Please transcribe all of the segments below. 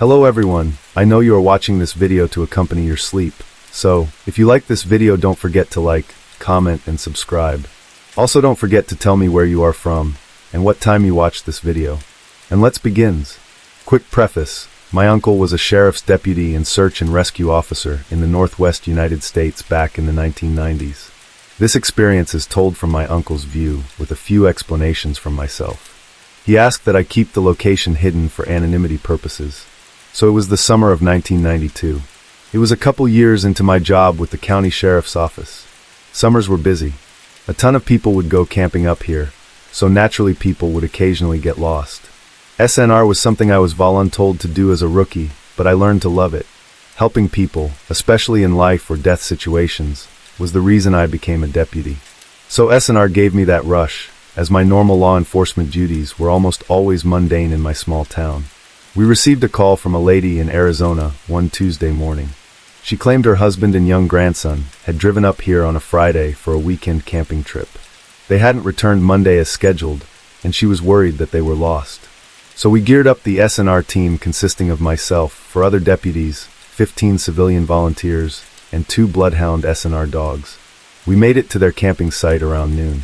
Hello everyone, I know you are watching this video to accompany your sleep, so if you like this video don't forget to like, comment and subscribe. Also don't forget to tell me where you are from and what time you watched this video. And let's begin. Quick preface, my uncle was a sheriff's deputy and search and rescue officer in the Northwest United States back in the 1990s. This experience is told from my uncle's view with a few explanations from myself. He asked that I keep the location hidden for anonymity purposes. So it was the summer of 1992. It was a couple years into my job with the county sheriff's office. Summers were busy. A ton of people would go camping up here, so naturally people would occasionally get lost. SNR was something I was voluntold to do as a rookie, but I learned to love it. Helping people, especially in life or death situations, was the reason I became a deputy. So SNR gave me that rush, as my normal law enforcement duties were almost always mundane in my small town. We received a call from a lady in Arizona one Tuesday morning. She claimed her husband and young grandson had driven up here on a Friday for a weekend camping trip. They hadn't returned Monday as scheduled, and she was worried that they were lost. So we geared up the SNR team consisting of myself, 4 other deputies, 15 civilian volunteers, and 2 bloodhound SNR dogs. We made it to their camping site around noon.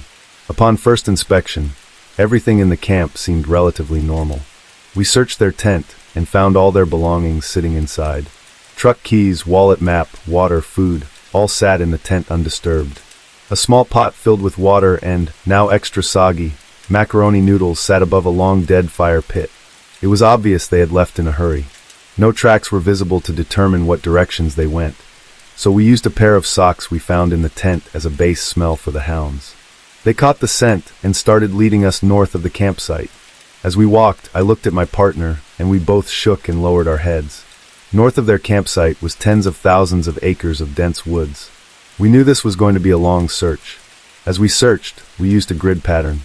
Upon first inspection, everything in the camp seemed relatively normal. We searched their tent and found all their belongings sitting inside. Truck keys, wallet, map, water, food, all sat in the tent undisturbed. A small pot filled with water and, now extra soggy, macaroni noodles sat above a long dead fire pit. It was obvious they had left in a hurry. No tracks were visible to determine what directions they went, so we used a pair of socks we found in the tent as a base smell for the hounds. They caught the scent and started leading us north of the campsite. As we walked, I looked at my partner, and we both shook and lowered our heads. North of their campsite was tens of thousands of acres of dense woods. We knew this was going to be a long search. As we searched, we used a grid pattern.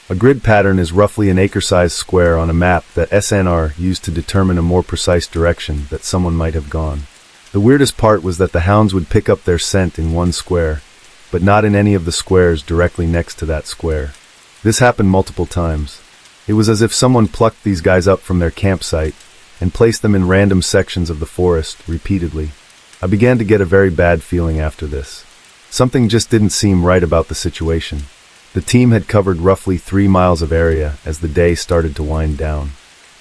A grid pattern is roughly an acre-sized square on a map that SNR used to determine a more precise direction that someone might have gone. The weirdest part was that the hounds would pick up their scent in one square, but not in any of the squares directly next to that square. This happened multiple times. It was as if someone plucked these guys up from their campsite and placed them in random sections of the forest repeatedly. I began to get a very bad feeling after this. Something just didn't seem right about the situation. The team had covered roughly 3 miles of area as the day started to wind down.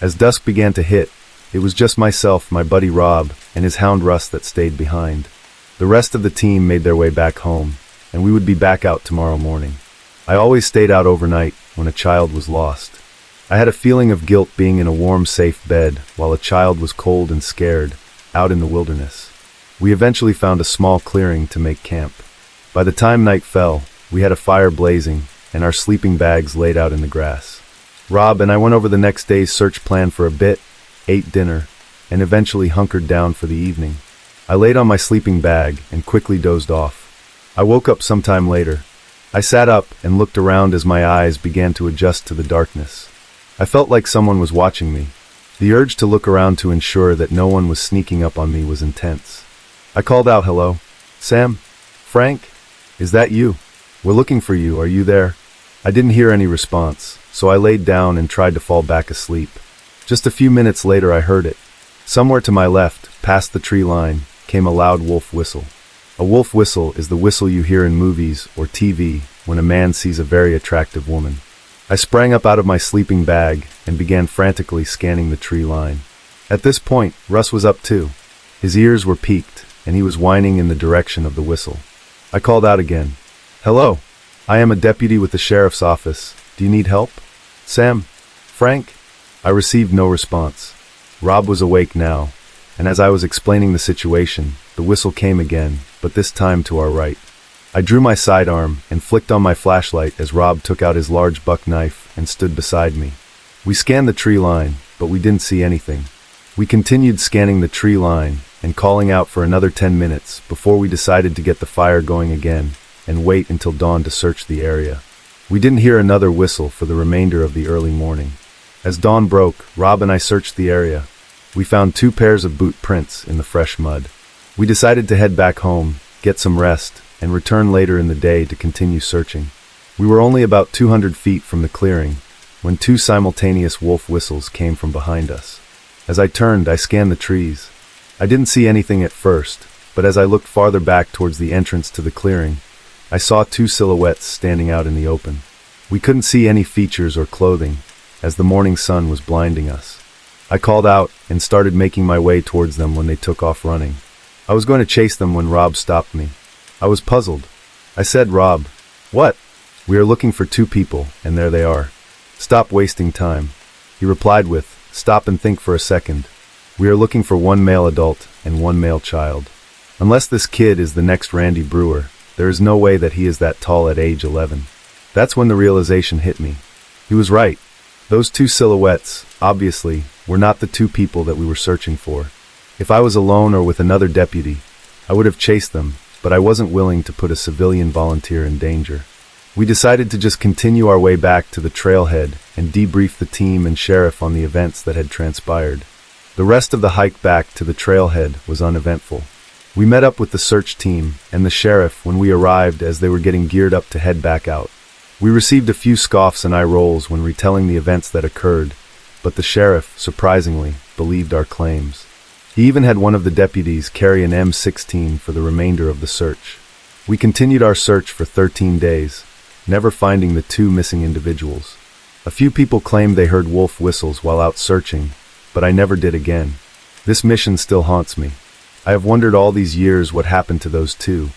As dusk began to hit, it was just myself, my buddy Rob, and his hound Russ that stayed behind. The rest of the team made their way back home, and we would be back out tomorrow morning. I always stayed out overnight when a child was lost. I had a feeling of guilt being in a warm, safe bed while a child was cold and scared, out in the wilderness. We eventually found a small clearing to make camp. By the time night fell, we had a fire blazing and our sleeping bags laid out in the grass. Rob and I went over the next day's search plan for a bit, ate dinner, and eventually hunkered down for the evening. I laid on my sleeping bag and quickly dozed off. I woke up sometime later. I sat up and looked around as my eyes began to adjust to the darkness. I felt like someone was watching me. The urge to look around to ensure that no one was sneaking up on me was intense. I called out, "Hello? Sam? Frank? Is that you? We're looking for you, are you there?" I didn't hear any response, so I laid down and tried to fall back asleep. Just a few minutes later I heard it. Somewhere to my left, past the tree line, came a loud wolf whistle. A wolf whistle is the whistle you hear in movies or TV when a man sees a very attractive woman. I sprang up out of my sleeping bag and began frantically scanning the tree line. At this point, Russ was up too. His ears were peaked, and he was whining in the direction of the whistle. I called out again. "Hello, I am a deputy with the sheriff's office. Do you need help? Sam? Frank?" I received no response. Rob was awake now, and as I was explaining the situation, the whistle came again, but this time to our right. I drew my sidearm and flicked on my flashlight as Rob took out his large buck knife and stood beside me. We scanned the tree line, but we didn't see anything. We continued scanning the tree line and calling out for another 10 minutes before we decided to get the fire going again and wait until dawn to search the area. We didn't hear another whistle for the remainder of the early morning. As dawn broke, Rob and I searched the area. We found 2 pairs of boot prints in the fresh mud. We decided to head back home, get some rest, and return later in the day to continue searching. We were only about 200 feet from the clearing when 2 simultaneous wolf whistles came from behind us. As I turned, I scanned the trees. I didn't see anything at first, but as I looked farther back towards the entrance to the clearing, I saw two silhouettes standing out in the open. We couldn't see any features or clothing, as the morning sun was blinding us. I called out and started making my way towards them when they took off running. I was going to chase them when Rob stopped me. I was puzzled. I said, "Rob, what?" "We are looking for two people, and there they are. Stop wasting time." He replied with, "Stop and think for a second. We are looking for one male adult and one male child. Unless this kid is the next Randy Brewer, there is no way that he is that tall at age 11. That's when the realization hit me. He was right. Those two silhouettes, obviously, were not the two people that we were searching for. If I was alone or with another deputy, I would have chased them, but I wasn't willing to put a civilian volunteer in danger. We decided to just continue our way back to the trailhead and debrief the team and sheriff on the events that had transpired. The rest of the hike back to the trailhead was uneventful. We met up with the search team and the sheriff when we arrived as they were getting geared up to head back out. We received a few scoffs and eye rolls when retelling the events that occurred, but the sheriff, surprisingly, believed our claims. He even had one of the deputies carry an M16 for the remainder of the search. We continued our search for 13 days, never finding the two missing individuals. A few people claimed they heard wolf whistles while out searching, but I never did again. This mission still haunts me. I have wondered all these years what happened to those two,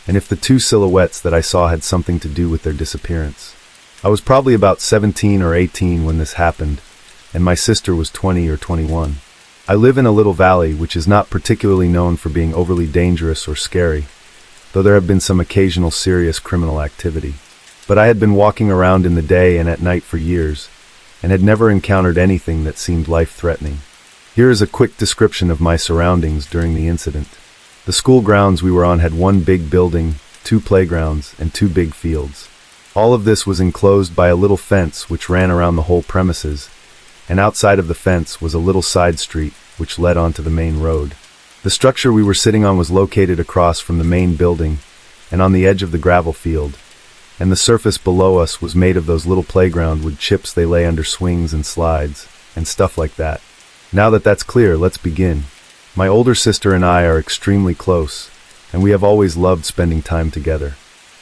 and if the two silhouettes that I saw had something to do with their disappearance. I was probably about 17 or 18 when this happened, and my sister was 20 or 21. I live in a little valley which is not particularly known for being overly dangerous or scary, though there have been some occasional serious criminal activity. But I had been walking around in the day and at night for years, and had never encountered anything that seemed life-threatening. Here is a quick description of my surroundings during the incident. The school grounds we were on had one big building, two playgrounds, and two big fields. All of this was enclosed by a little fence which ran around the whole premises, and outside of the fence was a little side street which led onto the main road. The structure we were sitting on was located across from the main building and on the edge of the gravel field, and the surface below us was made of those little playground wood chips they lay under swings and slides, and stuff like that. Now that that's clear, let's begin. My older sister and I are extremely close, and we have always loved spending time together.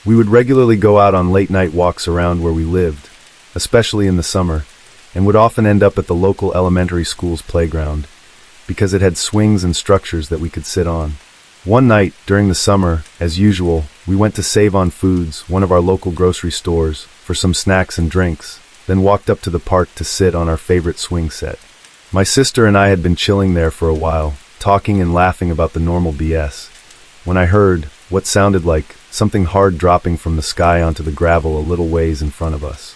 We would regularly go out on late-night walks around where we lived, especially in the summer, and would often end up at the local elementary school's playground, because it had swings and structures that we could sit on. One night, during the summer, as usual, we went to Save on Foods, one of our local grocery stores, for some snacks and drinks, then walked up to the park to sit on our favorite swing set. My sister and I had been chilling there for a while, talking and laughing about the normal BS, when I heard what sounded like something hard dropping from the sky onto the gravel a little ways in front of us.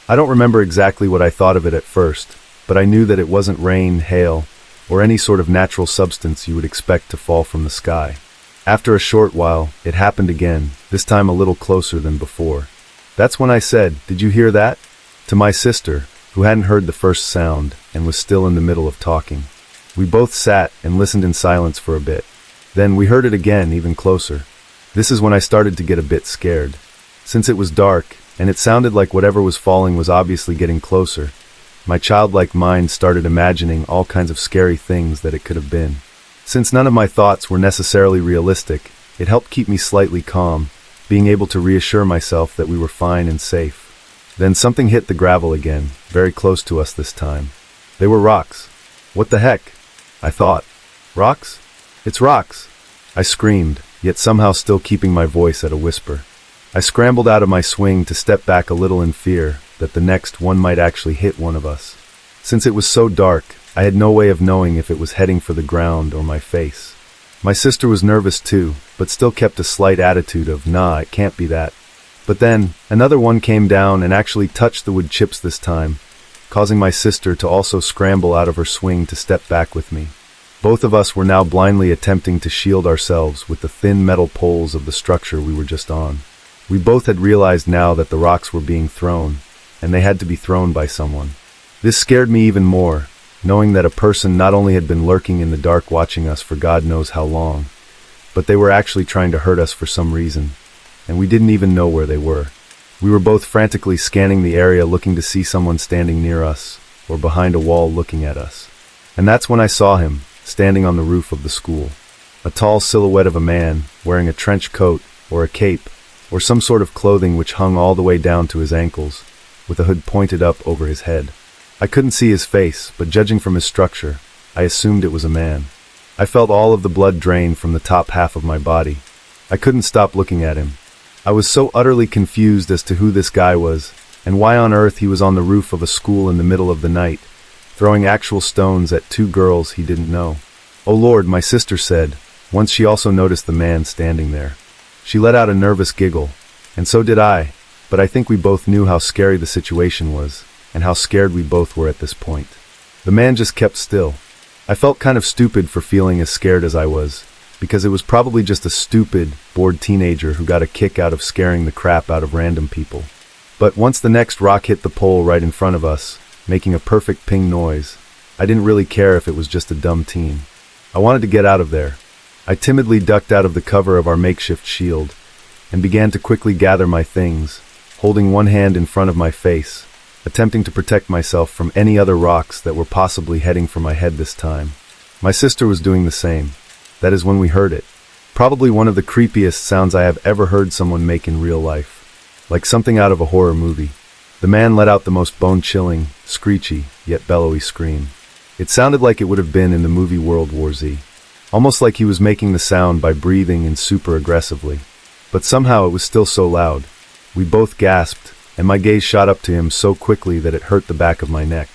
I don't remember exactly what I thought of it at first, but I knew that it wasn't rain, hail, or any sort of natural substance you would expect to fall from the sky. After a short while, it happened again, this time a little closer than before. That's when I said, "Did you hear that?" to my sister, who hadn't heard the first sound and was still in the middle of talking. We both sat and listened in silence for a bit. Then we heard it again, even closer. This is when I started to get a bit scared. Since it was dark, and it sounded like whatever was falling was obviously getting closer, my childlike mind started imagining all kinds of scary things that it could have been. Since none of my thoughts were necessarily realistic, it helped keep me slightly calm, being able to reassure myself that we were fine and safe. Then something hit the gravel again, very close to us this time. They were rocks. What the heck? I thought. Rocks? It's rocks! I screamed, yet somehow still keeping my voice at a whisper. I scrambled out of my swing to step back a little in fear that the next one might actually hit one of us. Since it was so dark, I had no way of knowing if it was heading for the ground or my face. My sister was nervous too, but still kept a slight attitude of, "Nah, it can't be that." But then, another one came down and actually touched the wood chips this time, causing my sister to also scramble out of her swing to step back with me. Both of us were now blindly attempting to shield ourselves with the thin metal poles of the structure we were just on. We both had realized now that the rocks were being thrown, and they had to be thrown by someone. This scared me even more, knowing that a person not only had been lurking in the dark watching us for God knows how long, but they were actually trying to hurt us for some reason, and we didn't even know where they were. We were both frantically scanning the area looking to see someone standing near us, or behind a wall looking at us. And that's when I saw him, standing on the roof of the school. A tall silhouette of a man, wearing a trench coat, or a cape, or some sort of clothing which hung all the way down to his ankles, with a hood pointed up over his head. I couldn't see his face, but judging from his structure, I assumed it was a man. I felt all of the blood drain from the top half of my body. I couldn't stop looking at him. I was so utterly confused as to who this guy was, and why on earth he was on the roof of a school in the middle of the night, throwing actual stones at two girls he didn't know. "Oh Lord," my sister said, once she also noticed the man standing there. She let out a nervous giggle, and so did I, but I think we both knew how scary the situation was, and how scared we both were at this point. The man just kept still. I felt kind of stupid for feeling as scared as I was, because it was probably just a stupid, bored teenager who got a kick out of scaring the crap out of random people. But once the next rock hit the pole right in front of us, making a perfect ping noise, I didn't really care if it was just a dumb teen. I wanted to get out of there. I timidly ducked out of the cover of our makeshift shield, and began to quickly gather my things, holding one hand in front of my face, attempting to protect myself from any other rocks that were possibly heading for my head this time. My sister was doing the same. That is when we heard it. Probably one of the creepiest sounds I have ever heard someone make in real life. Like something out of a horror movie. The man let out the most bone-chilling, screechy, yet bellowy scream. It sounded like it would have been in the movie World War Z. Almost like he was making the sound by breathing in super aggressively. But somehow it was still so loud. We both gasped, and my gaze shot up to him so quickly that it hurt the back of my neck.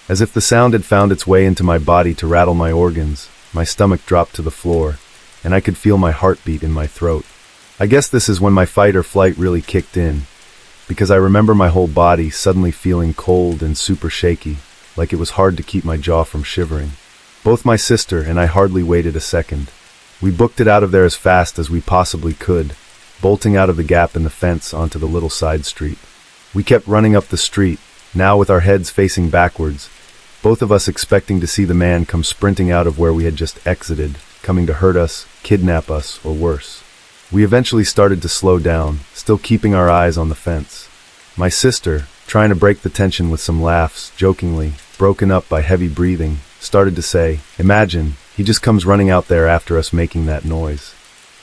As if the sound had found its way into my body to rattle my organs, my stomach dropped to the floor, and I could feel my heartbeat in my throat. I guess this is when my fight or flight really kicked in, because I remember my whole body suddenly feeling cold and super shaky, like it was hard to keep my jaw from shivering. Both my sister and I hardly waited a second. We booked it out of there as fast as we possibly could, bolting out of the gap in the fence onto the little side street. We kept running up the street, now with our heads facing backwards, both of us expecting to see the man come sprinting out of where we had just exited, coming to hurt us, kidnap us, or worse. We eventually started to slow down, still keeping our eyes on the fence. My sister, trying to break the tension with some laughs, jokingly, broken up by heavy breathing, started to say, "Imagine, he just comes running out there after us making that noise."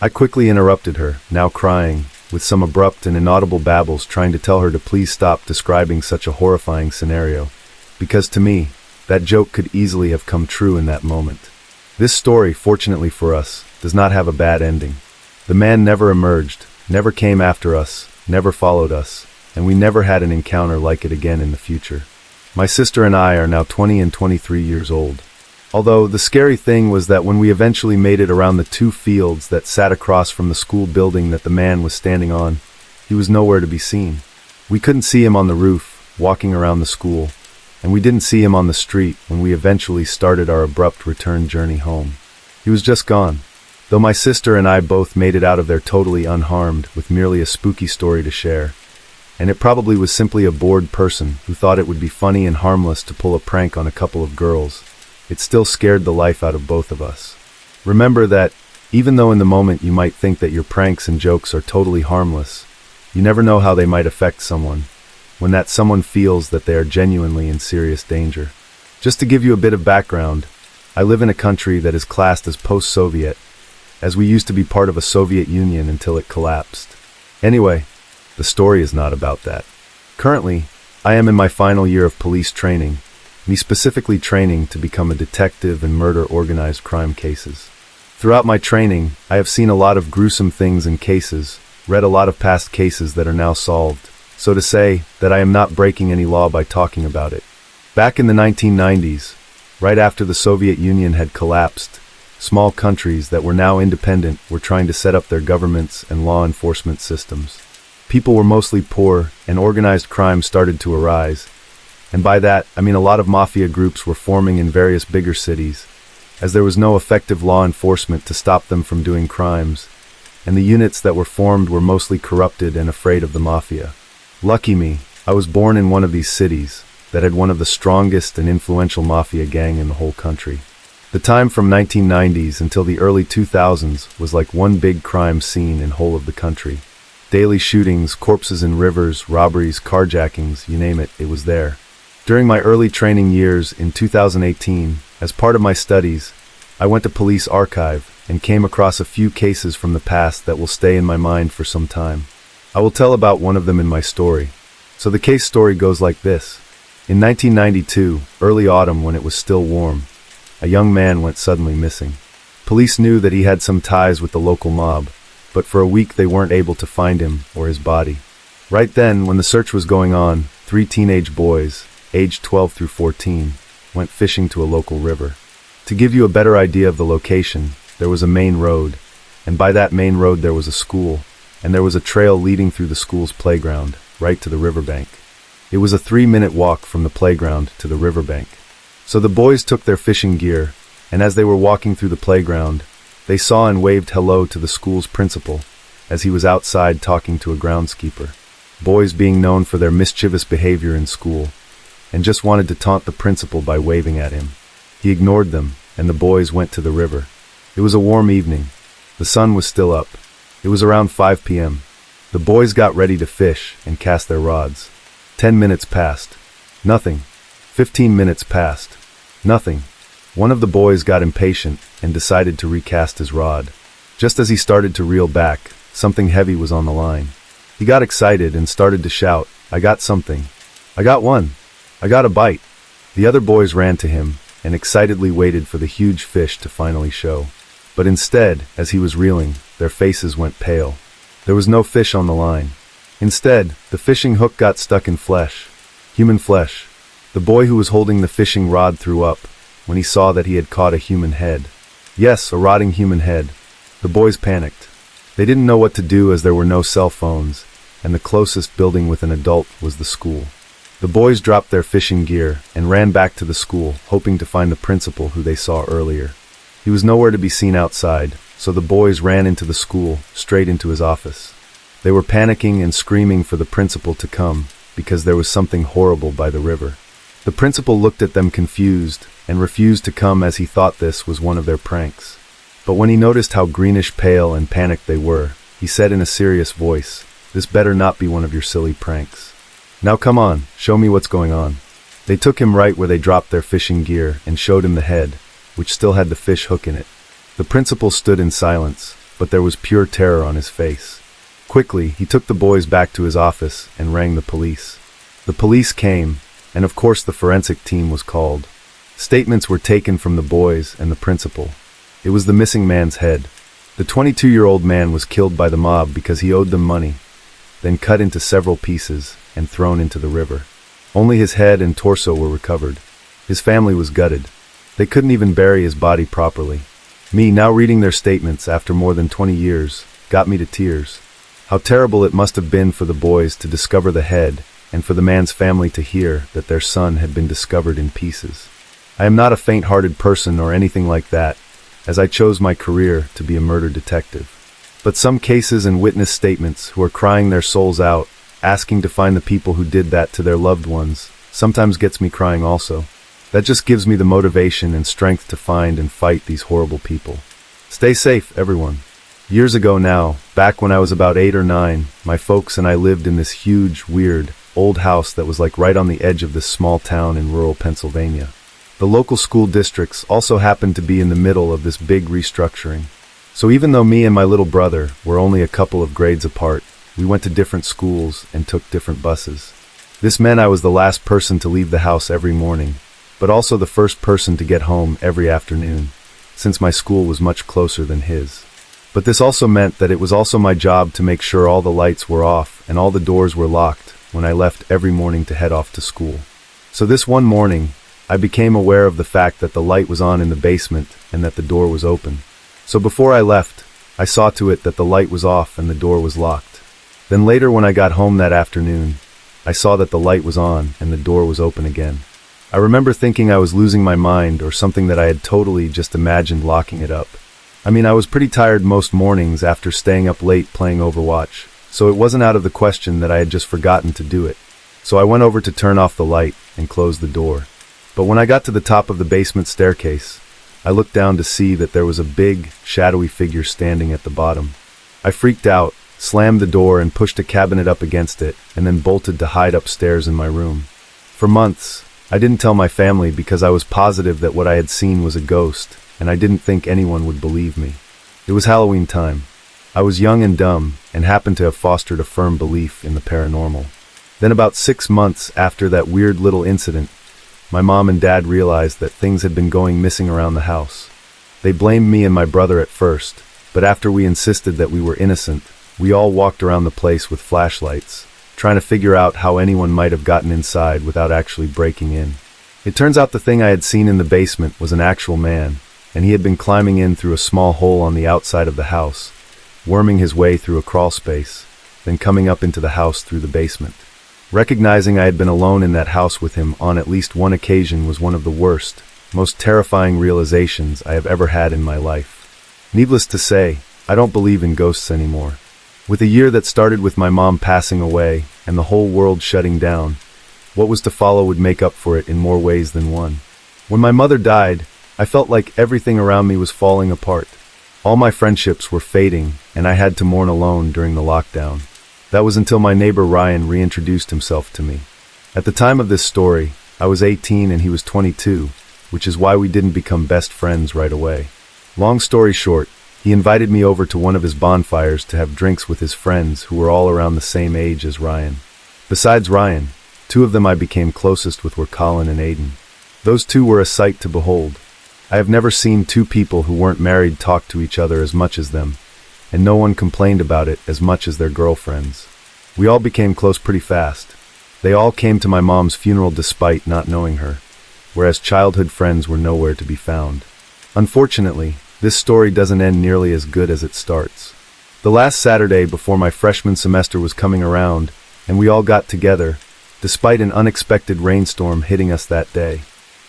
I quickly interrupted her, now crying, with some abrupt and inaudible babbles trying to tell her to please stop describing such a horrifying scenario, because to me, that joke could easily have come true in that moment. This story, fortunately for us, does not have a bad ending. The man never emerged, never came after us, never followed us, and we never had an encounter like it again in the future. My sister and I are now 20 and 23 years old. Although the scary thing was that when we eventually made it around the two fields that sat across from the school building that the man was standing on, he was nowhere to be seen. We couldn't see him on the roof, walking around the school, and we didn't see him on the street when we eventually started our abrupt return journey home. He was just gone. Though my sister and I both made it out of there totally unharmed, with merely a spooky story to share. And it probably was simply a bored person who thought it would be funny and harmless to pull a prank on a couple of girls. It still scared the life out of both of us. Remember that, even though in the moment you might think that your pranks and jokes are totally harmless, you never know how they might affect someone, when that someone feels that they are genuinely in serious danger. Just to give you a bit of background, I live in a country that is classed as post-Soviet, as we used to be part of a Soviet Union until it collapsed. Anyway, the story is not about that. Currently, I am in my final year of police training, me specifically training to become a detective and murder organized crime cases. Throughout my training, I have seen a lot of gruesome things and cases, read a lot of past cases that are now solved, so to say that I am not breaking any law by talking about it. Back in the 1990s, right after the Soviet Union had collapsed, small countries that were now independent were trying to set up their governments and law enforcement systems. People were mostly poor, and organized crime started to arise. And by that, I mean a lot of mafia groups were forming in various bigger cities, as there was no effective law enforcement to stop them from doing crimes, and the units that were formed were mostly corrupted and afraid of the mafia. Lucky me, I was born in one of these cities that had one of the strongest and influential mafia gang in the whole country. The time from 1990s until the early 2000s was like one big crime scene in whole of the country. Daily shootings, corpses in rivers, robberies, carjackings, you name it, it was there. During my early training years in 2018, As part of my studies, I went to police archive and came across a few cases from the past that will stay in my mind for some time. I will tell about one of them in my story. So the case story goes like this. In 1992, early autumn when it was still warm, a young man went suddenly missing. Police knew that he had some ties with the local mob, but for a week they weren't able to find him or his body. Right then, when the search was going on, 3 teenage boys, aged 12 through 14, went fishing to a local river. To give you a better idea of the location, there was a main road, and by that main road there was a school, and there was a trail leading through the school's playground, right to the riverbank. It was a 3-minute walk from the playground to the riverbank. So the boys took their fishing gear, and as they were walking through the playground, they saw and waved hello to the school's principal, as he was outside talking to a groundskeeper. Boys being known for their mischievous behavior in school, and just wanted to taunt the principal by waving at him. He ignored them, and the boys went to the river. It was a warm evening. The sun was still up. It was around 5 p.m. The boys got ready to fish and cast their rods. 10 minutes passed. Nothing. 15 minutes passed. Nothing. One of the boys got impatient and decided to recast his rod. Just as he started to reel back, something heavy was on the line. He got excited and started to shout, "I got something. I got one. I got a bite." The other boys ran to him and excitedly waited for the huge fish to finally show. But instead, as he was reeling, their faces went pale. There was no fish on the line. Instead, the fishing hook got stuck in flesh. Human flesh. The boy who was holding the fishing rod threw up when he saw that he had caught a human head. Yes, a rotting human head. The boys panicked. They didn't know what to do as there were no cell phones, and the closest building with an adult was the school. The boys dropped their fishing gear and ran back to the school, hoping to find the principal who they saw earlier. He was nowhere to be seen outside, so the boys ran into the school, straight into his office. They were panicking and screaming for the principal to come, because there was something horrible by the river. The principal looked at them confused, and refused to come as he thought this was one of their pranks. But when he noticed how greenish pale and panicked they were, he said in a serious voice, "This better not be one of your silly pranks. Now come on, show me what's going on." They took him right where they dropped their fishing gear and showed him the head, which still had the fish hook in it. The principal stood in silence, but there was pure terror on his face. Quickly, he took the boys back to his office and rang the police. The police came, and of course the forensic team was called. Statements were taken from the boys and the principal. It was the missing man's head. The 22-year-old man was killed by the mob because he owed them money, then cut into several pieces and thrown into the river. Only his head and torso were recovered. His family was gutted. They couldn't even bury his body properly. Me, now reading their statements after more than 20 years, got me to tears. How terrible it must have been for the boys to discover the head, and for the man's family to hear that their son had been discovered in pieces. I am not a faint-hearted person or anything like that, as I chose my career to be a murder detective. But some cases and witness statements who are crying their souls out, asking to find the people who did that to their loved ones, sometimes gets me crying also. That just gives me the motivation and strength to find and fight these horrible people. Stay safe, everyone. Years ago now, back when I was about 8 or 9, my folks and I lived in this huge, weird, old house that was like right on the edge of this small town in rural Pennsylvania. The local school districts also happened to be in the middle of this big restructuring. So even though me and my little brother were only a couple of grades apart, we went to different schools and took different buses. This meant I was the last person to leave the house every morning, but also the first person to get home every afternoon, since my school was much closer than his. But this also meant that it was also my job to make sure all the lights were off and all the doors were locked when I left every morning to head off to school. So this one morning, I became aware of the fact that the light was on in the basement and that the door was open. So before I left, I saw to it that the light was off and the door was locked. Then later when I got home that afternoon, I saw that the light was on and the door was open again. I remember thinking I was losing my mind or something, that I had totally just imagined locking it up. I mean, I was pretty tired most mornings after staying up late playing Overwatch, so it wasn't out of the question that I had just forgotten to do it. So I went over to turn off the light and close the door. But when I got to the top of the basement staircase, I looked down to see that there was a big, shadowy figure standing at the bottom. I freaked out, slammed the door and pushed a cabinet up against it, and then bolted to hide upstairs in my room. For months, I didn't tell my family because I was positive that what I had seen was a ghost, and I didn't think anyone would believe me. It was Halloween time. I was young and dumb, and happened to have fostered a firm belief in the paranormal. Then about 6 months after that weird little incident, my mom and dad realized that things had been going missing around the house. They blamed me and my brother at first, but after we insisted that we were innocent, we all walked around the place with flashlights, trying to figure out how anyone might have gotten inside without actually breaking in. It turns out the thing I had seen in the basement was an actual man, and he had been climbing in through a small hole on the outside of the house, worming his way through a crawl space, then coming up into the house through the basement. Recognizing I had been alone in that house with him on at least one occasion was one of the worst, most terrifying realizations I have ever had in my life. Needless to say, I don't believe in ghosts anymore. With a year that started with my mom passing away and the whole world shutting down, what was to follow would make up for it in more ways than one. When my mother died, I felt like everything around me was falling apart. All my friendships were fading, and I had to mourn alone during the lockdown. That was until my neighbor Ryan reintroduced himself to me. At the time of this story, I was 18 and he was 22, which is why we didn't become best friends right away. Long story short, he invited me over to one of his bonfires to have drinks with his friends who were all around the same age as Ryan. Besides Ryan, 2 of them I became closest with were Colin and Aiden. Those 2 were a sight to behold. I have never seen 2 people who weren't married talk to each other as much as them, and no one complained about it as much as their girlfriends. We all became close pretty fast. They all came to my mom's funeral despite not knowing her, whereas childhood friends were nowhere to be found. Unfortunately, this story doesn't end nearly as good as it starts. The last Saturday before my freshman semester was coming around, and we all got together, despite an unexpected rainstorm hitting us that day.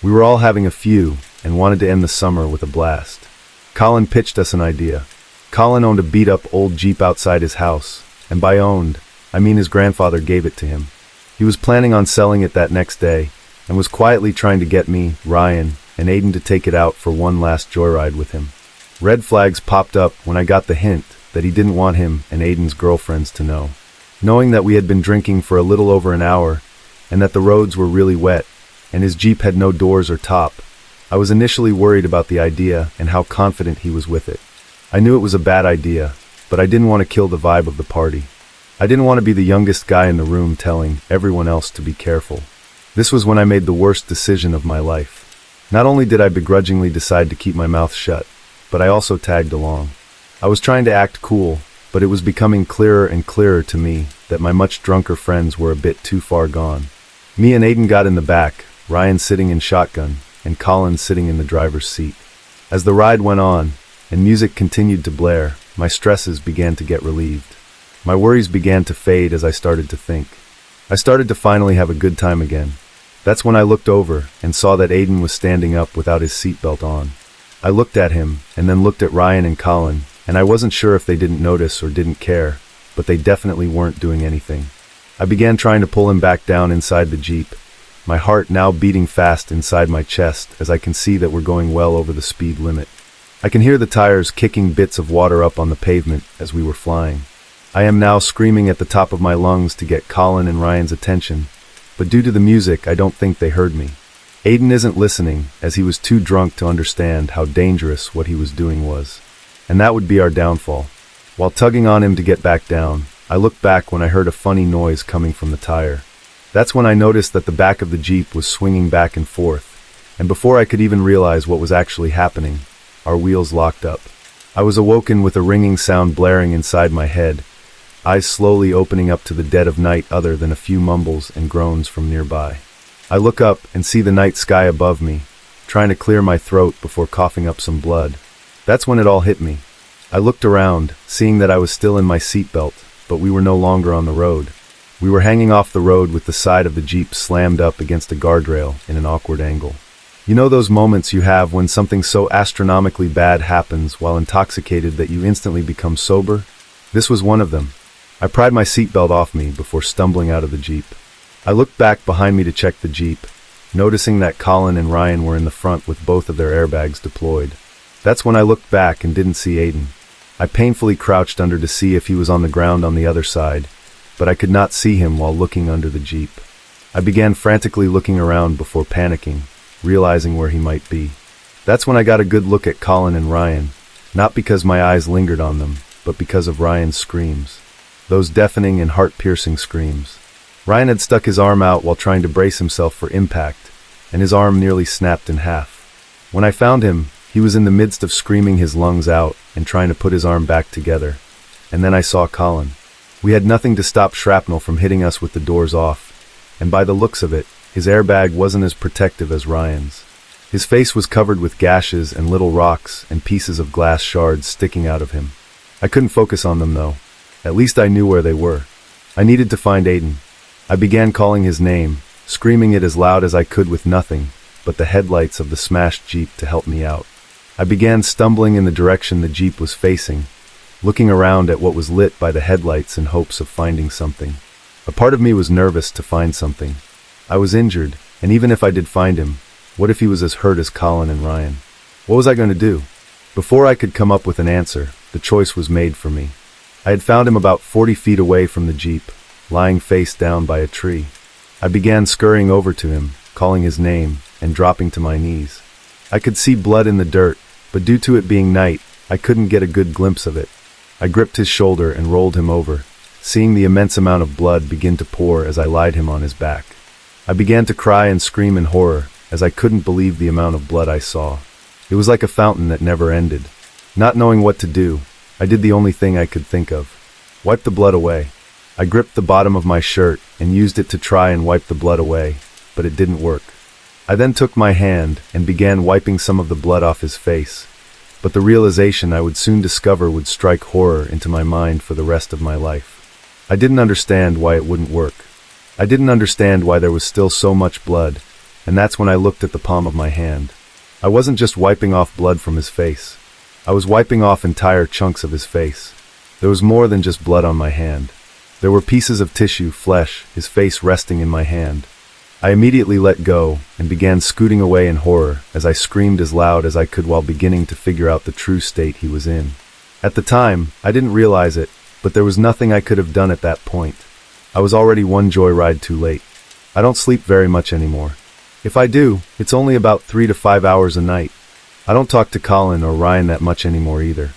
We were all having a few, and wanted to end the summer with a blast. Colin pitched us an idea. Colin owned a beat-up old Jeep outside his house, and by owned, I mean his grandfather gave it to him. He was planning on selling it that next day, and was quietly trying to get me, Ryan, and Aiden to take it out for one last joyride with him. Red flags popped up when I got the hint that he didn't want him and Aiden's girlfriends to know. Knowing that we had been drinking for a little over an hour, and that the roads were really wet, and his Jeep had no doors or top, I was initially worried about the idea and how confident he was with it. I knew it was a bad idea, but I didn't want to kill the vibe of the party. I didn't want to be the youngest guy in the room telling everyone else to be careful. This was when I made the worst decision of my life. Not only did I begrudgingly decide to keep my mouth shut, but I also tagged along. I was trying to act cool, but it was becoming clearer and clearer to me that my much drunker friends were a bit too far gone. Me and Aiden got in the back, Ryan sitting in shotgun, and Colin sitting in the driver's seat. As the ride went on, and music continued to blare, my stresses began to get relieved. My worries began to fade as I started to think. I started to finally have a good time again. That's when I looked over and saw that Aiden was standing up without his seatbelt on. I looked at him, and then looked at Ryan and Colin, and I wasn't sure if they didn't notice or didn't care, but they definitely weren't doing anything. I began trying to pull him back down inside the Jeep, my heart now beating fast inside my chest as I can see that we're going well over the speed limit. I can hear the tires kicking bits of water up on the pavement as we were flying. I am now screaming at the top of my lungs to get Colin and Ryan's attention, but due to the music, I don't think they heard me. Aiden isn't listening, as he was too drunk to understand how dangerous what he was doing was. And that would be our downfall. While tugging on him to get back down, I looked back when I heard a funny noise coming from the tire. That's when I noticed that the back of the Jeep was swinging back and forth, and before I could even realize what was actually happening, our wheels locked up. I was awoken with a ringing sound blaring inside my head, eyes slowly opening up to the dead of night other than a few mumbles and groans from nearby. I look up and see the night sky above me, trying to clear my throat before coughing up some blood. That's when it all hit me. I looked around, seeing that I was still in my seatbelt, but we were no longer on the road. We were hanging off the road with the side of the Jeep slammed up against a guardrail in an awkward angle. You know those moments you have when something so astronomically bad happens while intoxicated that you instantly become sober? This was one of them. I pried my seatbelt off me before stumbling out of the Jeep. I looked back behind me to check the Jeep, noticing that Colin and Ryan were in the front with both of their airbags deployed. That's when I looked back and didn't see Aiden. I painfully crouched under to see if he was on the ground on the other side, but I could not see him while looking under the Jeep. I began frantically looking around before panicking, realizing where he might be. That's when I got a good look at Colin and Ryan, not because my eyes lingered on them, but because of Ryan's screams. Those deafening and heart-piercing screams. Ryan had stuck his arm out while trying to brace himself for impact, and his arm nearly snapped in half. When I found him, he was in the midst of screaming his lungs out and trying to put his arm back together. And then I saw Colin. We had nothing to stop shrapnel from hitting us with the doors off, and by the looks of it, his airbag wasn't as protective as Ryan's. His face was covered with gashes and little rocks and pieces of glass shards sticking out of him. I couldn't focus on them though. At least I knew where they were. I needed to find Aiden. I began calling his name, screaming it as loud as I could with nothing but the headlights of the smashed Jeep to help me out. I began stumbling in the direction the Jeep was facing, looking around at what was lit by the headlights in hopes of finding something. A part of me was nervous to find something. I was injured, and even if I did find him, what if he was as hurt as Colin and Ryan? What was I going to do? Before I could come up with an answer, the choice was made for me. I had found him about 40 feet away from the Jeep, lying face down by a tree. I began scurrying over to him, calling his name, and dropping to my knees. I could see blood in the dirt, but due to it being night, I couldn't get a good glimpse of it. I gripped his shoulder and rolled him over, seeing the immense amount of blood begin to pour as I laid him on his back. I began to cry and scream in horror, as I couldn't believe the amount of blood I saw. It was like a fountain that never ended. Not knowing what to do, I did the only thing I could think of. Wipe the blood away. I gripped the bottom of my shirt and used it to try and wipe the blood away, but it didn't work. I then took my hand and began wiping some of the blood off his face, but the realization I would soon discover would strike horror into my mind for the rest of my life. I didn't understand why it wouldn't work. I didn't understand why there was still so much blood, and that's when I looked at the palm of my hand. I wasn't just wiping off blood from his face. I was wiping off entire chunks of his face. There was more than just blood on my hand. There were pieces of tissue, flesh, his face resting in my hand. I immediately let go and began scooting away in horror as I screamed as loud as I could while beginning to figure out the true state he was in. At the time, I didn't realize it, but there was nothing I could have done at that point. I was already one joyride too late. I don't sleep very much anymore. If I do, it's only about 3 to 5 hours a night. I don't talk to Colin or Ryan that much anymore either.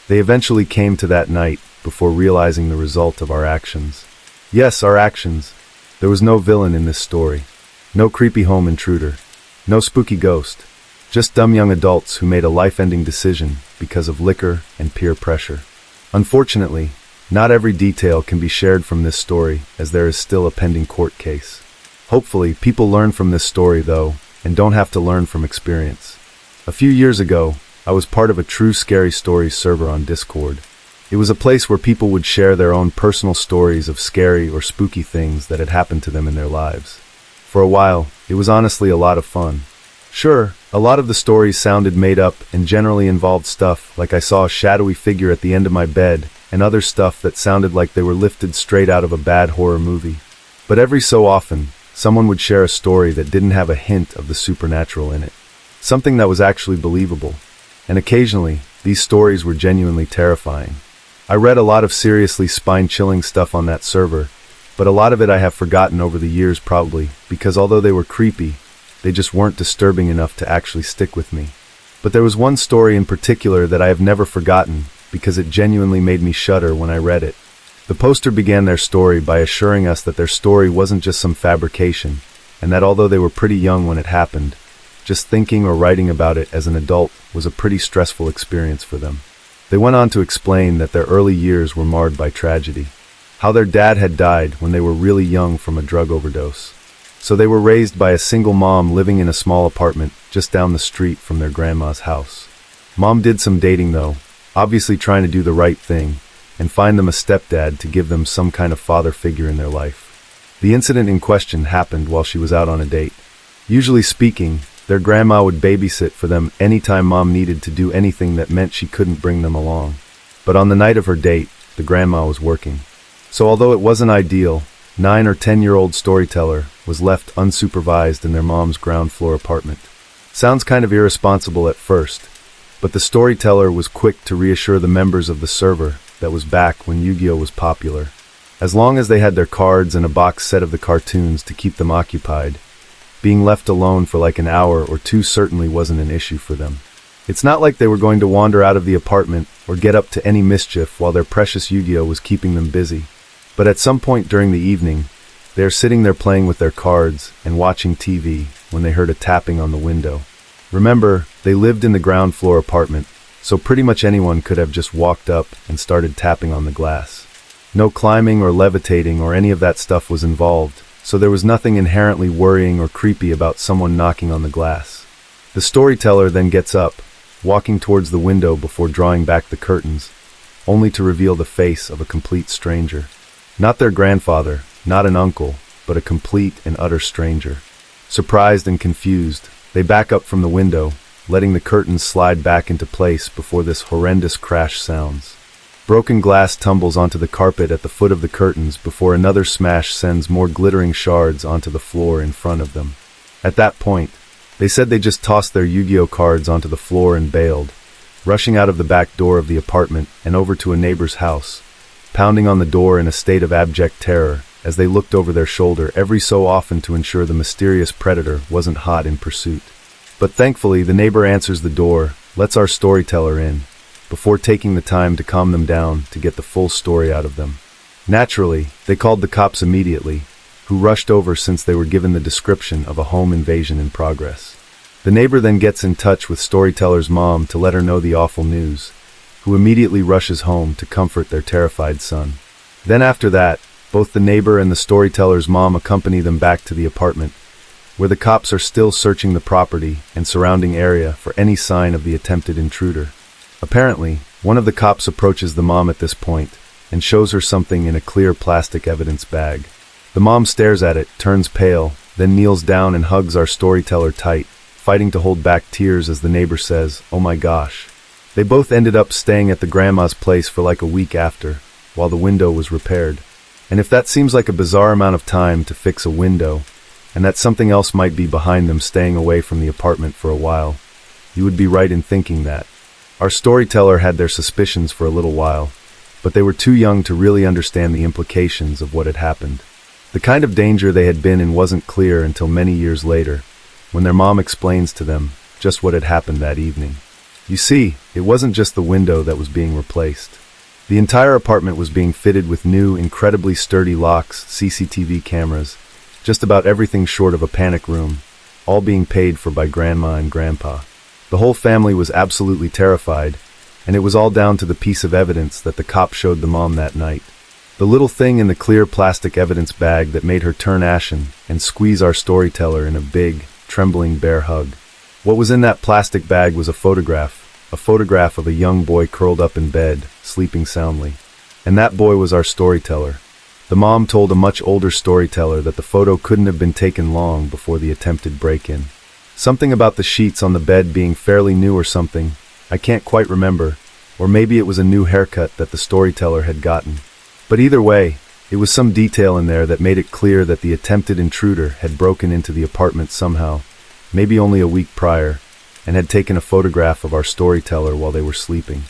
They eventually came to that night before realizing the result of our actions. Yes, our actions. There was no villain in this story. No creepy home intruder. No spooky ghost. Just dumb young adults who made a life-ending decision because of liquor and peer pressure. Unfortunately, not every detail can be shared from this story as there is still a pending court case. Hopefully, people learn from this story though, and don't have to learn from experience. A few years ago, I was part of a true scary stories server on Discord. It was a place where people would share their own personal stories of scary or spooky things that had happened to them in their lives. For a while, it was honestly a lot of fun. Sure, a lot of the stories sounded made up and generally involved stuff like I saw a shadowy figure at the end of my bed and other stuff that sounded like they were lifted straight out of a bad horror movie. But every so often, someone would share a story that didn't have a hint of the supernatural in it. Something that was actually believable. And occasionally, these stories were genuinely terrifying. I read a lot of seriously spine-chilling stuff on that server, but a lot of it I have forgotten over the years probably, because although they were creepy, they just weren't disturbing enough to actually stick with me. But there was one story in particular that I have never forgotten, because it genuinely made me shudder when I read it. The poster began their story by assuring us that their story wasn't just some fabrication, and that although they were pretty young when it happened, just thinking or writing about it as an adult was a pretty stressful experience for them. They went on to explain that their early years were marred by tragedy. How their dad had died when they were really young from a drug overdose. So they were raised by a single mom living in a small apartment just down the street from their grandma's house. Mom did some dating though, obviously trying to do the right thing, and find them a stepdad to give them some kind of father figure in their life. The incident in question happened while she was out on a date. Usually speaking, their grandma would babysit for them anytime mom needed to do anything that meant she couldn't bring them along. But on the night of her date, the grandma was working. So although it wasn't ideal, 9 or 10-year-old storyteller was left unsupervised in their mom's ground floor apartment. Sounds kind of irresponsible at first, but the storyteller was quick to reassure the members of the server that was back when Yu-Gi-Oh was popular. As long as they had their cards and a box set of the cartoons to keep them occupied, being left alone for like an hour or two certainly wasn't an issue for them. It's not like they were going to wander out of the apartment or get up to any mischief while their precious Yu-Gi-Oh was keeping them busy. But at some point during the evening, they are sitting there playing with their cards and watching TV when they heard a tapping on the window. Remember, they lived in the ground floor apartment, so pretty much anyone could have just walked up and started tapping on the glass. No climbing or levitating or any of that stuff was involved, so there was nothing inherently worrying or creepy about someone knocking on the glass. The storyteller then gets up, walking towards the window before drawing back the curtains, only to reveal the face of a complete stranger. Not their grandfather, not an uncle, but a complete and utter stranger. Surprised and confused, they back up from the window, letting the curtains slide back into place before this horrendous crash sounds. Broken glass tumbles onto the carpet at the foot of the curtains before another smash sends more glittering shards onto the floor in front of them. At that point, they said they just tossed their Yu-Gi-Oh cards onto the floor and bailed, rushing out of the back door of the apartment and over to a neighbor's house, pounding on the door in a state of abject terror as they looked over their shoulder every so often to ensure the mysterious predator wasn't hot in pursuit. But thankfully, the neighbor answers the door, lets our storyteller in, before taking the time to calm them down to get the full story out of them. Naturally, they called the cops immediately, who rushed over since they were given the description of a home invasion in progress. The neighbor then gets in touch with storyteller's mom to let her know the awful news, who immediately rushes home to comfort their terrified son. Then after that, both the neighbor and the storyteller's mom accompany them back to the apartment, where the cops are still searching the property and surrounding area for any sign of the attempted intruder. Apparently, one of the cops approaches the mom at this point and shows her something in a clear plastic evidence bag. The mom stares at it, turns pale, then kneels down and hugs our storyteller tight, fighting to hold back tears as the neighbor says, "Oh my gosh." They both ended up staying at the grandma's place for like a week after, while the window was repaired. And if that seems like a bizarre amount of time to fix a window, and that something else might be behind them staying away from the apartment for a while, you would be right in thinking that. Our storyteller had their suspicions for a little while, but they were too young to really understand the implications of what had happened. The kind of danger they had been in wasn't clear until many years later, when their mom explains to them just what had happened that evening. You see, it wasn't just the window that was being replaced. The entire apartment was being fitted with new, incredibly sturdy locks, CCTV cameras, just about everything short of a panic room, all being paid for by Grandma and Grandpa. The whole family was absolutely terrified, and it was all down to the piece of evidence that the cop showed the mom that night. The little thing in the clear plastic evidence bag that made her turn ashen and squeeze our storyteller in a big, trembling bear hug. What was in that plastic bag was a photograph of a young boy curled up in bed, sleeping soundly. And that boy was our storyteller. The mom told a much older storyteller that the photo couldn't have been taken long before the attempted break-in. Something about the sheets on the bed being fairly new or something, I can't quite remember, or maybe it was a new haircut that the storyteller had gotten. But either way, it was some detail in there that made it clear that the attempted intruder had broken into the apartment somehow, maybe only a week prior, and had taken a photograph of our storyteller while they were sleeping.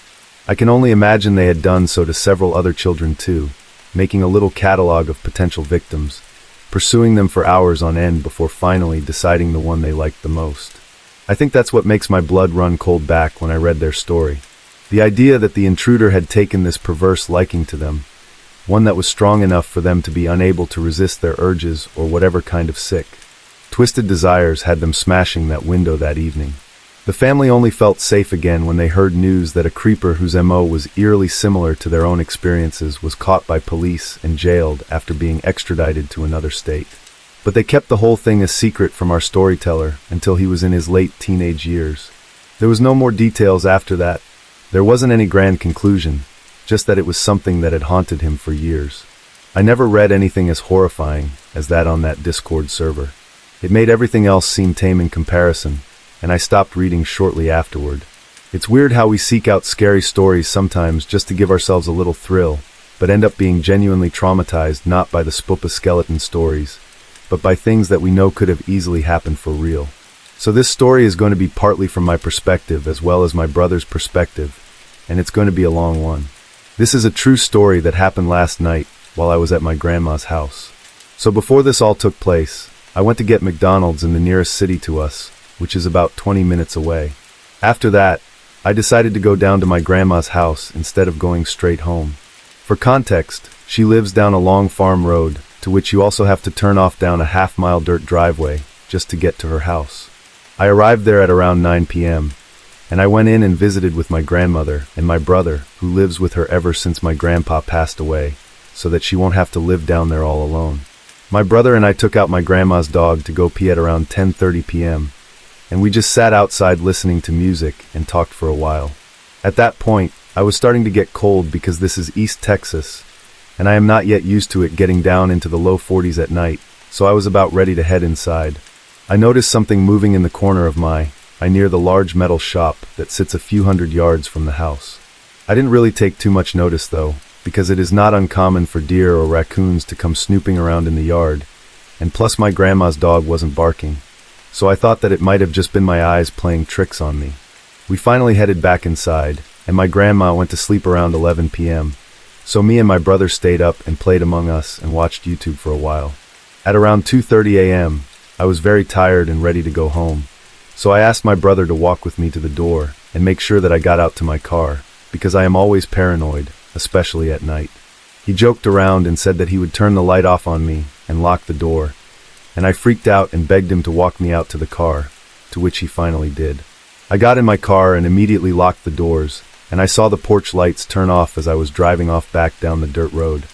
I can only imagine they had done so to several other children too, making a little catalog of potential victims, pursuing them for hours on end before finally deciding the one they liked the most. I think that's what makes my blood run cold back when I read their story. The idea that the intruder had taken this perverse liking to them, one that was strong enough for them to be unable to resist their urges or whatever kind of sick, twisted desires had them smashing that window that evening. The family only felt safe again when they heard news that a creeper whose MO was eerily similar to their own experiences was caught by police and jailed after being extradited to another state. But they kept the whole thing a secret from our storyteller until he was in his late teenage years. There was no more details after that. There wasn't any grand conclusion, just that it was something that had haunted him for years. I never read anything as horrifying as that on that Discord server. It made everything else seem tame in comparison, and I stopped reading shortly afterward. It's weird how we seek out scary stories sometimes just to give ourselves a little thrill, but end up being genuinely traumatized not by the spoopa skeleton stories, but by things that we know could have easily happened for real. So this story is going to be partly from my perspective as well as my brother's perspective, and it's going to be a long one. This is a true story that happened last night, while I was at my grandma's house. So before this all took place, I went to get McDonald's in the nearest city to us, which is about 20 minutes away. After that, I decided to go down to my grandma's house instead of going straight home. For context, she lives down a long farm road, to which you also have to turn off down a half-mile dirt driveway just to get to her house. I arrived there at around 9 p.m., and I went in and visited with my grandmother and my brother, who lives with her ever since my grandpa passed away, so that she won't have to live down there all alone. My brother and I took out my grandma's dog to go pee at around 10:30 p.m., and we just sat outside listening to music and talked for a while. At that point, I was starting to get cold because this is East Texas, and I am not yet used to it getting down into the low 40s at night, so I was about ready to head inside. I noticed something moving in the corner of my eye near the large metal shop that sits a few hundred yards from the house. I didn't really take too much notice though, because it is not uncommon for deer or raccoons to come snooping around in the yard, and plus my grandma's dog wasn't barking, so I thought that it might have just been my eyes playing tricks on me. We finally headed back inside, and my grandma went to sleep around 11 p.m., so me and my brother stayed up and played Among Us and watched YouTube for a while. At around 2:30 a.m., I was very tired and ready to go home, so I asked my brother to walk with me to the door and make sure that I got out to my car, because I am always paranoid, especially at night. He joked around and said that he would turn the light off on me and lock the door, and I freaked out and begged him to walk me out to the car, to which he finally did. I got in my car and immediately locked the doors, and I saw the porch lights turn off as I was driving off back down the dirt road.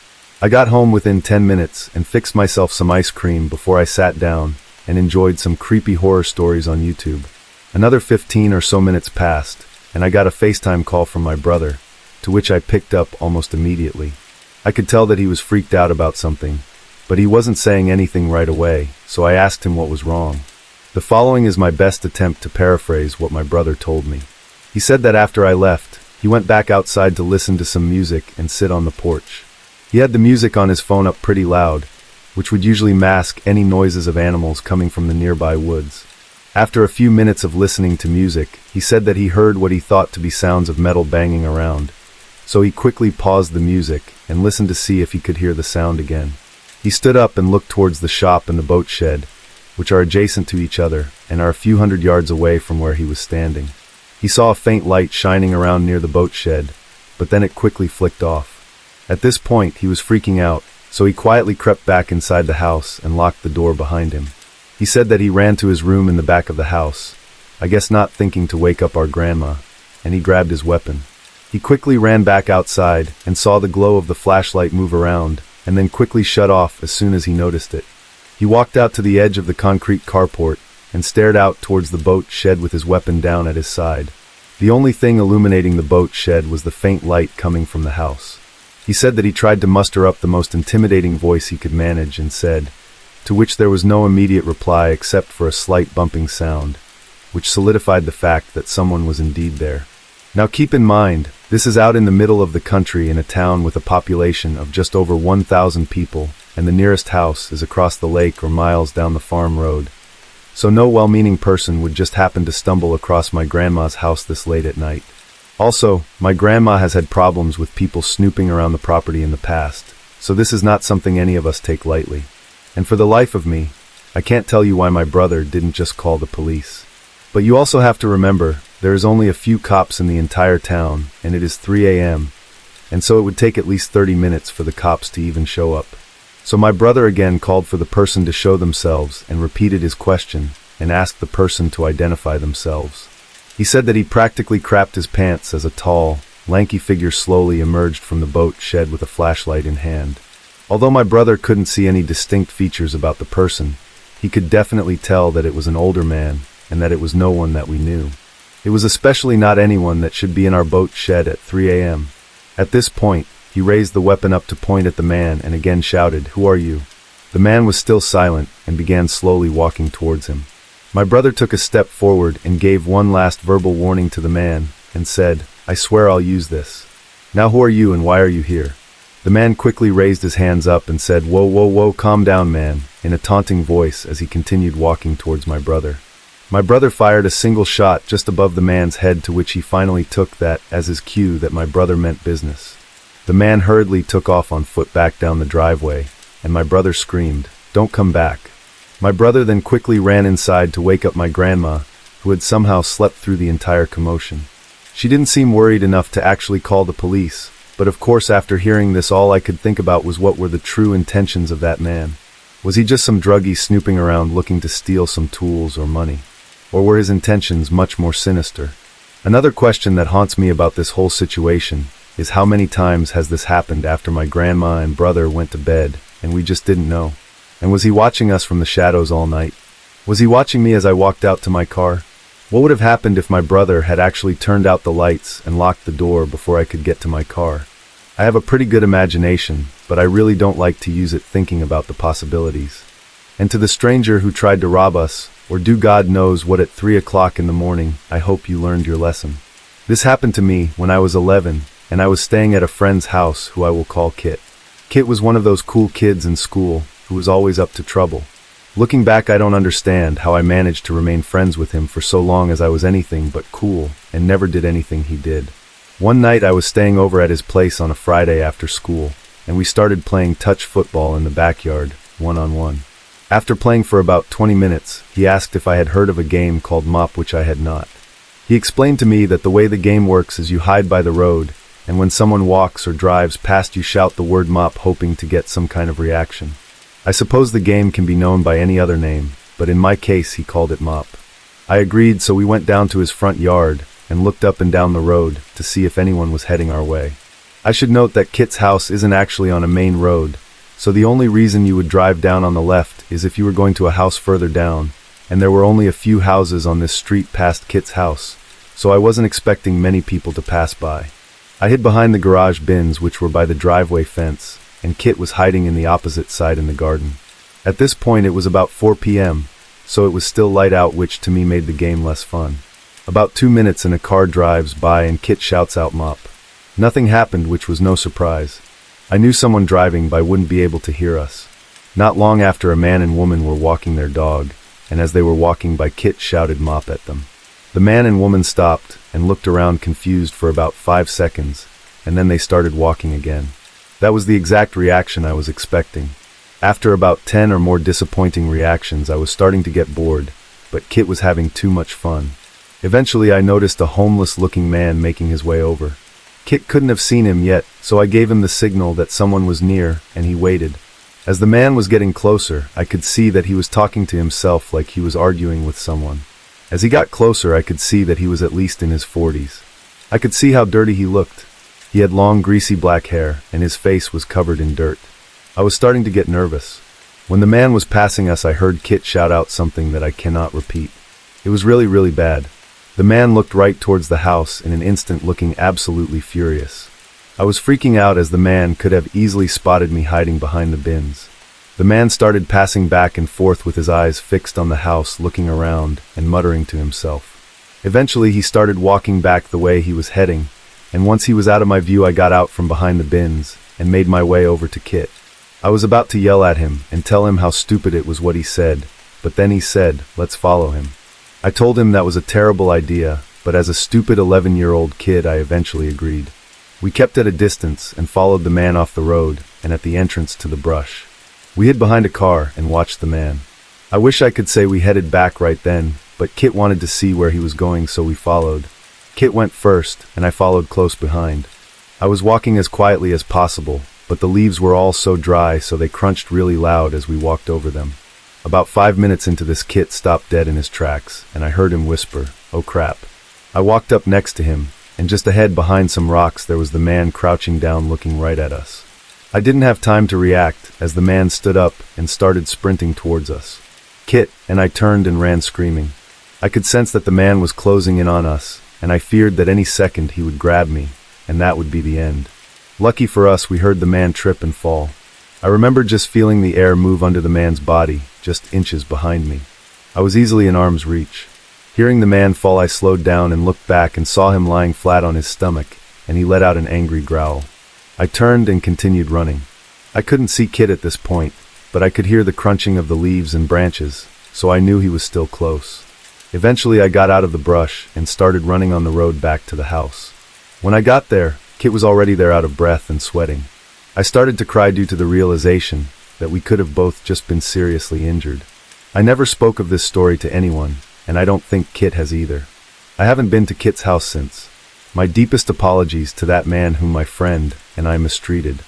I got home within 10 minutes and fixed myself some ice cream before I sat down and enjoyed some creepy horror stories on YouTube. Another 15 or so minutes passed, and I got a FaceTime call from my brother, to which I picked up almost immediately. I could tell that he was freaked out about something, but he wasn't saying anything right away, so I asked him what was wrong. The following is my best attempt to paraphrase what my brother told me. He said that after I left, he went back outside to listen to some music and sit on the porch. He had the music on his phone up pretty loud, which would usually mask any noises of animals coming from the nearby woods. After a few minutes of listening to music, he said that he heard what he thought to be sounds of metal banging around, so he quickly paused the music and listened to see if he could hear the sound again. He stood up and looked towards the shop and the boat shed, which are adjacent to each other and are a few hundred yards away from where he was standing. He saw a faint light shining around near the boat shed, but then it quickly flicked off. At this point, he was freaking out, so he quietly crept back inside the house and locked the door behind him. He said that he ran to his room in the back of the house, I guess not thinking to wake up our grandma, and he grabbed his weapon. He quickly ran back outside and saw the glow of the flashlight move around, and then quickly shut off as soon as he noticed it. He walked out to the edge of the concrete carport and stared out towards the boat shed with his weapon down at his side. The only thing illuminating the boat shed was the faint light coming from the house. He said that he tried to muster up the most intimidating voice he could manage and said, to which there was no immediate reply except for a slight bumping sound, which solidified the fact that someone was indeed there. Now keep in mind, this is out in the middle of the country in a town with a population of just over 1,000 people, and the nearest house is across the lake or miles down the farm road. So no well-meaning person would just happen to stumble across my grandma's house this late at night. Also, my grandma has had problems with people snooping around the property in the past, so this is not something any of us take lightly. And for the life of me, I can't tell you why my brother didn't just call the police. But you also have to remember, there is only a few cops in the entire town, and it is 3 a.m., and so it would take at least 30 minutes for the cops to even show up. So my brother again called for the person to show themselves and repeated his question and asked the person to identify themselves. He said that he practically crapped his pants as a tall, lanky figure slowly emerged from the boat shed with a flashlight in hand. Although my brother couldn't see any distinct features about the person, he could definitely tell that it was an older man and that it was no one that we knew. It was especially not anyone that should be in our boat shed at 3 a.m. At this point, he raised the weapon up to point at the man and again shouted, "Who are you?" The man was still silent and began slowly walking towards him. My brother took a step forward and gave one last verbal warning to the man and said, "I swear I'll use this. Now who are you and why are you here?" The man quickly raised his hands up and said, "Whoa, whoa, whoa, calm down, man," in a taunting voice as he continued walking towards my brother. My brother fired a single shot just above the man's head, to which he finally took that as his cue that my brother meant business. The man hurriedly took off on foot back down the driveway, and my brother screamed, "Don't come back." My brother then quickly ran inside to wake up my grandma, who had somehow slept through the entire commotion. She didn't seem worried enough to actually call the police, but of course after hearing this all I could think about was what were the true intentions of that man. Was he just some druggie snooping around looking to steal some tools or money? Or were his intentions much more sinister? Another question that haunts me about this whole situation is how many times has this happened after my grandma and brother went to bed and we just didn't know? And was he watching us from the shadows all night? Was he watching me as I walked out to my car? What would have happened if my brother had actually turned out the lights and locked the door before I could get to my car? I have a pretty good imagination, but I really don't like to use it thinking about the possibilities. And to the stranger who tried to rob us, or do God knows what at 3 o'clock in the morning, I hope you learned your lesson. This happened to me when I was 11, and I was staying at a friend's house who I will call Kit. Kit was one of those cool kids in school who was always up to trouble. Looking back, I don't understand how I managed to remain friends with him for so long, as I was anything but cool and never did anything he did. One night I was staying over at his place on a Friday after school, and we started playing touch football in the backyard, one-on-one. After playing for about 20 minutes, he asked if I had heard of a game called Mop, which I had not. He explained to me that the way the game works is you hide by the road, and when someone walks or drives past you shout the word mop hoping to get some kind of reaction. I suppose the game can be known by any other name, but in my case he called it Mop. I agreed, so we went down to his front yard and looked up and down the road to see if anyone was heading our way. I should note that Kit's house isn't actually on a main road, so the only reason you would drive down on the left is if you were going to a house further down, and there were only a few houses on this street past Kit's house, so I wasn't expecting many people to pass by. I hid behind the garage bins, which were by the driveway fence, and Kit was hiding in the opposite side in the garden. At this point it was about 4 p.m., so it was still light out, which to me made the game less fun. About 2 minutes and a car drives by and Kit shouts out Mop. Nothing happened, which was no surprise. I knew someone driving by wouldn't be able to hear us. Not long after, a man and woman were walking their dog, and as they were walking by, Kit shouted Mop at them. The man and woman stopped and looked around confused for about 5 seconds, and then they started walking again. That was the exact reaction I was expecting. After about 10 or more disappointing reactions, I was starting to get bored, but Kit was having too much fun. Eventually I noticed a homeless-looking man making his way over. Kit couldn't have seen him yet, so I gave him the signal that someone was near, and he waited. As the man was getting closer, I could see that he was talking to himself like he was arguing with someone. As he got closer, I could see that he was at least in his 40s. I could see how dirty he looked. He had long, greasy black hair, and his face was covered in dirt. I was starting to get nervous. When the man was passing us, I heard Kit shout out something that I cannot repeat. It was really, really bad. The man looked right towards the house in an instant, looking absolutely furious. I was freaking out, as the man could have easily spotted me hiding behind the bins. The man started passing back and forth with his eyes fixed on the house, looking around and muttering to himself. Eventually he started walking back the way he was heading, and once he was out of my view, I got out from behind the bins and made my way over to Kit. I was about to yell at him and tell him how stupid it was what he said, but then he said, "Let's follow him." I told him that was a terrible idea, but as a stupid 11-year-old kid, I eventually agreed. We kept at a distance and followed the man off the road and at the entrance to the brush. We hid behind a car and watched the man. I wish I could say we headed back right then, but Kit wanted to see where he was going, so we followed. Kit went first, and I followed close behind. I was walking as quietly as possible, but the leaves were all so dry, so they crunched really loud as we walked over them. About 5 minutes into this, Kit stopped dead in his tracks, and I heard him whisper, "Oh crap." I walked up next to him, and just ahead behind some rocks there was the man crouching down looking right at us. I didn't have time to react, as the man stood up and started sprinting towards us. Kit and I turned and ran screaming. I could sense that the man was closing in on us, and I feared that any second he would grab me, and that would be the end. Lucky for us, we heard the man trip and fall. I remember just feeling the air move under the man's body, just inches behind me. I was easily in arm's reach. Hearing the man fall, I slowed down and looked back and saw him lying flat on his stomach, and he let out an angry growl. I turned and continued running. I couldn't see Kit at this point, but I could hear the crunching of the leaves and branches, so I knew he was still close. Eventually I got out of the brush and started running on the road back to the house. When I got there, Kit was already there out of breath and sweating. I started to cry due to the realization that we could have both just been seriously injured. I never spoke of this story to anyone, and I don't think Kit has either. I haven't been to Kit's house since. My deepest apologies to that man whom my friend and I mistreated.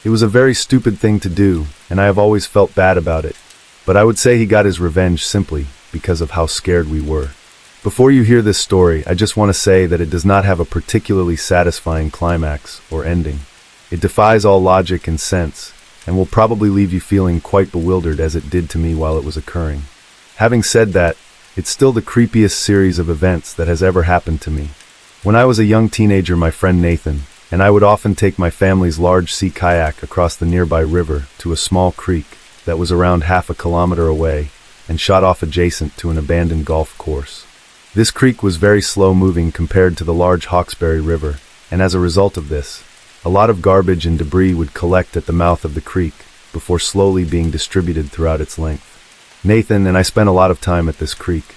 It was a very stupid thing to do, and I have always felt bad about it. But I would say he got his revenge simply because of how scared we were. Before you hear this story, I just want to say that it does not have a particularly satisfying climax or ending. It defies all logic and sense, and will probably leave you feeling quite bewildered as it did to me while it was occurring. Having said that, it's still the creepiest series of events that has ever happened to me. When I was a young teenager, my friend Nathan and I would often take my family's large sea kayak across the nearby river to a small creek that was around half a kilometer away and shot off adjacent to an abandoned golf course. This creek was very slow-moving compared to the large Hawkesbury River, and as a result of this, a lot of garbage and debris would collect at the mouth of the creek before slowly being distributed throughout its length. Nathan and I spent a lot of time at this creek.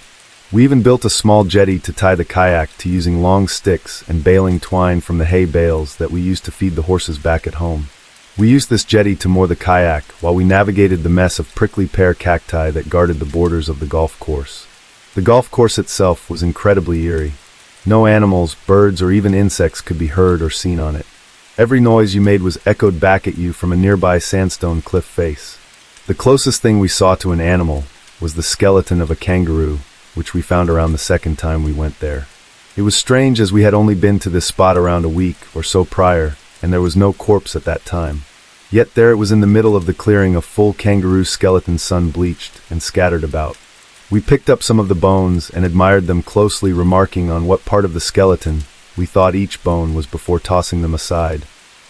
We even built a small jetty to tie the kayak to using long sticks and baling twine from the hay bales that we used to feed the horses back at home. We used this jetty to moor the kayak while we navigated the mess of prickly pear cacti that guarded the borders of the golf course. The golf course itself was incredibly eerie. No animals, birds, or even insects could be heard or seen on it. Every noise you made was echoed back at you from a nearby sandstone cliff face. The closest thing we saw to an animal was the skeleton of a kangaroo, which we found around the second time we went there. It was strange as we had only been to this spot around a week or so prior, and there was no corpse at that time. Yet there it was in the middle of the clearing, a full kangaroo skeleton, sun-bleached and scattered about. We picked up some of the bones and admired them closely, remarking on what part of the skeleton we thought each bone was before tossing them aside.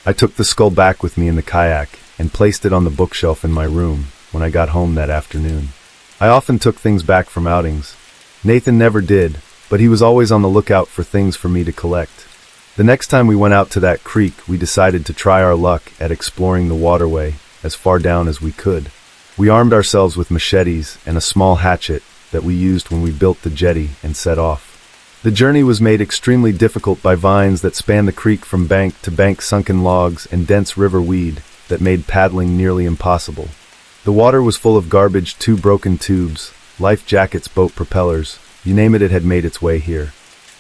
I took the skull back with me in the kayak and placed it on the bookshelf in my room when I got home that afternoon. I often took things back from outings. Nathan never did, but he was always on the lookout for things for me to collect. The next time we went out to that creek, we decided to try our luck at exploring the waterway as far down as we could. We armed ourselves with machetes and a small hatchet that we used when we built the jetty and set off. The journey was made extremely difficult by vines that spanned the creek from bank to bank, sunken logs, and dense river weed that made paddling nearly impossible. The water was full of garbage, 2 broken tubes, life jackets, boat propellers, you name it, it had made its way here.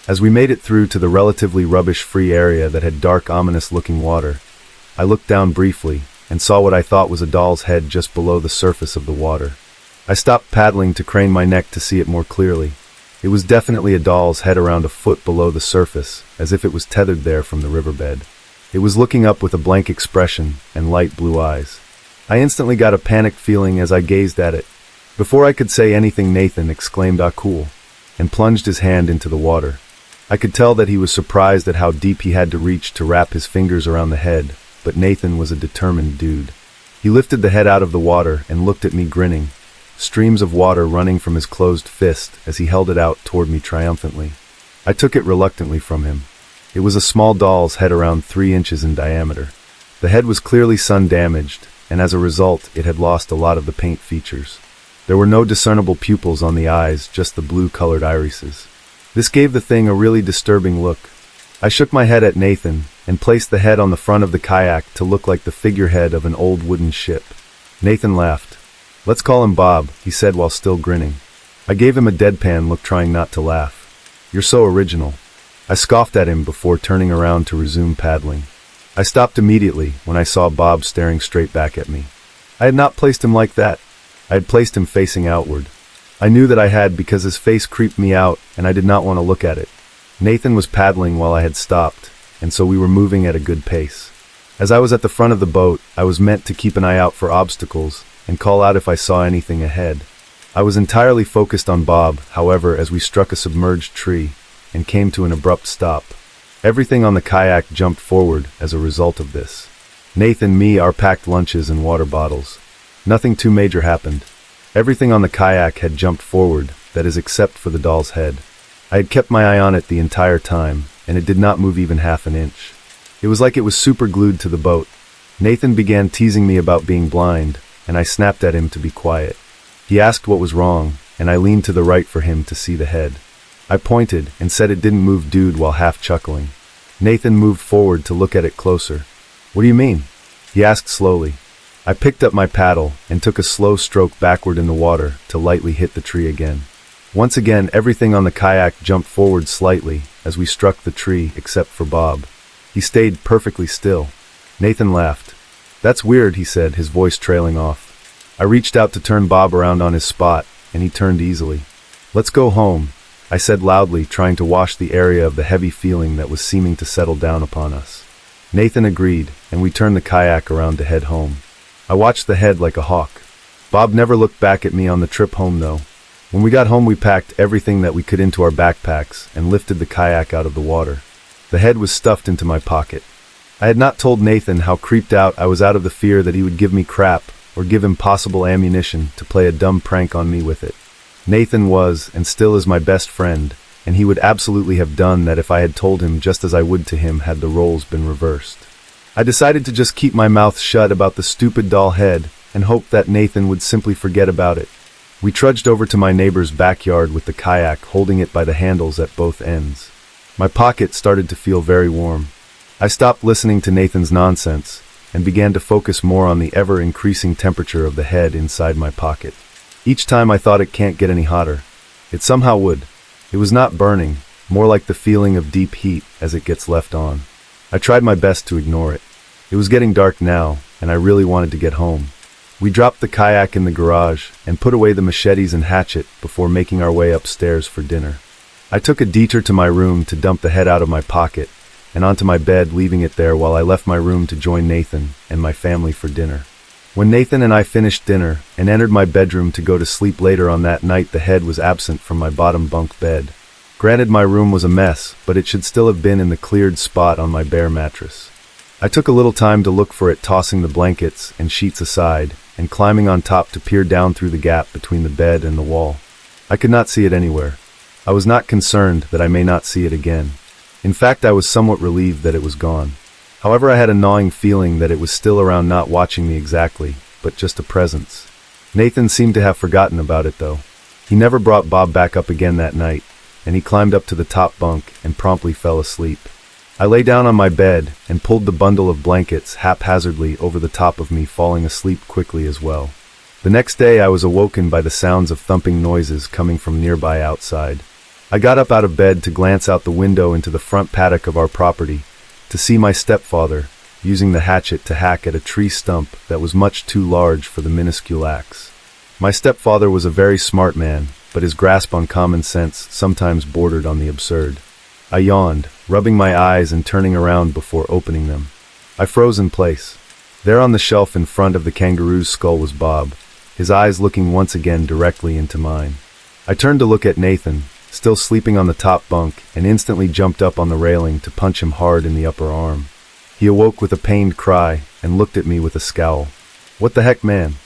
As we made it through to the relatively rubbish-free area that had dark, ominous-looking water, I looked down briefly and saw what I thought was a doll's head just below the surface of the water. I stopped paddling to crane my neck to see it more clearly. It was definitely a doll's head around a foot below the surface, as if it was tethered there from the riverbed. It was looking up with a blank expression and light blue eyes. I instantly got a panicked feeling as I gazed at it. Before I could say anything, Nathan exclaimed, "Ah, cool," and plunged his hand into the water. I could tell that he was surprised at how deep he had to reach to wrap his fingers around the head, but Nathan was a determined dude. He lifted the head out of the water and looked at me, grinning, streams of water running from his closed fist as he held it out toward me triumphantly. I took it reluctantly from him. It was a small doll's head around 3 inches in diameter. The head was clearly sun-damaged, and as a result, it had lost a lot of the paint features. There were no discernible pupils on the eyes, just the blue-colored irises. This gave the thing a really disturbing look. I shook my head at Nathan and placed the head on the front of the kayak to look like the figurehead of an old wooden ship. Nathan laughed. "Let's call him Bob," he said while still grinning. I gave him a deadpan look, trying not to laugh. "You're so original." I scoffed at him before turning around to resume paddling. I stopped immediately when I saw Bob staring straight back at me. I had not placed him like that. I had placed him facing outward. I knew that I had because his face creeped me out and I did not want to look at it. Nathan was paddling while I had stopped, and so we were moving at a good pace. As I was at the front of the boat, I was meant to keep an eye out for obstacles and call out if I saw anything ahead. I was entirely focused on Bob, however, as we struck a submerged tree and came to an abrupt stop. Everything on the kayak jumped forward as a result of this. Nathan, me, our packed lunches and water bottles. Nothing too major happened. Everything on the kayak had jumped forward, that is, except for the doll's head. I had kept my eye on it the entire time, and it did not move even half an inch. It was like it was super glued to the boat. Nathan began teasing me about being blind, and I snapped at him to be quiet. He asked what was wrong, and I leaned to the right for him to see the head. I pointed and said it didn't move, dude, while half chuckling. Nathan moved forward to look at it closer. What do you mean? He asked slowly. I picked up my paddle and took a slow stroke backward in the water to lightly hit the tree again. Once again, everything on the kayak jumped forward slightly as we struck the tree except for Bob. He stayed perfectly still. Nathan laughed. That's weird, he said, his voice trailing off. I reached out to turn Bob around on his spot, and he turned easily. Let's go home, I said loudly, trying to wash the area of the heavy feeling that was seeming to settle down upon us. Nathan agreed, and we turned the kayak around to head home. I watched the head like a hawk. Bob never looked back at me on the trip home, though. When we got home, we packed everything that we could into our backpacks and lifted the kayak out of the water. The head was stuffed into my pocket. I had not told Nathan how creeped out I was out of the fear that he would give me crap or give him possible ammunition to play a dumb prank on me with it. Nathan was, and still is, my best friend, and he would absolutely have done that if I had told him, just as I would to him had the roles been reversed. I decided to just keep my mouth shut about the stupid doll head and hoped that Nathan would simply forget about it. We trudged over to my neighbor's backyard with the kayak, holding it by the handles at both ends. My pocket started to feel very warm. I stopped listening to Nathan's nonsense and began to focus more on the ever-increasing temperature of the head inside my pocket. Each time I thought it can't get any hotter. It somehow would. It was not burning, more like the feeling of deep heat as it gets left on. I tried my best to ignore it. It was getting dark now, and I really wanted to get home. We dropped the kayak in the garage and put away the machetes and hatchet before making our way upstairs for dinner. I took a detour to my room to dump the head out of my pocket and onto my bed, leaving it there while I left my room to join Nathan and my family for dinner. When Nathan and I finished dinner and entered my bedroom to go to sleep later on that night, the head was absent from my bottom bunk bed. Granted, my room was a mess, but it should still have been in the cleared spot on my bare mattress. I took a little time to look for it, tossing the blankets and sheets aside and climbing on top to peer down through the gap between the bed and the wall. I could not see it anywhere. I was not concerned that I may not see it again. In fact, I was somewhat relieved that it was gone. However, I had a gnawing feeling that it was still around, not watching me exactly, but just a presence. Nathan seemed to have forgotten about it, though. He never brought Bob back up again that night, and he climbed up to the top bunk and promptly fell asleep. I lay down on my bed and pulled the bundle of blankets haphazardly over the top of me, falling asleep quickly as well. The next day I was awoken by the sounds of thumping noises coming from nearby outside. I got up out of bed to glance out the window into the front paddock of our property to see my stepfather using the hatchet to hack at a tree stump that was much too large for the minuscule axe. My stepfather was a very smart man, but his grasp on common sense sometimes bordered on the absurd. I yawned, rubbing my eyes and turning around before opening them. I froze in place. There on the shelf in front of the kangaroo's skull was Bob, his eyes looking once again directly into mine. I turned to look at Nathan, still sleeping on the top bunk, and instantly jumped up on the railing to punch him hard in the upper arm. He awoke with a pained cry and looked at me with a scowl. "What the heck, man?"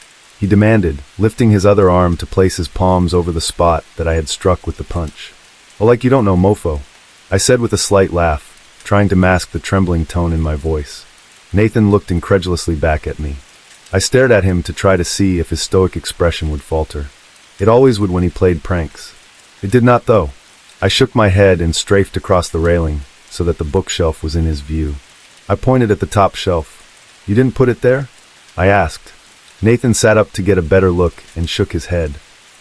he demanded, lifting his other arm to place his palms over the spot that I had struck with the punch. "Oh, like you don't know, mofo," I said with a slight laugh, trying to mask the trembling tone in my voice. Nathan looked incredulously back at me. I stared at him to try to see if his stoic expression would falter. It always would when he played pranks. It did not, though. I shook my head and strafed across the railing so that the bookshelf was in his view. I pointed at the top shelf. "You didn't put it there?" I asked. Nathan sat up to get a better look and shook his head.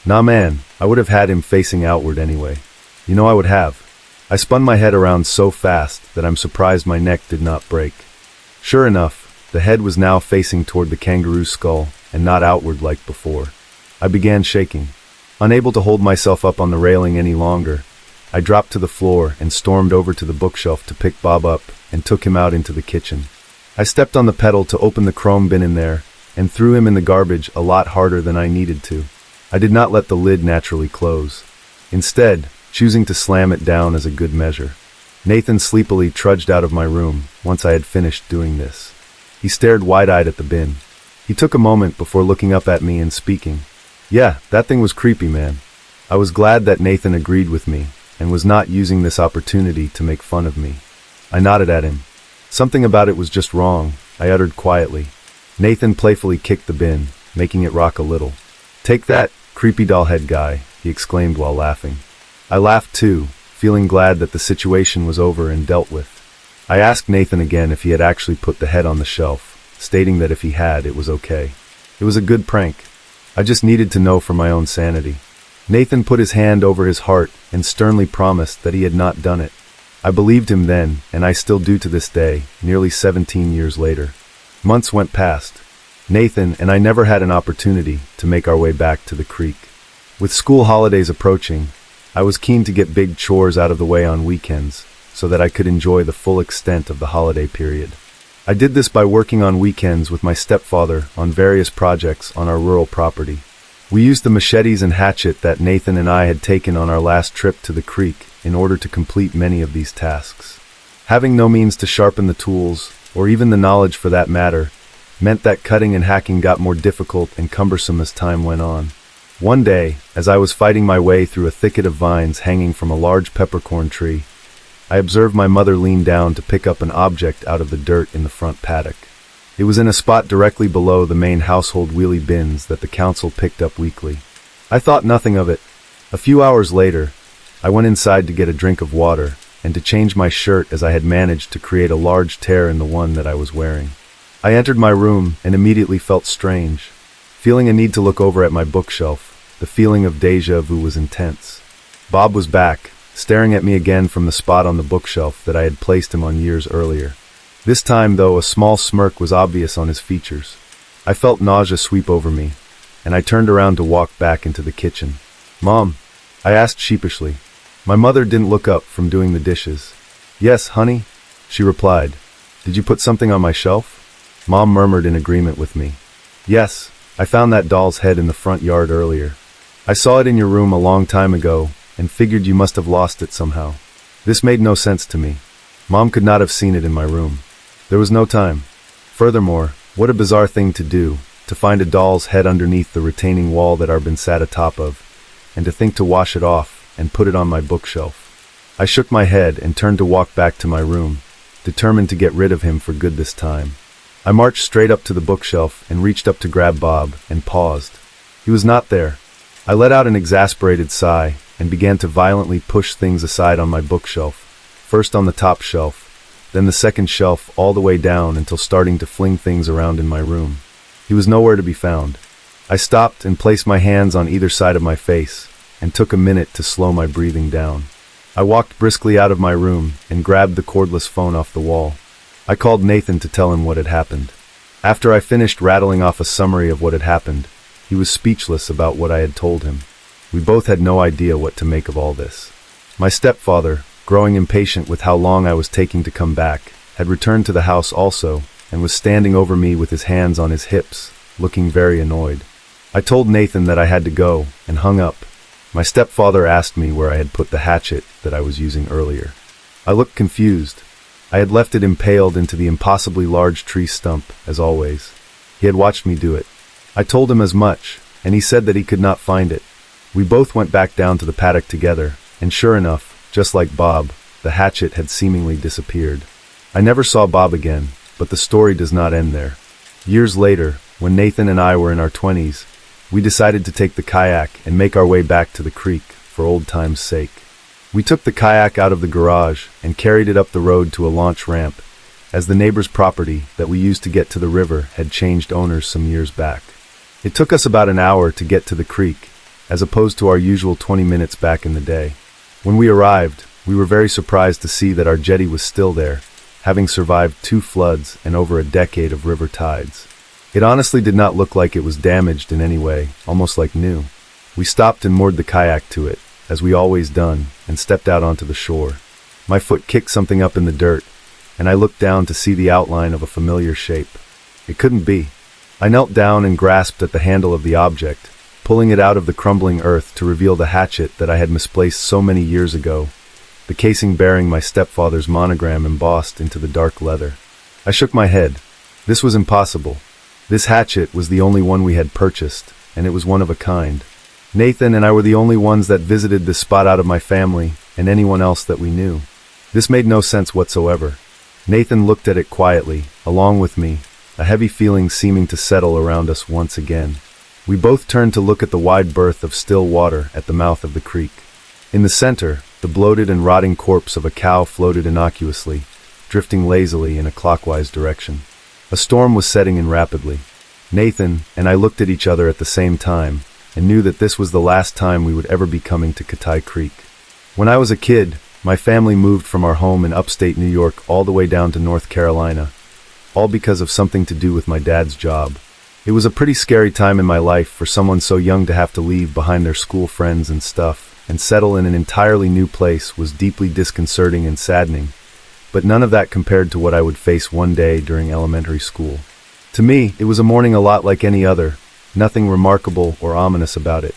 "Nah, man, I would have had him facing outward anyway. You know I would have." I spun my head around so fast that I'm surprised my neck did not break. Sure enough, the head was now facing toward the kangaroo's skull and not outward like before. I began shaking. Unable to hold myself up on the railing any longer, I dropped to the floor and stormed over to the bookshelf to pick Bob up and took him out into the kitchen. I stepped on the pedal to open the chrome bin in there and threw him in the garbage a lot harder than I needed to. I did not let the lid naturally close, instead choosing to slam it down as a good measure. Nathan sleepily trudged out of my room once I had finished doing this. He stared wide-eyed at the bin. He took a moment before looking up at me and speaking. "Yeah, that thing was creepy, man." I was glad that Nathan agreed with me and was not using this opportunity to make fun of me. I nodded at him. "Something about it was just wrong," I uttered quietly. Nathan playfully kicked the bin, making it rock a little. "Take that, creepy doll head guy," he exclaimed while laughing. I laughed too, feeling glad that the situation was over and dealt with. I asked Nathan again if he had actually put the head on the shelf, stating that if he had, it was okay. It was a good prank. I just needed to know for my own sanity. Nathan put his hand over his heart and sternly promised that he had not done it. I believed him then, and I still do to this day, nearly 17 years later. Months went past. Nathan and I never had an opportunity to make our way back to the creek. With school holidays approaching, I was keen to get big chores out of the way on weekends so that I could enjoy the full extent of the holiday period. I did this by working on weekends with my stepfather on various projects on our rural property. We used the machetes and hatchet that Nathan and I had taken on our last trip to the creek in order to complete many of these tasks. Having no means to sharpen the tools, or even the knowledge for that matter, meant that cutting and hacking got more difficult and cumbersome as time went on. One day, as I was fighting my way through a thicket of vines hanging from a large peppercorn tree, I observed my mother lean down to pick up an object out of the dirt in the front paddock. It was in a spot directly below the main household wheelie bins that the council picked up weekly. I thought nothing of it. A few hours later, I went inside to get a drink of water and to change my shirt as I had managed to create a large tear in the one that I was wearing. I entered my room and immediately felt strange. Feeling a need to look over at my bookshelf, the feeling of déjà vu was intense. Bob was back, staring at me again from the spot on the bookshelf that I had placed him on years earlier. This time, though, a small smirk was obvious on his features. I felt nausea sweep over me, and I turned around to walk back into the kitchen. "Mom?" I asked sheepishly. My mother didn't look up from doing the dishes. "Yes, honey," she replied. "Did you put something on my shelf?" Mom murmured in agreement with me. "Yes, I found that doll's head in the front yard earlier. I saw it in your room a long time ago and figured you must have lost it somehow." This made no sense to me. Mom could not have seen it in my room. There was no time. Furthermore, what a bizarre thing to do, to find a doll's head underneath the retaining wall that I'd been sat atop of, and to think to wash it off and put it on my bookshelf. I shook my head and turned to walk back to my room, determined to get rid of him for good this time. I marched straight up to the bookshelf and reached up to grab Bob, and paused. He was not there. I let out an exasperated sigh and began to violently push things aside on my bookshelf, first on the top shelf, then the second shelf all the way down until starting to fling things around in my room. He was nowhere to be found. I stopped and placed my hands on either side of my face and took a minute to slow my breathing down. I walked briskly out of my room and grabbed the cordless phone off the wall. I called Nathan to tell him what had happened. After I finished rattling off a summary of what had happened, he was speechless about what I had told him. We both had no idea what to make of all this. My stepfather, growing impatient with how long I was taking to come back, had returned to the house also, and was standing over me with his hands on his hips, looking very annoyed. I told Nathan that I had to go, and hung up. My stepfather asked me where I had put the hatchet that I was using earlier. I looked confused. I had left it impaled into the impossibly large tree stump, as always. He had watched me do it. I told him as much, and he said that he could not find it. We both went back down to the paddock together, and sure enough, just like Bob, the hatchet had seemingly disappeared. I never saw Bob again, but the story does not end there. Years later, when Nathan and I were in our 20s, we decided to take the kayak and make our way back to the creek for old time's sake. We took the kayak out of the garage and carried it up the road to a launch ramp, as the neighbor's property that we used to get to the river had changed owners some years back. It took us about an hour to get to the creek, as opposed to our usual 20 minutes back in the day. When we arrived, we were very surprised to see that our jetty was still there, having survived 2 floods and over a decade of river tides. It honestly did not look like it was damaged in any way, almost like new. We stopped and moored the kayak to it, as we always done, and stepped out onto the shore. My foot kicked something up in the dirt, and I looked down to see the outline of a familiar shape. It couldn't be. I knelt down and grasped at the handle of the object, pulling it out of the crumbling earth to reveal the hatchet that I had misplaced so many years ago, the casing bearing my stepfather's monogram embossed into the dark leather. I shook my head. This was impossible. This hatchet was the only one we had purchased, and it was one of a kind. Nathan and I were the only ones that visited this spot out of my family and anyone else that we knew. This made no sense whatsoever. Nathan looked at it quietly, along with me, a heavy feeling seeming to settle around us once again. We both turned to look at the wide berth of still water at the mouth of the creek. In the center, the bloated and rotting corpse of a cow floated innocuously, drifting lazily in a clockwise direction. A storm was setting in rapidly. Nathan and I looked at each other at the same time and knew that this was the last time we would ever be coming to Katai Creek. When I was a kid, my family moved from our home in upstate New York all the way down to North Carolina, all because of something to do with my dad's job. It was a pretty scary time in my life for someone so young to have to leave behind their school friends and stuff and settle in an entirely new place was deeply disconcerting and saddening, but none of that compared to what I would face one day during elementary school. To me, it was a morning a lot like any other, nothing remarkable or ominous about it.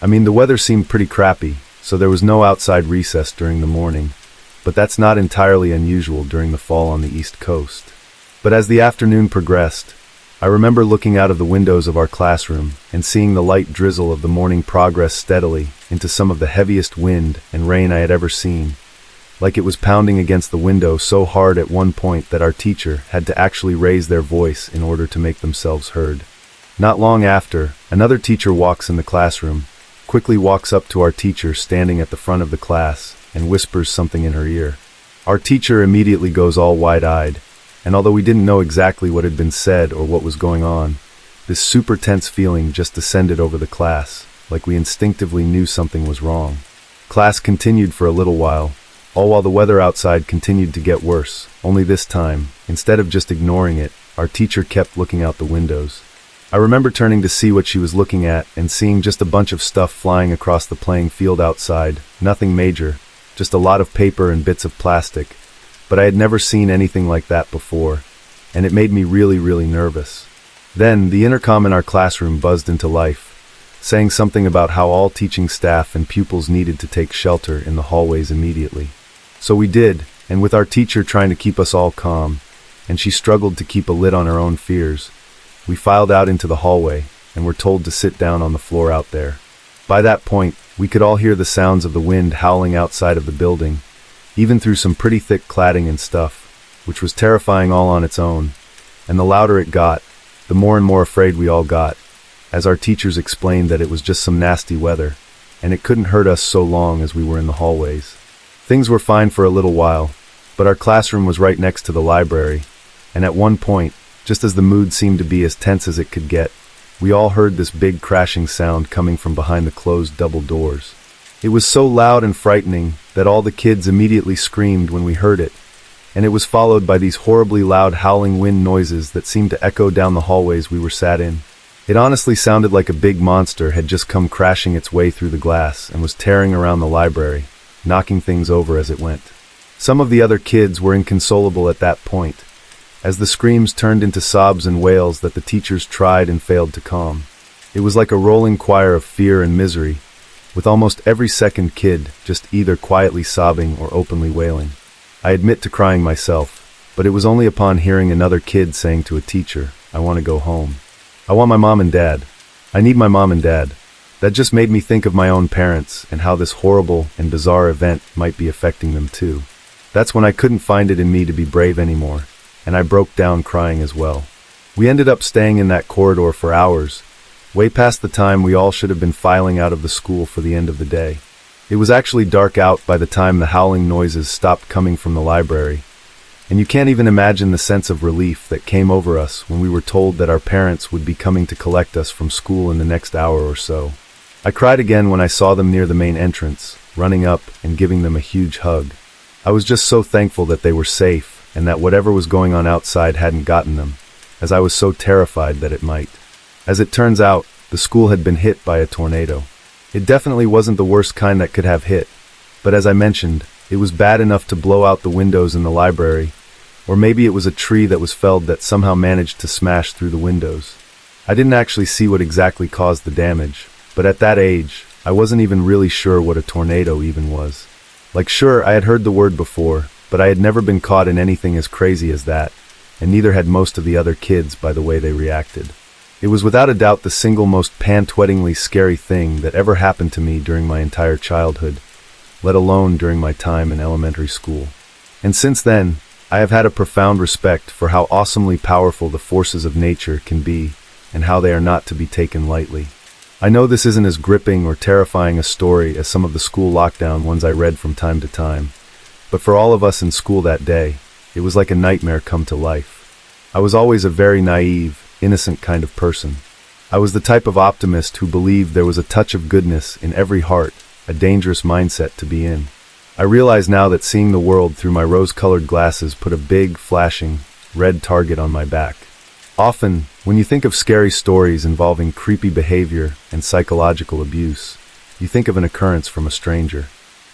I mean, the weather seemed pretty crappy, so there was no outside recess during the morning, but that's not entirely unusual during the fall on the East Coast. But as the afternoon progressed, I remember looking out of the windows of our classroom and seeing the light drizzle of the morning progress steadily into some of the heaviest wind and rain I had ever seen, like it was pounding against the window so hard at one point that our teacher had to actually raise their voice in order to make themselves heard. Not long after, another teacher walks in the classroom, quickly walks up to our teacher standing at the front of the class, and whispers something in her ear. Our teacher immediately goes all wide-eyed, and although we didn't know exactly what had been said or what was going on, this super tense feeling just descended over the class, like we instinctively knew something was wrong. Class continued for a little while, all while the weather outside continued to get worse, only this time, instead of just ignoring it, our teacher kept looking out the windows. I remember turning to see what she was looking at and seeing just a bunch of stuff flying across the playing field outside, nothing major, just a lot of paper and bits of plastic, but I had never seen anything like that before, and it made me really nervous. Then, the intercom in our classroom buzzed into life, saying something about how all teaching staff and pupils needed to take shelter in the hallways immediately. So we did, and with our teacher trying to keep us all calm, and she struggled to keep a lid on her own fears, we filed out into the hallway, and were told to sit down on the floor out there. By that point, we could all hear the sounds of the wind howling outside of the building, even through some pretty thick cladding and stuff, which was terrifying all on its own, and the louder it got, the more and more afraid we all got, as our teachers explained that it was just some nasty weather, and it couldn't hurt us so long as we were in the hallways. Things were fine for a little while, but our classroom was right next to the library, and at one point, just as the mood seemed to be as tense as it could get, we all heard this big crashing sound coming from behind the closed double doors. It was so loud and frightening that all the kids immediately screamed when we heard it, and it was followed by these horribly loud howling wind noises that seemed to echo down the hallways we were sat in. It honestly sounded like a big monster had just come crashing its way through the glass and was tearing around the library, knocking things over as it went. Some of the other kids were inconsolable at that point, as the screams turned into sobs and wails that the teachers tried and failed to calm. It was like a rolling choir of fear and misery, with almost every second kid just either quietly sobbing or openly wailing. I admit to crying myself, but it was only upon hearing another kid saying to a teacher, "I want to go home. I want my mom and dad. I need my mom and dad." That just made me think of my own parents and how this horrible and bizarre event might be affecting them too. That's when I couldn't find it in me to be brave anymore, and I broke down crying as well. We ended up staying in that corridor for hours, way past the time we all should have been filing out of the school for the end of the day. It was actually dark out by the time the howling noises stopped coming from the library, and you can't even imagine the sense of relief that came over us when we were told that our parents would be coming to collect us from school in the next hour or so. I cried again when I saw them near the main entrance, running up and giving them a huge hug. I was just so thankful that they were safe and that whatever was going on outside hadn't gotten them, as I was so terrified that it might. As it turns out, the school had been hit by a tornado. It definitely wasn't the worst kind that could have hit, but as I mentioned, it was bad enough to blow out the windows in the library, or maybe it was a tree that was felled that somehow managed to smash through the windows. I didn't actually see what exactly caused the damage, but at that age, I wasn't even really sure what a tornado even was. Like, sure, I had heard the word before, but I had never been caught in anything as crazy as that, and neither had most of the other kids by the way they reacted. It was without a doubt the single most pant-wettingly scary thing that ever happened to me during my entire childhood, let alone during my time in elementary school. And since then, I have had a profound respect for how awesomely powerful the forces of nature can be and how they are not to be taken lightly. I know this isn't as gripping or terrifying a story as some of the school lockdown ones I read from time to time, but for all of us in school that day, It was like a nightmare come to life. I was always a very naive, innocent kind of person. I was the type of optimist who believed there was a touch of goodness in every heart, a dangerous mindset to be in. I realize now that seeing the world through my rose-colored glasses put a big, flashing, red target on my back. Often, when you think of scary stories involving creepy behavior and psychological abuse, you think of an occurrence from a stranger.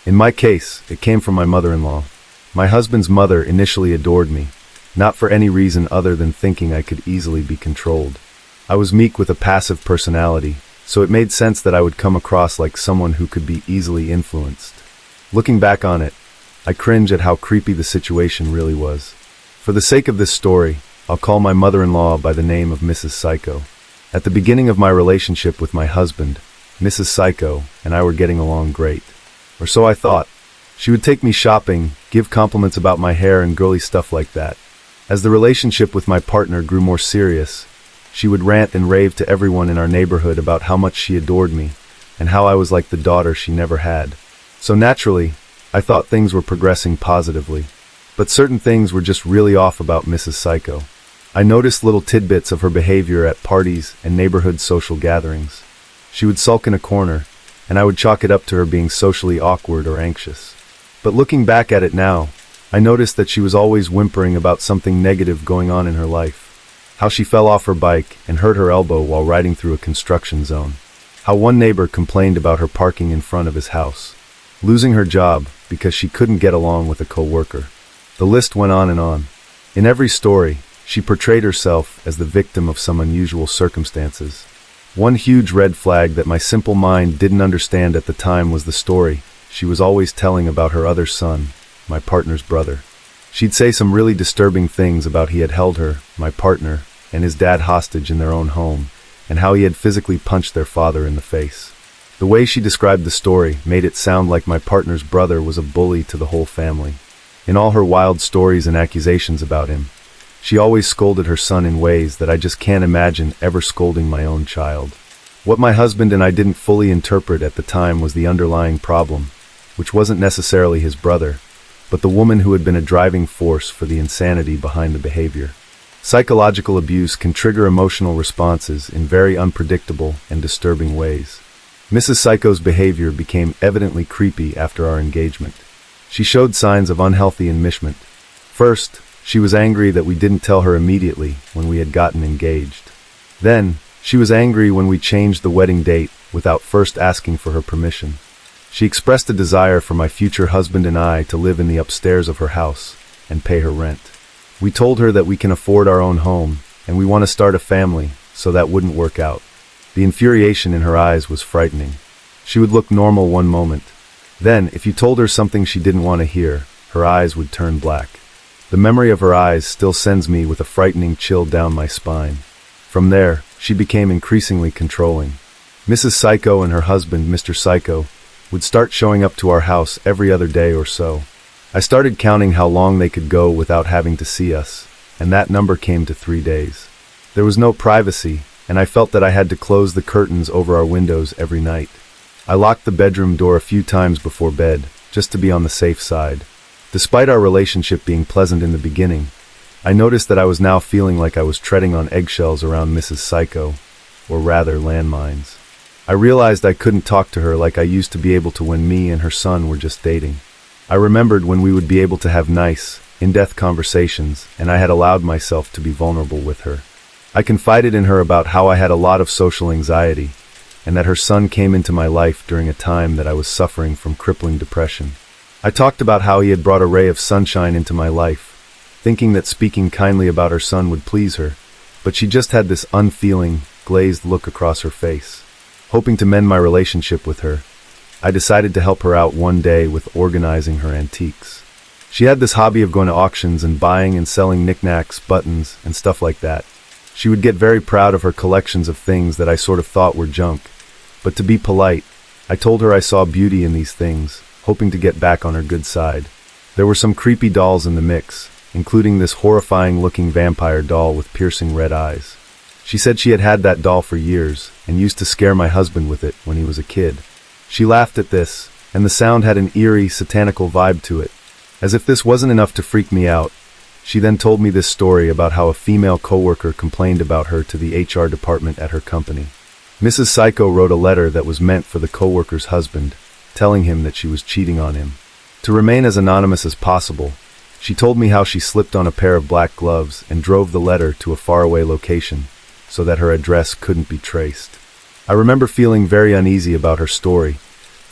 In my case, it came from my mother-in-law. My husband's mother initially adored me, not for any reason other than thinking I could easily be controlled. I was meek with a passive personality, so it made sense that I would come across like someone who could be easily influenced. Looking back on it, I cringe at how creepy the situation really was. For the sake of this story, I'll call my mother-in-law by the name of Mrs. Psycho. At the beginning of my relationship with my husband, Mrs. Psycho and I were getting along great. Or so I thought. She would take me shopping, give compliments about my hair and girly stuff like that. As the relationship with my partner grew more serious, she would rant and rave to everyone in our neighborhood about how much she adored me, and how I was like the daughter she never had. So naturally, I thought things were progressing positively. But certain things were just really off about Mrs. Psycho. I noticed little tidbits of her behavior at parties and neighborhood social gatherings. She would sulk in a corner, and I would chalk it up to her being socially awkward or anxious. But looking back at it now, I noticed that she was always whimpering about something negative going on in her life. How she fell off her bike and hurt her elbow while riding through a construction zone. How one neighbor complained about her parking in front of his house. Losing her job because she couldn't get along with a co-worker. The list went on and on. In every story, she portrayed herself as the victim of some unusual circumstances. One huge red flag that my simple mind didn't understand at the time was the story she was always telling about her other son, my partner's brother. She'd say some really disturbing things about he had held her, my partner, and his dad hostage in their own home, and how he had physically punched their father in the face. The way she described the story made it sound like my partner's brother was a bully to the whole family. In all her wild stories and accusations about him, she always scolded her son in ways that I just can't imagine ever scolding my own child. What my husband and I didn't fully interpret at the time was the underlying problem, which wasn't necessarily his brother, but the woman who had been a driving force for the insanity behind the behavior. Psychological abuse can trigger emotional responses in very unpredictable and disturbing ways. Mrs. Psycho's behavior became evidently creepy after our engagement. She showed signs of unhealthy enmeshment. First, she was angry that we didn't tell her immediately when we had gotten engaged. Then, she was angry when we changed the wedding date without first asking for her permission. She expressed a desire for my future husband and I to live in the upstairs of her house and pay her rent. We told her that we can afford our own home and we want to start a family, so that wouldn't work out. The infuriation in her eyes was frightening. She would look normal one moment. Then, if you told her something she didn't want to hear, her eyes would turn black. The memory of her eyes still sends me with a frightening chill down my spine. From there, she became increasingly controlling. Mrs. Psycho and her husband, Mr. Psycho, would start showing up to our house every other day or so. I started counting how long they could go without having to see us, and that number came to 3 days. There was no privacy, and I felt that I had to close the curtains over our windows every night. I locked the bedroom door a few times before bed, just to be on the safe side. Despite our relationship being pleasant in the beginning, I noticed that I was now feeling like I was treading on eggshells around Mrs. Psycho, or rather landmines. I realized I couldn't talk to her like I used to be able to when me and her son were just dating. I remembered when we would be able to have nice, in-depth conversations, and I had allowed myself to be vulnerable with her. I confided in her about how I had a lot of social anxiety, and that her son came into my life during a time that I was suffering from crippling depression. I talked about how he had brought a ray of sunshine into my life, thinking that speaking kindly about her son would please her, but she just had this unfeeling, glazed look across her face. Hoping to mend my relationship with her, I decided to help her out one day with organizing her antiques. She had this hobby of going to auctions and buying and selling knickknacks, buttons, and stuff like that. She would get very proud of her collections of things that I sort of thought were junk. But to be polite, I told her I saw beauty in these things, hoping to get back on her good side. There were some creepy dolls in the mix, including this horrifying-looking vampire doll with piercing red eyes. She said she had had that doll for years and used to scare my husband with it when he was a kid. She laughed at this, and the sound had an eerie, satanical vibe to it. As if this wasn't enough to freak me out, She then told me this story about how a female coworker complained about her to the HR department at her company. Mrs. Psycho wrote a letter that was meant for the coworker's husband, telling him that she was cheating on him. To remain as anonymous as possible, she told me how she slipped on a pair of black gloves and drove the letter to a faraway location so that her address couldn't be traced. I remember feeling very uneasy about her story,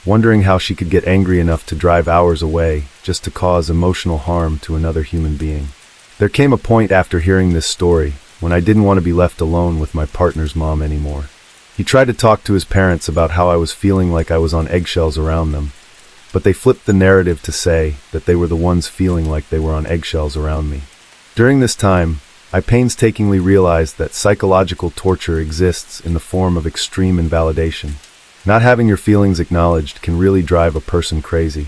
wondering how she could get angry enough to drive hours away just to cause emotional harm to another human being. There came a point after hearing this story when I didn't want to be left alone with my partner's mom anymore. He tried to talk to his parents about how I was feeling like I was on eggshells around them, but they flipped the narrative to say that they were the ones feeling like they were on eggshells around me. During this time, I painstakingly realized that psychological torture exists in the form of extreme invalidation. Not having your feelings acknowledged can really drive a person crazy.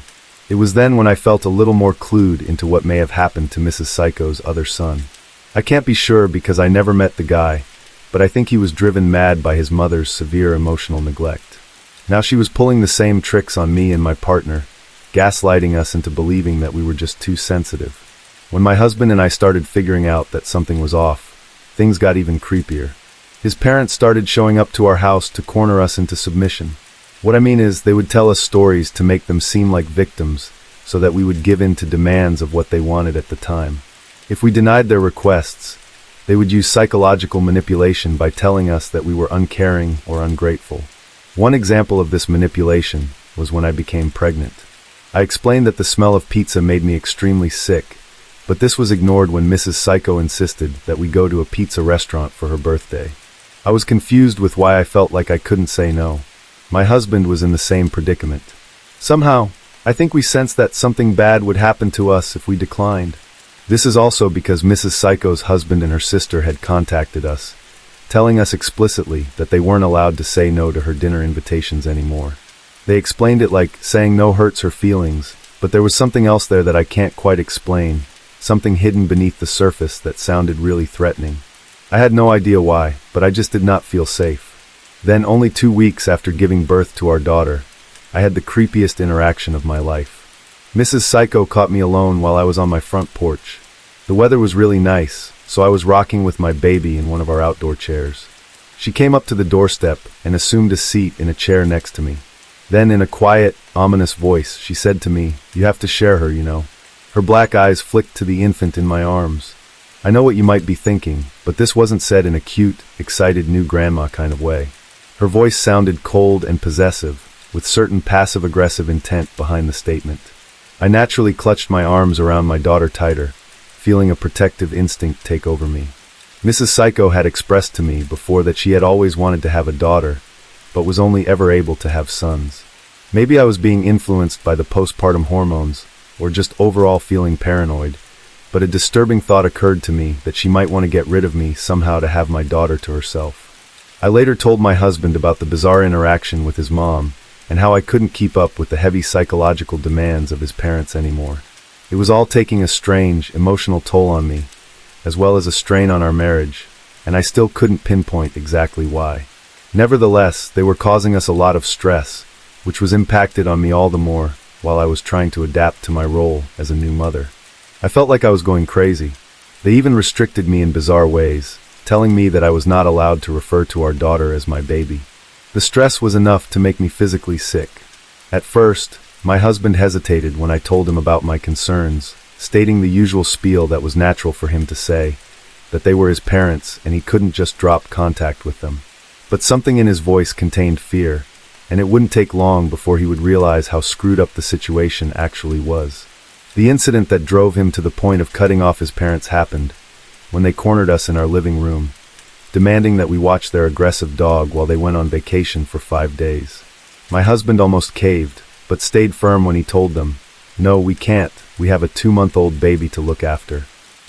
It was then when I felt a little more clued into what may have happened to Mrs. Psycho's other son. I can't be sure because I never met the guy, but I think he was driven mad by his mother's severe emotional neglect. Now she was pulling the same tricks on me and my partner, gaslighting us into believing that we were just too sensitive. When my husband and I started figuring out that something was off, things got even creepier. His parents started showing up to our house to corner us into submission. What I mean is, they would tell us stories to make them seem like victims, so that we would give in to demands of what they wanted at the time. If we denied their requests, they would use psychological manipulation by telling us that we were uncaring or ungrateful. One example of this manipulation was when I became pregnant. I explained that the smell of pizza made me extremely sick, but this was ignored when Mrs. Psycho insisted that we go to a pizza restaurant for her birthday. I was confused with why I felt like I couldn't say no. My husband was in the same predicament. Somehow, I think we sensed that something bad would happen to us if we declined. This is also because Mrs. Psycho's husband and her sister had contacted us, telling us explicitly that they weren't allowed to say no to her dinner invitations anymore. They explained it like saying no hurts her feelings, but there was something else there that I can't quite explain, something hidden beneath the surface that sounded really threatening. I had no idea why, but I just did not feel safe. Then, only 2 weeks after giving birth to our daughter, I had the creepiest interaction of my life. Mrs. Psycho caught me alone while I was on my front porch. The weather was really nice, so I was rocking with my baby in one of our outdoor chairs. She came up to the doorstep and assumed a seat in a chair next to me. Then, in a quiet, ominous voice, she said to me, "You have to share her, you know." Her black eyes flicked to the infant in my arms. I know what you might be thinking, but this wasn't said in a cute, excited new grandma kind of way. Her voice sounded cold and possessive, with certain passive-aggressive intent behind the statement. I naturally clutched my arms around my daughter tighter, feeling a protective instinct take over me. Mrs. Psycho had expressed to me before that she had always wanted to have a daughter, but was only ever able to have sons. Maybe I was being influenced by the postpartum hormones, or just overall feeling paranoid, but a disturbing thought occurred to me that she might want to get rid of me somehow to have my daughter to herself. I later told my husband about the bizarre interaction with his mom, and how I couldn't keep up with the heavy psychological demands of his parents anymore. It was all taking a strange, emotional toll on me, as well as a strain on our marriage, and I still couldn't pinpoint exactly why. Nevertheless, they were causing us a lot of stress, which was impacted on me all the more while I was trying to adapt to my role as a new mother. I felt like I was going crazy. They even restricted me in bizarre ways, telling me that I was not allowed to refer to our daughter as my baby. The stress was enough to make me physically sick. At first, my husband hesitated when I told him about my concerns, stating the usual spiel that was natural for him to say, that they were his parents and he couldn't just drop contact with them. But something in his voice contained fear, and it wouldn't take long before he would realize how screwed up the situation actually was. The incident that drove him to the point of cutting off his parents happened when they cornered us in our living room, demanding that we watch their aggressive dog while they went on vacation for 5 days. My husband almost caved, but stayed firm when he told them, "No, we can't. We have a 2-month-old baby to look after."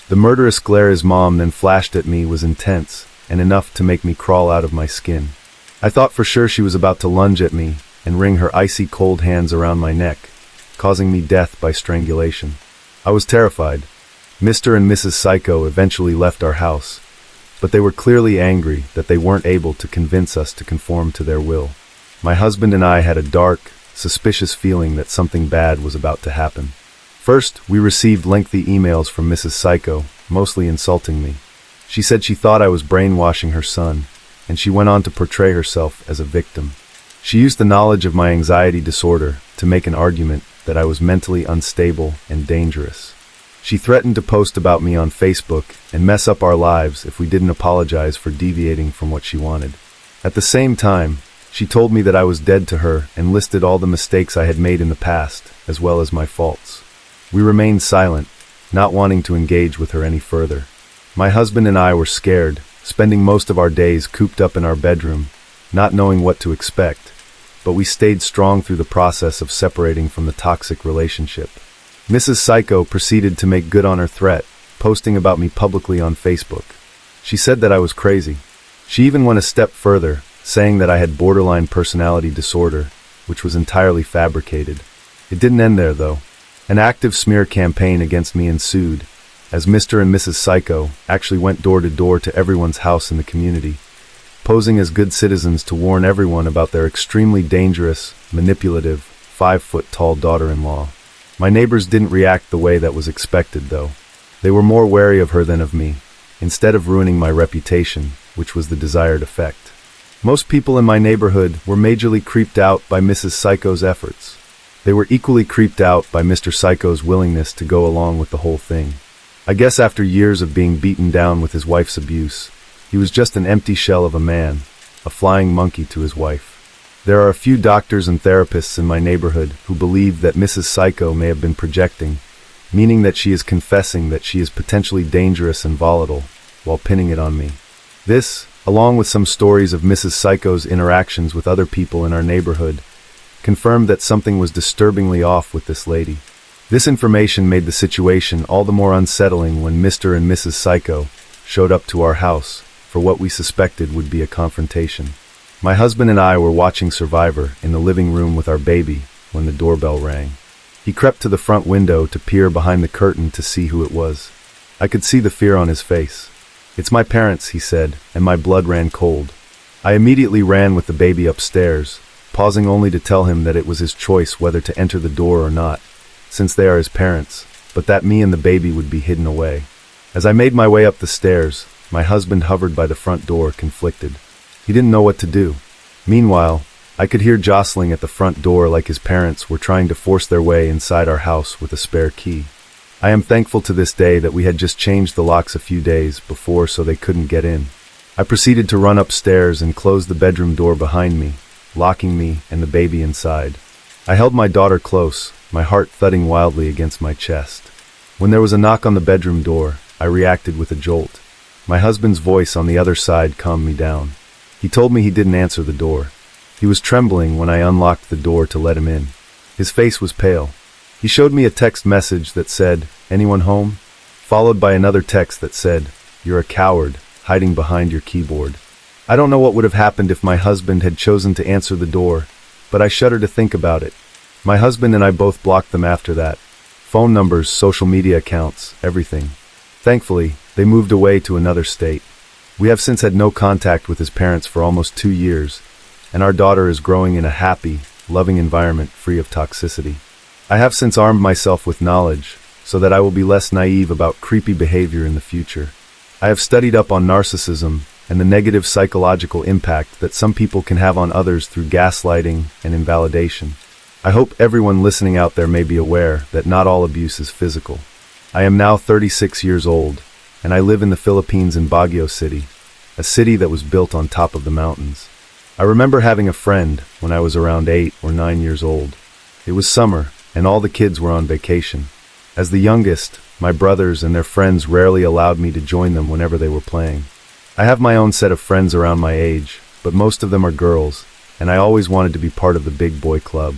The murderous glare his mom then flashed at me was intense, and enough to make me crawl out of my skin. I thought for sure she was about to lunge at me and wring her icy cold hands around my neck, causing me death by strangulation. I was terrified. Mr. and Mrs. Psycho eventually left our house, but they were clearly angry that they weren't able to convince us to conform to their will. My husband and I had a dark, suspicious feeling that something bad was about to happen. First, we received lengthy emails from Mrs. Psycho, mostly insulting me. She said she thought I was brainwashing her son, and she went on to portray herself as a victim. She used the knowledge of my anxiety disorder to make an argument that I was mentally unstable and dangerous. She threatened to post about me on Facebook and mess up our lives if we didn't apologize for deviating from what she wanted. At the same time, she told me that I was dead to her and listed all the mistakes I had made in the past, as well as my faults. We remained silent, not wanting to engage with her any further. My husband and I were scared, spending most of our days cooped up in our bedroom, not knowing what to expect, but we stayed strong through the process of separating from the toxic relationship. Mrs. Psycho proceeded to make good on her threat, posting about me publicly on Facebook. She said that I was crazy. She even went a step further, saying that I had borderline personality disorder, which was entirely fabricated. It didn't end there, though. An active smear campaign against me ensued, as Mr. and Mrs. Psycho actually went door to door to everyone's house in the community, posing as good citizens to warn everyone about their extremely dangerous, manipulative, 5-foot-tall daughter-in-law. My neighbors didn't react the way that was expected, though. They were more wary of her than of me, instead of ruining my reputation, which was the desired effect. Most people in my neighborhood were majorly creeped out by Mrs. Psycho's efforts. They were equally creeped out by Mr. Psycho's willingness to go along with the whole thing. I guess after years of being beaten down with his wife's abuse, he was just an empty shell of a man, a flying monkey to his wife. There are a few doctors and therapists in my neighborhood who believe that Mrs. Psycho may have been projecting, meaning that she is confessing that she is potentially dangerous and volatile, while pinning it on me. This, along with some stories of Mrs. Psycho's interactions with other people in our neighborhood, confirmed that something was disturbingly off with this lady. This information made the situation all the more unsettling when Mr. and Mrs. Psycho showed up to our house for what we suspected would be a confrontation. My husband and I were watching Survivor in the living room with our baby when the doorbell rang. He crept to the front window to peer behind the curtain to see who it was. I could see the fear on his face. "It's my parents," he said, and my blood ran cold. I immediately ran with the baby upstairs, pausing only to tell him that it was his choice whether to enter the door or not, since they are his parents, but that me and the baby would be hidden away. As I made my way up the stairs, my husband hovered by the front door, conflicted. He didn't know what to do. Meanwhile, I could hear jostling at the front door like his parents were trying to force their way inside our house with a spare key. I am thankful to this day that we had just changed the locks a few days before so they couldn't get in. I proceeded to run upstairs and close the bedroom door behind me, locking me and the baby inside. I held my daughter close, my heart thudding wildly against my chest. When there was a knock on the bedroom door, I reacted with a jolt. My husband's voice on the other side calmed me down. He told me he didn't answer the door. He was trembling when I unlocked the door to let him in. His face was pale. He showed me a text message that said, "Anyone home?" followed by another text that said, "You're a coward, hiding behind your keyboard." I don't know what would have happened if my husband had chosen to answer the door, but I shudder to think about it. My husband and I both blocked them after that. Phone numbers, social media accounts, everything. Thankfully, they moved away to another state. We have since had no contact with his parents for almost 2 years, and our daughter is growing in a happy, loving environment free of toxicity. I have since armed myself with knowledge, so that I will be less naive about creepy behavior in the future. I have studied up on narcissism and the negative psychological impact that some people can have on others through gaslighting and invalidation. I hope everyone listening out there may be aware that not all abuse is physical. I am now 36 years old, and I live in the Philippines in Baguio City, a city that was built on top of the mountains. I remember having a friend when I was around 8 or 9 years old. It was summer, and all the kids were on vacation. As the youngest, my brothers and their friends rarely allowed me to join them whenever they were playing. I have my own set of friends around my age, but most of them are girls, and I always wanted to be part of the big boy club.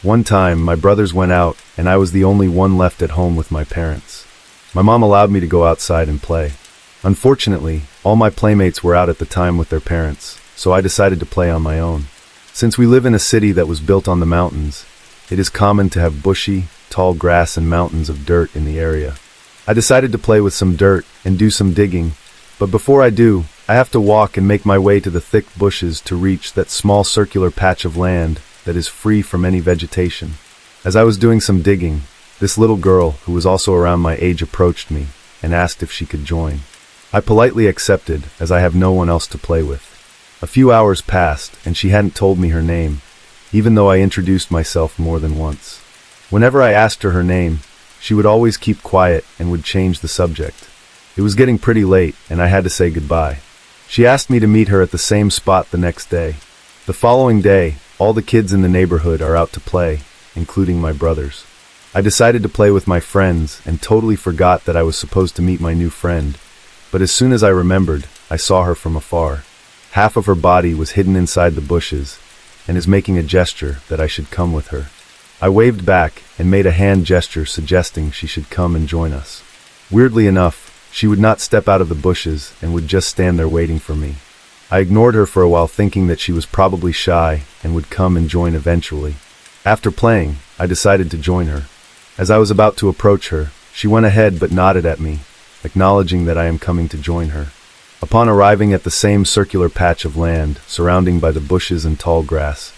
One time, my brothers went out, and I was the only one left at home with my parents. My mom allowed me to go outside and play. Unfortunately, all my playmates were out at the time with their parents, so I decided to play on my own. Since we live in a city that was built on the mountains, it is common to have bushy, tall grass and mountains of dirt in the area. I decided to play with some dirt and do some digging, but before I do, I have to walk and make my way to the thick bushes to reach that small circular patch of land that is free from any vegetation. As I was doing some digging, This little girl, who was also around my age, approached me and asked if she could join. I politely accepted, as I have no one else to play with. A few hours passed, and she hadn't told me her name, even though I introduced myself more than once. Whenever I asked her name, she would always keep quiet and would change the subject. It was getting pretty late, and I had to say goodbye. She asked me to meet her at the same spot the next day. The following day, all the kids in the neighborhood are out to play, including my brothers. I decided to play with my friends and totally forgot that I was supposed to meet my new friend, but as soon as I remembered, I saw her from afar. Half of her body was hidden inside the bushes and is making a gesture that I should come with her. I waved back and made a hand gesture suggesting she should come and join us. Weirdly enough, she would not step out of the bushes and would just stand there waiting for me. I ignored her for a while, thinking that she was probably shy and would come and join eventually. After playing, I decided to join her. As I was about to approach her, she went ahead but nodded at me, acknowledging that I am coming to join her. Upon arriving at the same circular patch of land, surrounded by the bushes and tall grass,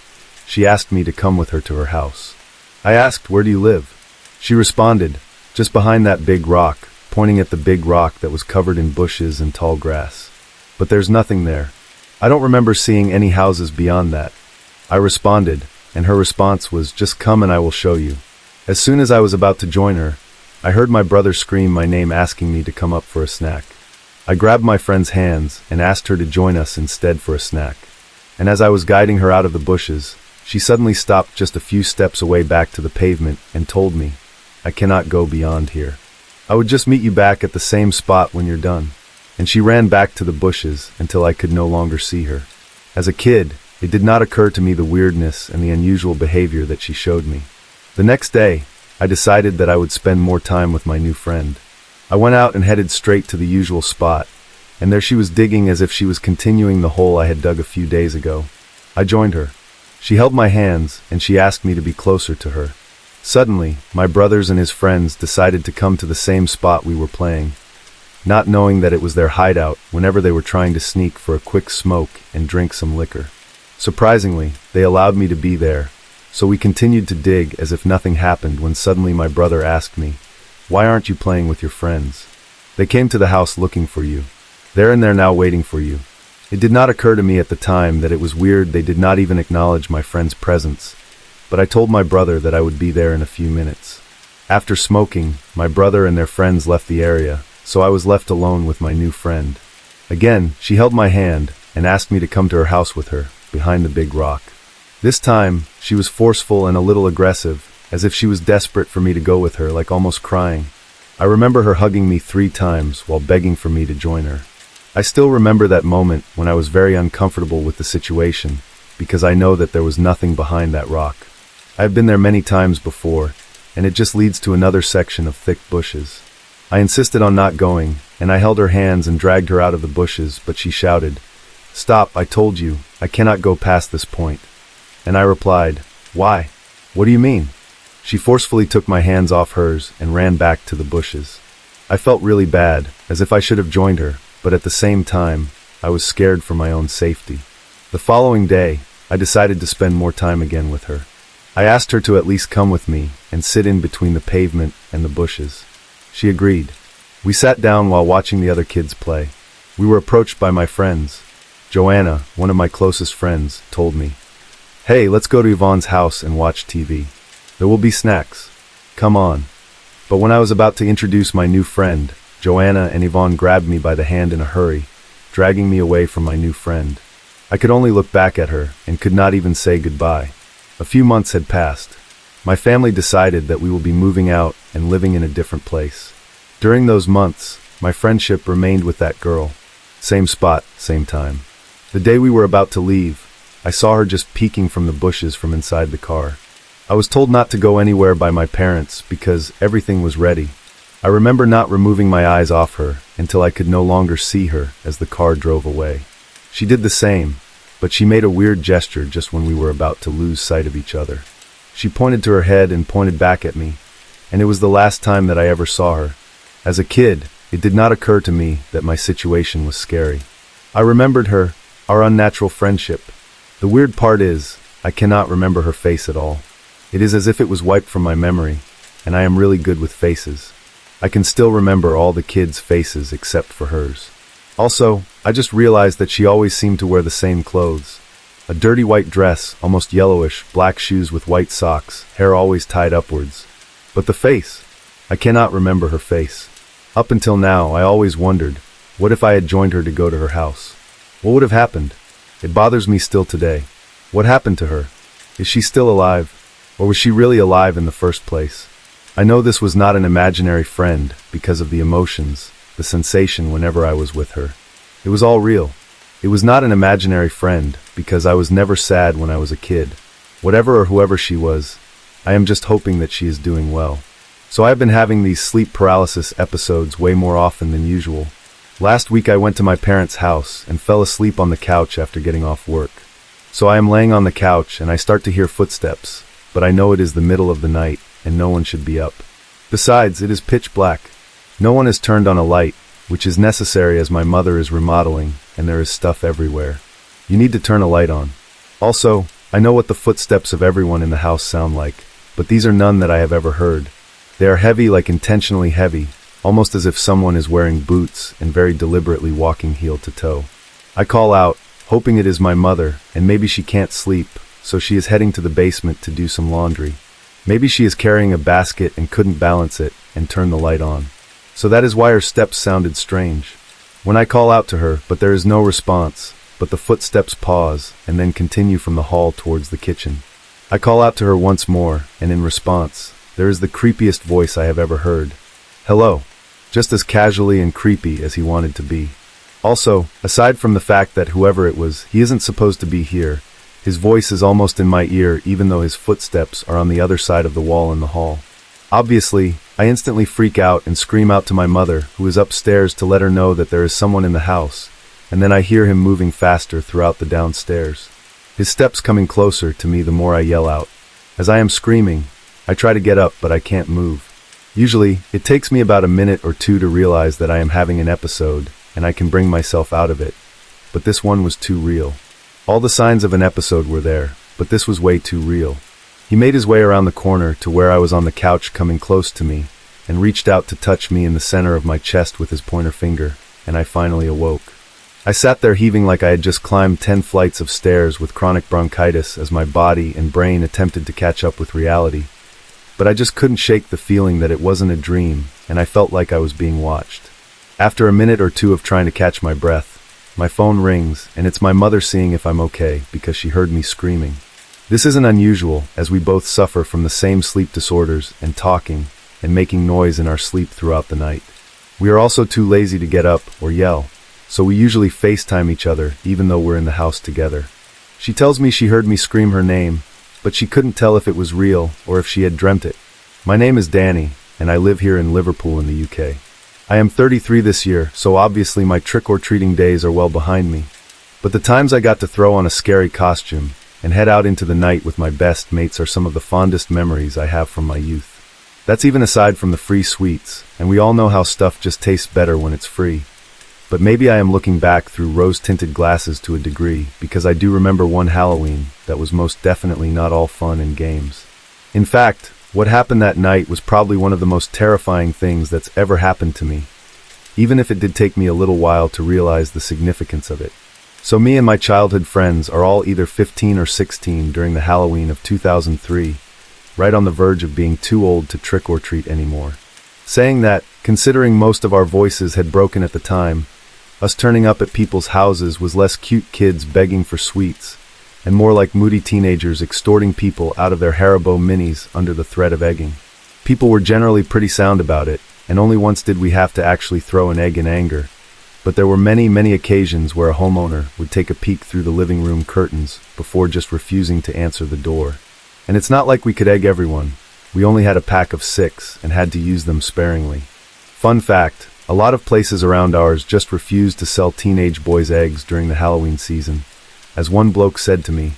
she asked me to come with her to her house. I asked, "Where do you live?" She responded, "Just behind that big rock," pointing at the big rock that was covered in bushes and tall grass. "But there's nothing there. I don't remember seeing any houses beyond that." I responded, and her response was, "Just come and I will show you." As soon as I was about to join her, I heard my brother scream my name, asking me to come up for a snack. I grabbed my friend's hands and asked her to join us instead for a snack. And as I was guiding her out of the bushes, she suddenly stopped just a few steps away back to the pavement and told me, "I cannot go beyond here. I would just meet you back at the same spot when you're done." And she ran back to the bushes until I could no longer see her. As a kid, it did not occur to me the weirdness and the unusual behavior that she showed me. The next day, I decided that I would spend more time with my new friend. I went out and headed straight to the usual spot, and there she was digging as if she was continuing the hole I had dug a few days ago. I joined her. She held my hands, and she asked me to be closer to her. Suddenly, my brothers and his friends decided to come to the same spot we were playing, not knowing that it was their hideout whenever they were trying to sneak for a quick smoke and drink some liquor. Surprisingly, they allowed me to be there, so we continued to dig as if nothing happened when suddenly my brother asked me, "Why aren't you playing with your friends? They came to the house looking for you. They're in there now waiting for you." It did not occur to me at the time that it was weird they did not even acknowledge my friend's presence, but I told my brother that I would be there in a few minutes. After smoking, my brother and their friends left the area, so I was left alone with my new friend. Again, she held my hand and asked me to come to her house with her, behind the big rock. This time, she was forceful and a little aggressive, as if she was desperate for me to go with her, like almost crying. I remember her hugging me 3 times while begging for me to join her. I still remember that moment when I was very uncomfortable with the situation, because I know that there was nothing behind that rock. I have been there many times before, and it just leads to another section of thick bushes. I insisted on not going, and I held her hands and dragged her out of the bushes, but she shouted, "Stop, I told you, I cannot go past this point." And I replied, "Why? What do you mean?" She forcefully took my hands off hers and ran back to the bushes. I felt really bad, as if I should have joined her, but at the same time, I was scared for my own safety. The following day, I decided to spend more time again with her. I asked her to at least come with me and sit in between the pavement and the bushes. She agreed. We sat down while watching the other kids play. We were approached by my friends. Joanna, one of my closest friends, told me, "Hey, let's go to Yvonne's house and watch TV. There will be snacks. Come on." But when I was about to introduce my new friend, Joanna and Yvonne grabbed me by the hand in a hurry, dragging me away from my new friend. I could only look back at her and could not even say goodbye. A few months had passed. My family decided that we will be moving out and living in a different place. During those months, my friendship remained with that girl. Same spot, same time. The day we were about to leave, I saw her just peeking from the bushes from inside the car. I was told not to go anywhere by my parents because everything was ready. I remember not removing my eyes off her until I could no longer see her as the car drove away. She did the same, but she made a weird gesture just when we were about to lose sight of each other. She pointed to her head and pointed back at me, and it was the last time that I ever saw her. As a kid, it did not occur to me that my situation was scary. I remembered her, our unnatural friendship. The weird part is, I cannot remember her face at all. It is as if it was wiped from my memory, and I am really good with faces. I can still remember all the kids' faces except for hers. Also, I just realized that she always seemed to wear the same clothes. A dirty white dress, almost yellowish, black shoes with white socks, hair always tied upwards. But the face, I cannot remember her face. Up until now, I always wondered, what if I had joined her to go to her house? What would have happened? It bothers me still today. What happened to her? Is she still alive? Or was she really alive in the first place? I know this was not an imaginary friend because of the emotions, the sensation whenever I was with her. It was all real. It was not an imaginary friend because I was never sad when I was a kid. Whatever or whoever she was, I am just hoping that she is doing well. So I have been having these sleep paralysis episodes way more often than usual. Last week I went to my parents' house and fell asleep on the couch after getting off work. So I am laying on the couch and I start to hear footsteps, but I know it is the middle of the night and no one should be up. Besides, it is pitch black. No one has turned on a light, which is necessary as my mother is remodeling and there is stuff everywhere. You need to turn a light on. Also, I know what the footsteps of everyone in the house sound like, but these are none that I have ever heard. They are heavy, like intentionally heavy, almost as if someone is wearing boots and very deliberately walking heel to toe. I call out, hoping it is my mother, and maybe she can't sleep, so she is heading to the basement to do some laundry. Maybe she is carrying a basket and couldn't balance it and turn the light on. So that is why her steps sounded strange. When I call out to her, but there is no response, but the footsteps pause and then continue from the hall towards the kitchen. I call out to her once more, and in response, there is the creepiest voice I have ever heard. Hello. Just as casually and creepy as he wanted to be. Also, aside from the fact that whoever it was, he isn't supposed to be here, his voice is almost in my ear even though his footsteps are on the other side of the wall in the hall. Obviously, I instantly freak out and scream out to my mother, who is upstairs, to let her know that there is someone in the house, and then I hear him moving faster throughout the downstairs. His steps coming closer to me the more I yell out. As I am screaming, I try to get up but I can't move. Usually, it takes me about a minute or two to realize that I am having an episode, and I can bring myself out of it. But this one was too real. All the signs of an episode were there, but this was way too real. He made his way around the corner to where I was on the couch coming close to me, and reached out to touch me in the center of my chest with his pointer finger, and I finally awoke. I sat there heaving like I had just climbed 10 flights of stairs with chronic bronchitis as my body and brain attempted to catch up with reality. But I just couldn't shake the feeling that it wasn't a dream, and I felt like I was being watched. After a minute or two of trying to catch my breath, my phone rings, and it's my mother seeing if I'm okay because she heard me screaming. This isn't unusual, as we both suffer from the same sleep disorders and talking and making noise in our sleep throughout the night. We are also too lazy to get up or yell, so we usually FaceTime each other even though we're in the house together. She tells me she heard me scream her name, but she couldn't tell if it was real or if she had dreamt it. My name is Danny, and I live here in Liverpool in the UK. I am 33 this year, so obviously my trick-or-treating days are well behind me. But the times I got to throw on a scary costume and head out into the night with my best mates are some of the fondest memories I have from my youth. That's even aside from the free sweets, and we all know how stuff just tastes better when it's free. But maybe I am looking back through rose-tinted glasses to a degree, because I do remember one Halloween that was most definitely not all fun and games. In fact, what happened that night was probably one of the most terrifying things that's ever happened to me, even if it did take me a little while to realize the significance of it. So me and my childhood friends are all either 15 or 16 during the Halloween of 2003, right on the verge of being too old to trick or treat anymore. Saying that, considering most of our voices had broken at the time, us turning up at people's houses was less cute kids begging for sweets, and more like moody teenagers extorting people out of their Haribo minis under the threat of egging. People were generally pretty sound about it, and only once did we have to actually throw an egg in anger. But there were many, many occasions where a homeowner would take a peek through the living room curtains before just refusing to answer the door. And it's not like we could egg everyone. We only had a pack of 6 and had to use them sparingly. Fun fact, a lot of places around ours just refused to sell teenage boys' eggs during the Halloween season. As one bloke said to me,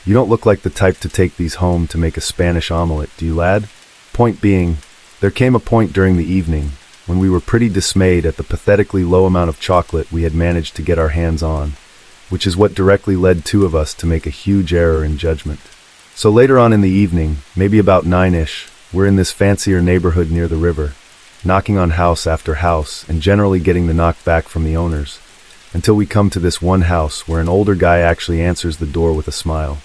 "You don't look like the type to take these home to make a Spanish omelet, do you, lad?" Point being, there came a point during the evening when we were pretty dismayed at the pathetically low amount of chocolate we had managed to get our hands on, which is what directly led 2 of us to make a huge error in judgment. So later on in the evening, maybe about 9-ish, we're in this fancier neighborhood near the river, knocking on house after house and generally getting the knock back from the owners, until we come to this one house where an older guy actually answers the door with a smile.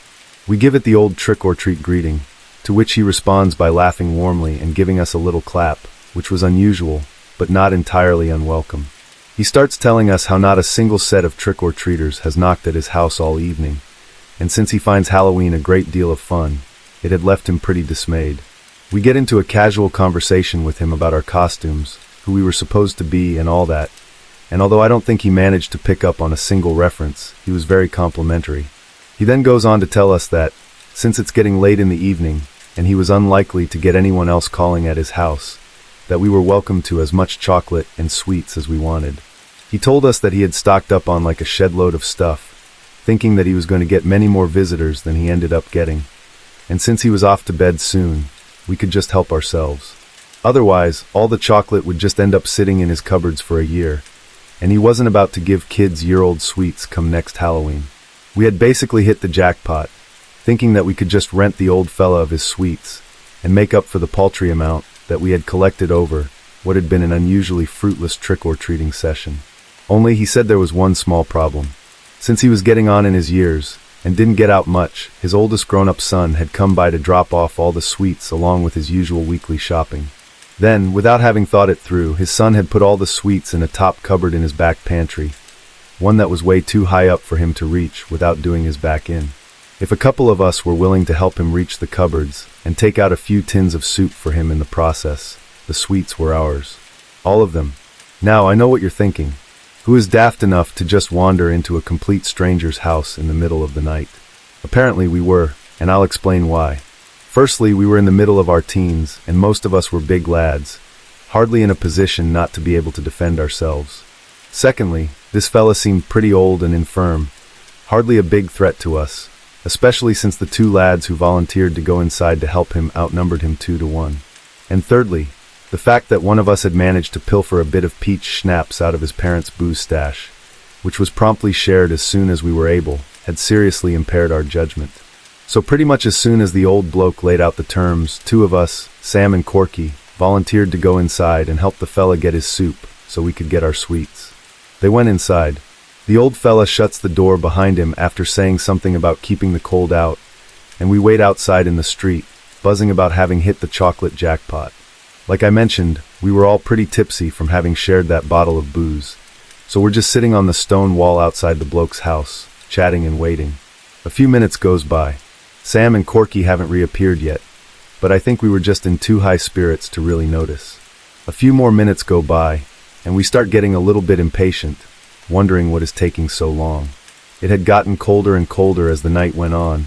We give it the old trick-or-treat greeting, to which he responds by laughing warmly and giving us a little clap, which was unusual, but not entirely unwelcome. He starts telling us how not a single set of trick-or-treaters has knocked at his house all evening, and since he finds Halloween a great deal of fun, it had left him pretty dismayed. We get into a casual conversation with him about our costumes, who we were supposed to be and all that, and although I don't think he managed to pick up on a single reference, he was very complimentary. He then goes on to tell us that, since it's getting late in the evening, and he was unlikely to get anyone else calling at his house, that we were welcome to as much chocolate and sweets as we wanted. He told us that he had stocked up on like a shed load of stuff, thinking that he was going to get many more visitors than he ended up getting, and since he was off to bed soon, we could just help ourselves. Otherwise, all the chocolate would just end up sitting in his cupboards for a year, and he wasn't about to give kids year-old sweets come next Halloween. We had basically hit the jackpot, thinking that we could just rent the old fella of his sweets and make up for the paltry amount that we had collected over what had been an unusually fruitless trick-or-treating session. Only he said there was one small problem. Since he was getting on in his years and didn't get out much, his oldest grown-up son had come by to drop off all the sweets along with his usual weekly shopping. Then, without having thought it through, his son had put all the sweets in a top cupboard in his back pantry, one that was way too high up for him to reach without doing his back in. If a couple of us were willing to help him reach the cupboards and take out a few tins of soup for him in the process, the sweets were ours. All of them. Now, I know what you're thinking. Who is daft enough to just wander into a complete stranger's house in the middle of the night? Apparently we were, and I'll explain why. Firstly, we were in the middle of our teens, and most of us were big lads, hardly in a position not to be able to defend ourselves. Secondly, this fella seemed pretty old and infirm, hardly a big threat to us, especially since the two lads who volunteered to go inside to help him outnumbered him 2-1. And thirdly, the fact that one of us had managed to pilfer a bit of peach schnapps out of his parents' booze stash, which was promptly shared as soon as we were able, had seriously impaired our judgment. So pretty much as soon as the old bloke laid out the terms, two of us, Sam and Corky, volunteered to go inside and help the fella get his soup so we could get our sweets. They went inside. The old fella shuts the door behind him after saying something about keeping the cold out, and we wait outside in the street, buzzing about having hit the chocolate jackpot. Like I mentioned, we were all pretty tipsy from having shared that bottle of booze, so we're just sitting on the stone wall outside the bloke's house, chatting and waiting. A few minutes goes by. Sam and Corky haven't reappeared yet, but I think we were just in too high spirits to really notice. A few more minutes go by, and we start getting a little bit impatient, wondering what is taking so long. It had gotten colder and colder as the night went on,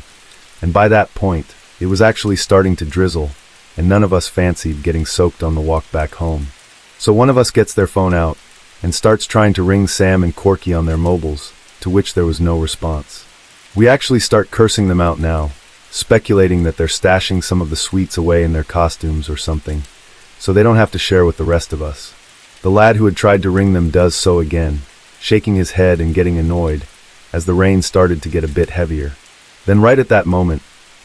and by that point, it was actually starting to drizzle, and none of us fancied getting soaked on the walk back home. So one of us gets their phone out, and starts trying to ring Sam and Corky on their mobiles, to which there was no response. We actually start cursing them out now, speculating that they're stashing some of the sweets away in their costumes or something, so they don't have to share with the rest of us. The lad who had tried to ring them does so again, shaking his head and getting annoyed, as the rain started to get a bit heavier. Then right at that moment,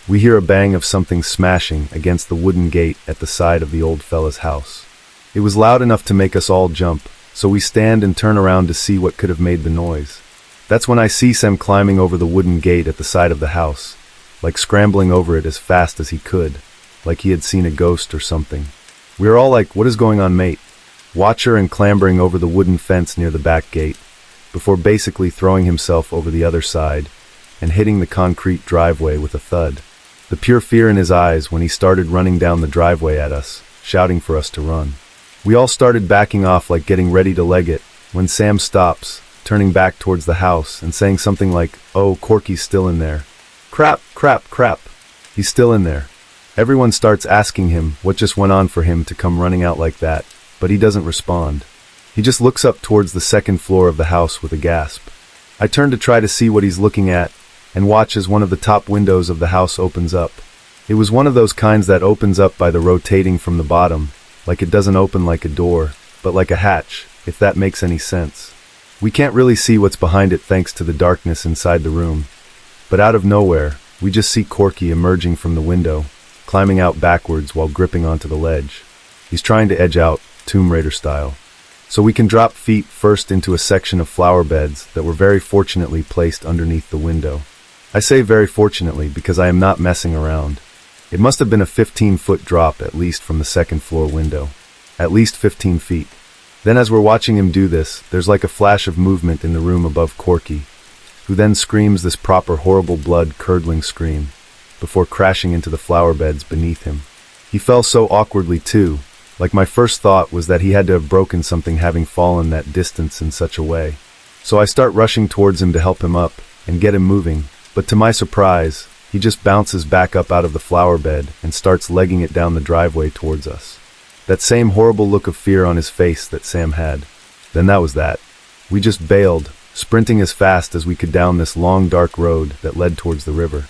we hear a bang of something smashing against the wooden gate at the side of the old fella's house. It was loud enough to make us all jump, so we stand and turn around to see what could have made the noise. That's when I see Sam climbing over the wooden gate at the side of the house, like scrambling over it as fast as he could, like he had seen a ghost or something. We are all like, "What is going on, mate?" Watcher and clambering over the wooden fence near the back gate, before basically throwing himself over the other side and hitting the concrete driveway with a thud. The pure fear in his eyes when he started running down the driveway at us, shouting for us to run. We all started backing off like getting ready to leg it, when Sam stops, turning back towards the house and saying something like, "Oh, Corky's still in there. Crap, crap, crap. He's still in there." Everyone starts asking him what just went on for him to come running out like that, but he doesn't respond. He just looks up towards the second floor of the house with a gasp. I turn to try to see what he's looking at, and watch as one of the top windows of the house opens up. It was one of those kinds that opens up by the rotating from the bottom, like it doesn't open like a door, but like a hatch, if that makes any sense. We can't really see what's behind it thanks to the darkness inside the room, but out of nowhere, we just see Corky emerging from the window, climbing out backwards while gripping onto the ledge. He's trying to edge out, Tomb Raider style. So we can drop feet first into a section of flower beds that were very fortunately placed underneath the window. I say very fortunately because I am not messing around. It must have been a 15-foot drop at least from the second floor window. At least 15 feet. Then as we're watching him do this, there's like a flash of movement in the room above Corky, who then screams this proper horrible blood-curdling scream, before crashing into the flower beds beneath him. He fell so awkwardly too, like my first thought was that he had to have broken something having fallen that distance in such a way. So I start rushing towards him to help him up and get him moving, but to my surprise, he just bounces back up out of the flower bed and starts legging it down the driveway towards us. That same horrible look of fear on his face that Sam had. Then that was that. We just bailed, sprinting as fast as we could down this long dark road that led towards the river.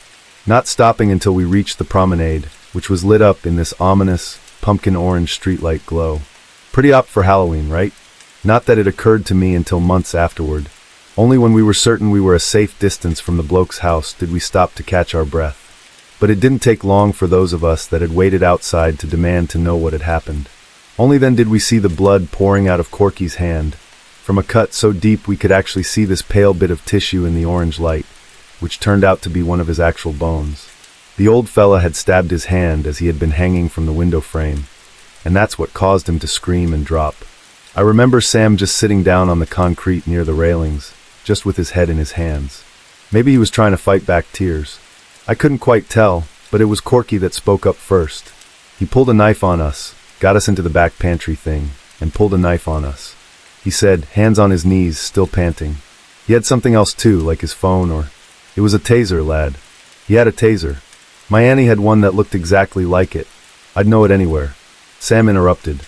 Not stopping until we reached the promenade, which was lit up in this ominous, pumpkin orange streetlight glow. Pretty apt for Halloween, right? Not that it occurred to me until months afterward. Only when we were certain we were a safe distance from the bloke's house did we stop to catch our breath. But it didn't take long for those of us that had waited outside to demand to know what had happened. Only then did we see the blood pouring out of Corky's hand, from a cut so deep we could actually see this pale bit of tissue in the orange light, which turned out to be one of his actual bones. The old fella had stabbed his hand as he had been hanging from the window frame, and that's what caused him to scream and drop. I remember Sam just sitting down on the concrete near the railings, just with his head in his hands. Maybe he was trying to fight back tears. I couldn't quite tell, but it was Corky that spoke up first. He pulled a knife on us, got us into the back pantry thing, and pulled a knife on us. He said, hands on his knees, still panting. He had something else too, like his phone or... It was a taser, lad. He had a taser. My Annie had one that looked exactly like it. I'd know it anywhere. Sam interrupted.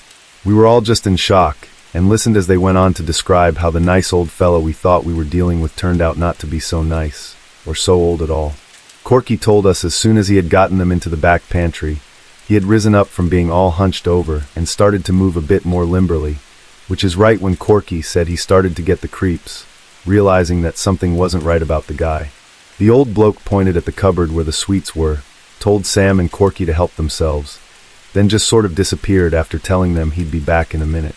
We were all just in shock, and listened as they went on to describe how the nice old fellow we thought we were dealing with turned out not to be so nice, or so old at all. Corky told us as soon as he had gotten them into the back pantry, he had risen up from being all hunched over and started to move a bit more limberly, which is right when Corky said he started to get the creeps, realizing that something wasn't right about the guy. The old bloke pointed at the cupboard where the sweets were, told Sam and Corky to help themselves, then just sort of disappeared after telling them he'd be back in a minute.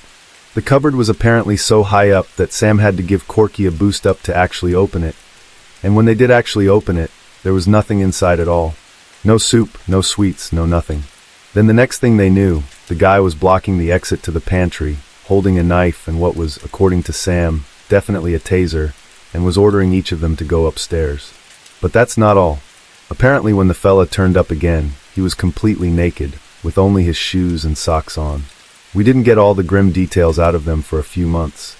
The cupboard was apparently so high up that Sam had to give Corky a boost up to actually open it, and when they did actually open it, there was nothing inside at all. No soup, no sweets, no nothing. Then the next thing they knew, the guy was blocking the exit to the pantry, holding a knife and what was, according to Sam, definitely a taser, and was ordering each of them to go upstairs. But that's not all. Apparently when the fella turned up again, he was completely naked, with only his shoes and socks on. We didn't get all the grim details out of them for a few months,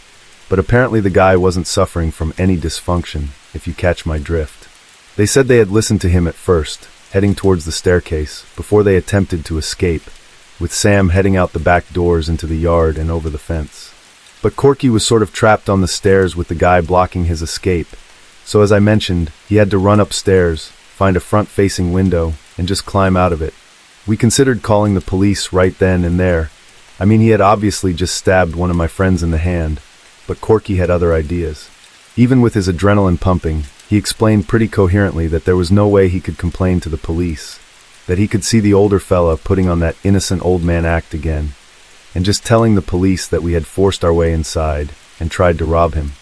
but apparently the guy wasn't suffering from any dysfunction, if you catch my drift. They said they had listened to him at first, heading towards the staircase, before they attempted to escape, with Sam heading out the back doors into the yard and over the fence. But Corky was sort of trapped on the stairs with the guy blocking his escape, so as I mentioned, he had to run upstairs, find a front-facing window, and just climb out of it. We considered calling the police right then and there. I mean, he had obviously just stabbed one of my friends in the hand, but Corky had other ideas. Even with his adrenaline pumping, he explained pretty coherently that there was no way he could complain to the police, that he could see the older fella putting on that innocent old man act again, and just telling the police that we had forced our way inside and tried to rob him.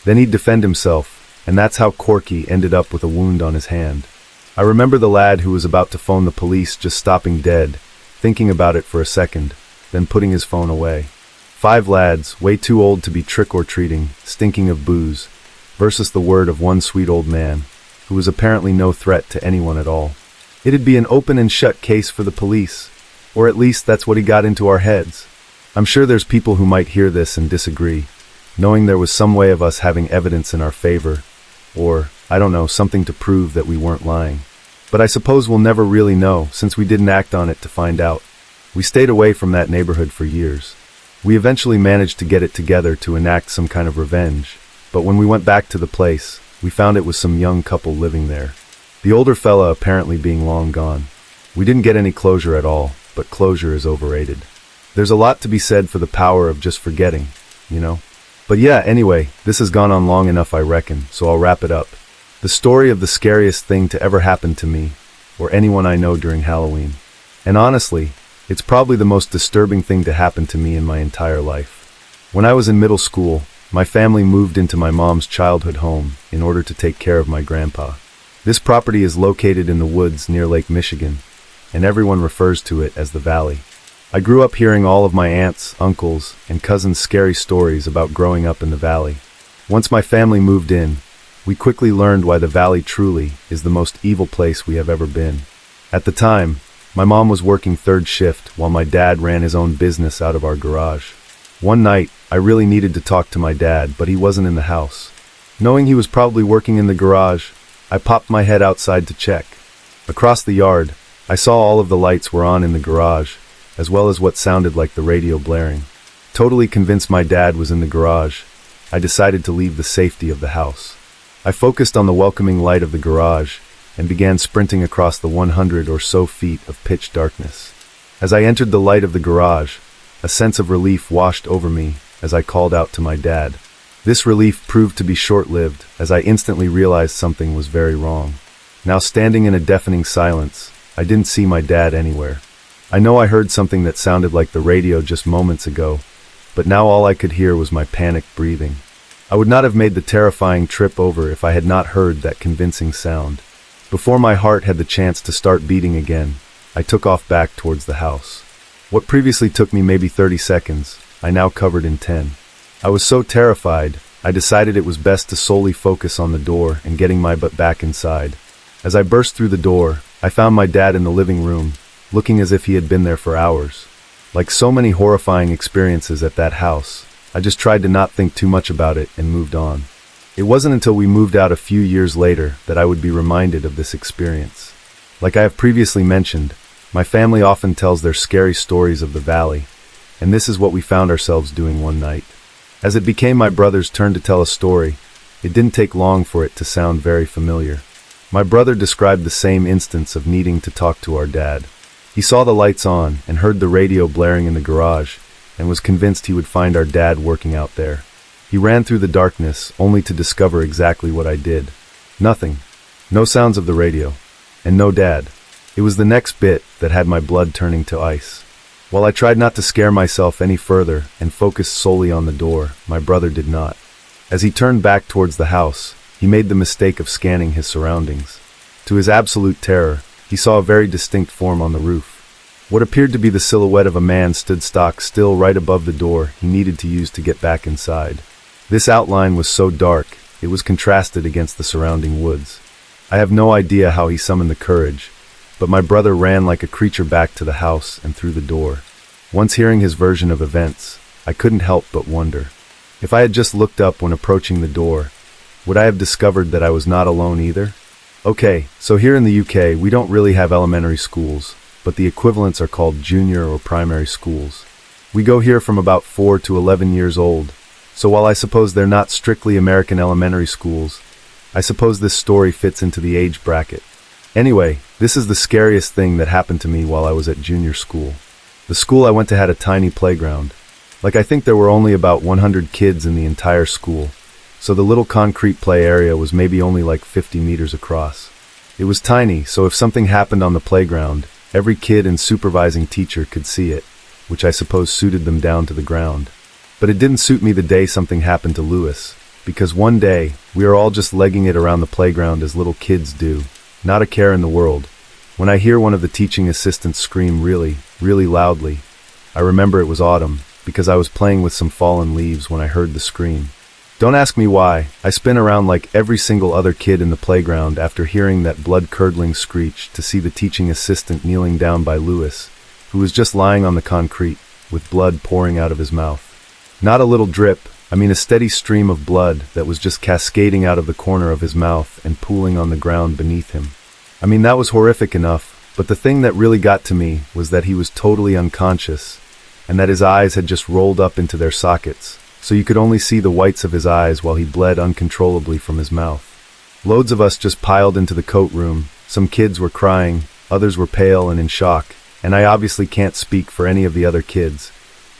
Then he'd defend himself, and that's how Corky ended up with a wound on his hand. I remember the lad who was about to phone the police just stopping dead, thinking about it for a second, then putting his phone away. 5 lads, way too old to be trick-or-treating, stinking of booze, versus the word of one sweet old man, who was apparently no threat to anyone at all. It'd be an open and shut case for the police, or at least that's what he got into our heads. I'm sure there's people who might hear this and disagree, knowing there was some way of us having evidence in our favor, or, I don't know, something to prove that we weren't lying. But I suppose we'll never really know, since we didn't act on it to find out. We stayed away from that neighborhood for years. We eventually managed to get it together to enact some kind of revenge, but when we went back to the place, we found it was some young couple living there. The older fella apparently being long gone. We didn't get any closure at all, but closure is overrated. There's a lot to be said for the power of just forgetting, you know? But yeah, anyway, this has gone on long enough I reckon, so I'll wrap it up. The story of the scariest thing to ever happen to me, or anyone I know during Halloween. And honestly, it's probably the most disturbing thing to happen to me in my entire life. When I was in middle school, my family moved into my mom's childhood home in order to take care of my grandpa. This property is located in the woods near Lake Michigan, and everyone refers to it as the Valley. I grew up hearing all of my aunts, uncles, and cousins' scary stories about growing up in the Valley. Once my family moved in, we quickly learned why the Valley truly is the most evil place we have ever been. At the time, my mom was working third shift while my dad ran his own business out of our garage. One night, I really needed to talk to my dad, but he wasn't in the house. Knowing he was probably working in the garage, I popped my head outside to check. Across the yard, I saw all of the lights were on in the garage, as well as what sounded like the radio blaring. Totally convinced my dad was in the garage, I decided to leave the safety of the house. I focused on the welcoming light of the garage and began sprinting across the 100 or so feet of pitch darkness. As I entered the light of the garage, a sense of relief washed over me as I called out to my dad. This relief proved to be short-lived, as I instantly realized something was very wrong. Now standing in a deafening silence, I didn't see my dad anywhere. I know I heard something that sounded like the radio just moments ago, but now all I could hear was my panicked breathing. I would not have made the terrifying trip over if I had not heard that convincing sound. Before my heart had the chance to start beating again, I took off back towards the house. What previously took me maybe 30 seconds, I now covered in 10. I was so terrified, I decided it was best to solely focus on the door and getting my butt back inside. As I burst through the door, I found my dad in the living room, looking as if he had been there for hours. Like so many horrifying experiences at that house, I just tried to not think too much about it and moved on. It wasn't until we moved out a few years later that I would be reminded of this experience. Like I have previously mentioned, my family often tells their scary stories of the Valley, and this is what we found ourselves doing one night. As it became my brother's turn to tell a story, it didn't take long for it to sound very familiar. My brother described the same instance of needing to talk to our dad. He saw the lights on and heard the radio blaring in the garage, and was convinced he would find our dad working out there. He ran through the darkness, only to discover exactly what I did. Nothing. No sounds of the radio. And no dad. It was the next bit that had my blood turning to ice. While I tried not to scare myself any further and focused solely on the door, my brother did not. As he turned back towards the house, he made the mistake of scanning his surroundings. To his absolute terror, he saw a very distinct form on the roof. What appeared to be the silhouette of a man stood stock still right above the door he needed to use to get back inside. This outline was so dark, it was contrasted against the surrounding woods. I have no idea how he summoned the courage, but my brother ran like a creature back to the house and through the door. Once hearing his version of events, I couldn't help but wonder. If I had just looked up when approaching the door, would I have discovered that I was not alone either? Okay, so here in the UK, we don't really have elementary schools, but the equivalents are called junior or primary schools. We go here from about 4 to 11 years old, so while I suppose they're not strictly American elementary schools, I suppose this story fits into the age bracket. Anyway, this is the scariest thing that happened to me while I was at junior school. The school I went to had a tiny playground. I think there were only about 100 kids in the entire school, so the little concrete play area was maybe only like 50 meters across. It was tiny, so if something happened on the playground, every kid and supervising teacher could see it, which I suppose suited them down to the ground. But it didn't suit me the day something happened to Lewis, because one day, we were all just legging it around the playground as little kids do, not a care in the world, when I hear one of the teaching assistants scream really, really loudly. I remember it was autumn, because I was playing with some fallen leaves when I heard the scream. Don't ask me why, I spin around like every single other kid in the playground after hearing that blood-curdling screech to see the teaching assistant kneeling down by Lewis, who was just lying on the concrete, with blood pouring out of his mouth. Not a little drip, I mean a steady stream of blood that was just cascading out of the corner of his mouth and pooling on the ground beneath him. I mean, that was horrific enough, but the thing that really got to me was that he was totally unconscious, and that his eyes had just rolled up into their sockets, so you could only see the whites of his eyes while he bled uncontrollably from his mouth. Loads of us just piled into the coat room. Some kids were crying, others were pale and in shock, and I obviously can't speak for any of the other kids,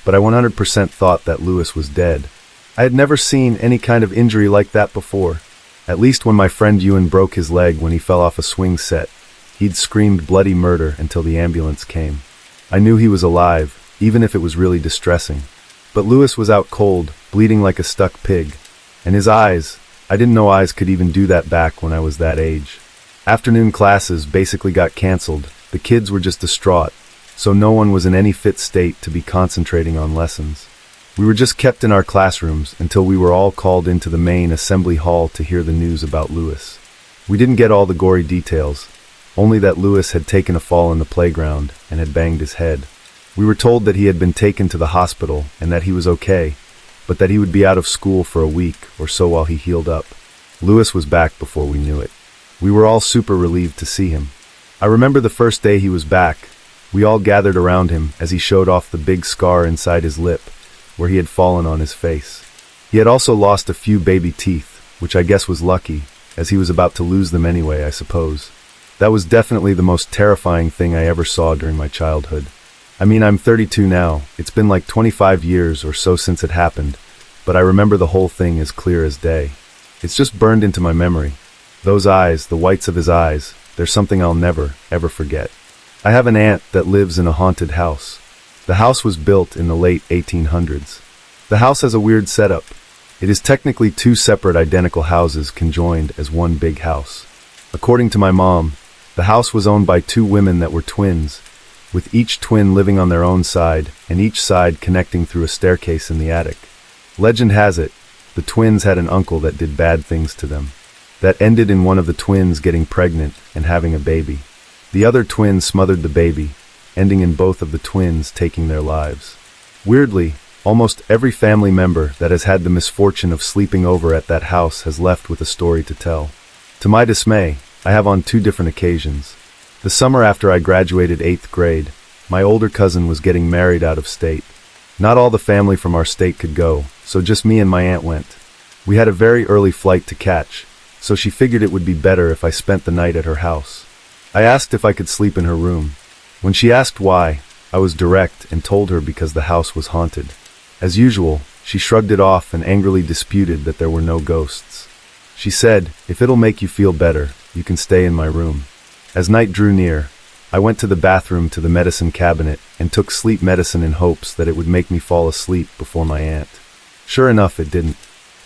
but I 100% thought that Lewis was dead. I had never seen any kind of injury like that before, at least when my friend Ewan broke his leg when he fell off a swing set, He'd screamed bloody murder until the ambulance came. I knew he was alive, even if it was really distressing. But Louis was out cold, bleeding like a stuck pig. And his eyes, I didn't know eyes could even do that back when I was that age. Afternoon classes basically got canceled. The kids were just distraught, so no one was in any fit state to be concentrating on lessons. We were just kept in our classrooms until we were all called into the main assembly hall to hear the news about Louis. We didn't get all the gory details, only that Louis had taken a fall in the playground and had banged his head. We were told that he had been taken to the hospital and that he was okay, but that he would be out of school for a week or so while he healed up. Louis was back before we knew it. We were all super relieved to see him. I remember the first day he was back. We all gathered around him as he showed off the big scar inside his lip, where he had fallen on his face. He had also lost a few baby teeth, which I guess was lucky, as he was about to lose them anyway, I suppose. That was definitely the most terrifying thing I ever saw during my childhood. I mean, I'm 32 now. It's been like 25 years or so since it happened, but I remember the whole thing as clear as day. It's just burned into my memory. Those eyes, the whites of his eyes, they're something I'll never, ever forget. I have an aunt that lives in a haunted house. The house was built in the late 1800s. The house has a weird setup. It is technically two separate identical houses conjoined as one big house. According to my mom, the house was owned by two women that were twins, with each twin living on their own side and each side connecting through a staircase in the attic. Legend has it, the twins had an uncle that did bad things to them. That ended in one of the twins getting pregnant and having a baby. The other twin smothered the baby, ending in both of the twins taking their lives. Weirdly, almost every family member that has had the misfortune of sleeping over at that house has left with a story to tell. To my dismay, I have on two different occasions. The summer after I graduated 8th grade, my older cousin was getting married out of state. Not all the family from our state could go, so just me and my aunt went. We had a very early flight to catch, so she figured it would be better if I spent the night at her house. I asked if I could sleep in her room. When she asked why, I was direct and told her because the house was haunted. As usual, she shrugged it off and angrily disputed that there were no ghosts. She said, "If it'll make you feel better, you can stay in my room." As night drew near, I went to the bathroom to the medicine cabinet and took sleep medicine in hopes that it would make me fall asleep before my aunt. Sure enough, it didn't.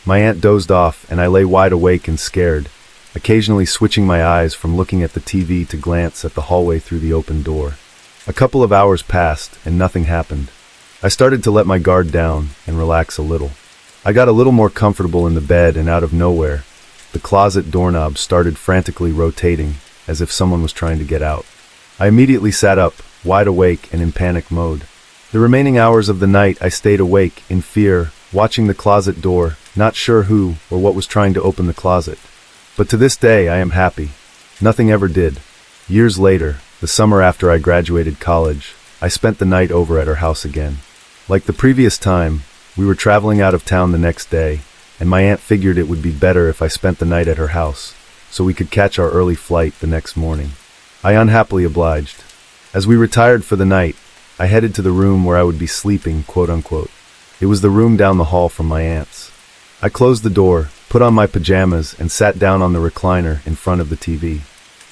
My aunt dozed off and I lay wide awake and scared, occasionally switching my eyes from looking at the TV to glance at the hallway through the open door. A couple of hours passed and nothing happened. I started to let my guard down and relax a little. I got a little more comfortable in the bed and out of nowhere, the closet doorknob started frantically rotating as if someone was trying to get out. I immediately sat up, wide awake and in panic mode. The remaining hours of the night I stayed awake, in fear, watching the closet door, not sure who or what was trying to open the closet. But to this day I am happy. Nothing ever did. Years later, the summer after I graduated college, I spent the night over at her house again. Like the previous time, we were traveling out of town the next day, and my aunt figured it would be better if I spent the night at her house, so we could catch our early flight the next morning. I unhappily obliged. As we retired for the night, I headed to the room where I would be sleeping, quote-unquote. It was the room down the hall from my aunt's. I closed the door, put on my pajamas, and sat down on the recliner in front of the TV.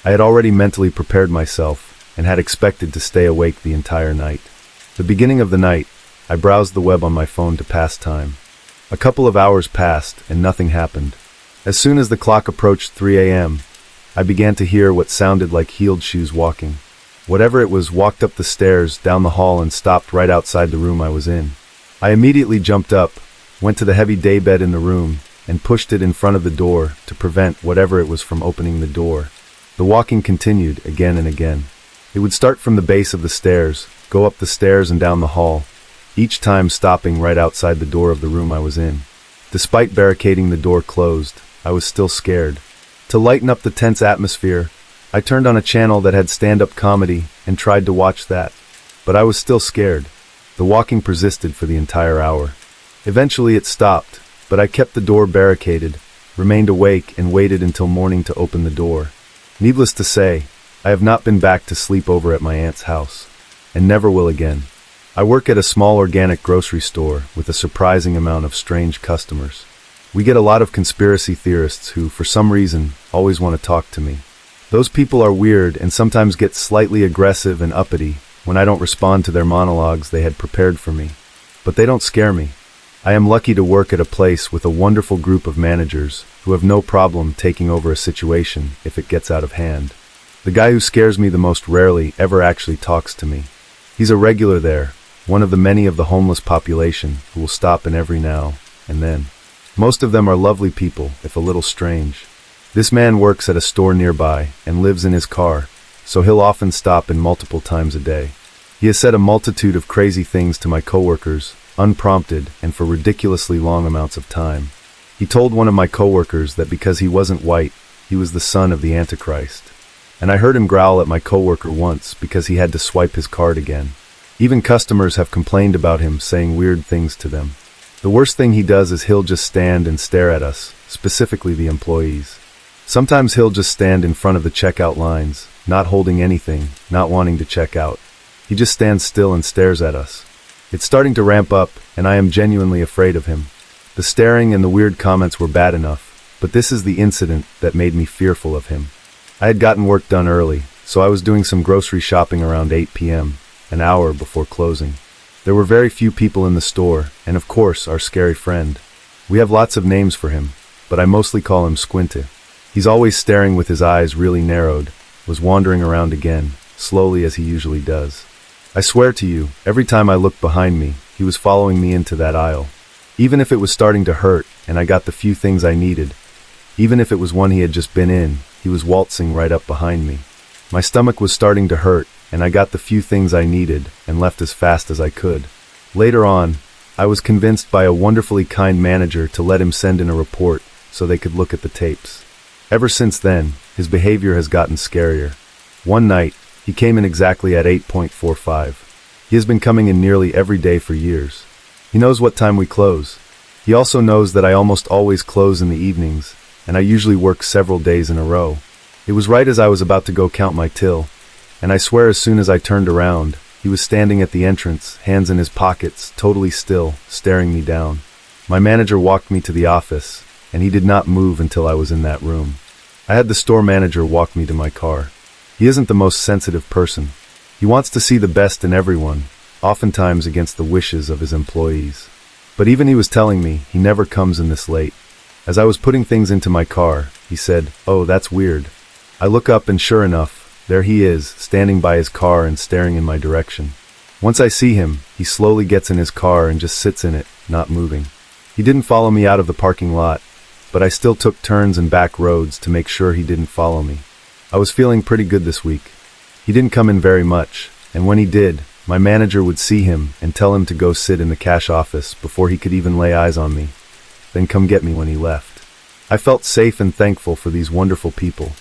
I had already mentally prepared myself and had expected to stay awake the entire night. The beginning of the night, I browsed the web on my phone to pass time. A couple of hours passed and nothing happened. As soon as the clock approached 3 a.m., I began to hear what sounded like heeled shoes walking. Whatever it was walked up the stairs, down the hall, and stopped right outside the room I was in. I immediately jumped up, went to the heavy daybed in the room, and pushed it in front of the door to prevent whatever it was from opening the door. The walking continued again and again. It would start from the base of the stairs, go up the stairs and down the hall, each time stopping right outside the door of the room I was in. Despite barricading the door closed, I was still scared. To lighten up the tense atmosphere, I turned on a channel that had stand-up comedy and tried to watch that. But I was still scared. The walking persisted for the entire hour. Eventually it stopped, but I kept the door barricaded, remained awake, and waited until morning to open the door. Needless to say, I have not been back to sleep over at my aunt's house, and never will again. I work at a small organic grocery store with a surprising amount of strange customers. We get a lot of conspiracy theorists who, for some reason, always want to talk to me. Those people are weird and sometimes get slightly aggressive and uppity when I don't respond to their monologues they had prepared for me. But they don't scare me. I am lucky to work at a place with a wonderful group of managers who have no problem taking over a situation if it gets out of hand. The guy who scares me the most rarely ever actually talks to me. He's a regular there, one of the many of the homeless population who will stop in every now and then. Most of them are lovely people, if a little strange. This man works at a store nearby and lives in his car, so he'll often stop in multiple times a day. He has said a multitude of crazy things to my coworkers, unprompted and for ridiculously long amounts of time. He told one of my coworkers that because he wasn't white, he was the son of the Antichrist. And I heard him growl at my coworker once because he had to swipe his card again. Even customers have complained about him saying weird things to them. The worst thing he does is he'll just stand and stare at us, specifically the employees. Sometimes he'll just stand in front of the checkout lines, not holding anything, not wanting to check out. He just stands still and stares at us. It's starting to ramp up, and I am genuinely afraid of him. The staring and the weird comments were bad enough, but this is the incident that made me fearful of him. I had gotten work done early, so I was doing some grocery shopping around 8 p.m., an hour before closing. There were very few people in the store, and of course, our scary friend. We have lots of names for him, but I mostly call him Squinty. He's always staring with his eyes really narrowed, was wandering around again, slowly as he usually does. I swear to you, every time I looked behind me, he was following me into that aisle. Even if it was starting to hurt, and I got the few things I needed, even if it was one he had just been in, he was waltzing right up behind me. My stomach was starting to hurt, and I got the few things I needed and left as fast as I could. Later on, I was convinced by a wonderfully kind manager to let him send in a report so they could look at the tapes. Ever since then, his behavior has gotten scarier. One night, he came in exactly at 8:45. He has been coming in nearly every day for years. He knows what time we close. He also knows that I almost always close in the evenings, and I usually work several days in a row. It was right as I was about to go count my till, and I swear as soon as I turned around, he was standing at the entrance, hands in his pockets, totally still, staring me down. My manager walked me to the office, and he did not move until I was in that room. I had the store manager walk me to my car. He isn't the most sensitive person. He wants to see the best in everyone, oftentimes against the wishes of his employees. But even he was telling me he never comes in this late. As I was putting things into my car, he said, "Oh, that's weird." I look up and sure enough, there he is, standing by his car and staring in my direction. Once I see him, he slowly gets in his car and just sits in it, not moving. He didn't follow me out of the parking lot, but I still took turns and back roads to make sure he didn't follow me. I was feeling pretty good this week. He didn't come in very much, and when he did, my manager would see him and tell him to go sit in the cash office before he could even lay eyes on me, then come get me when he left. I felt safe and thankful for these wonderful people.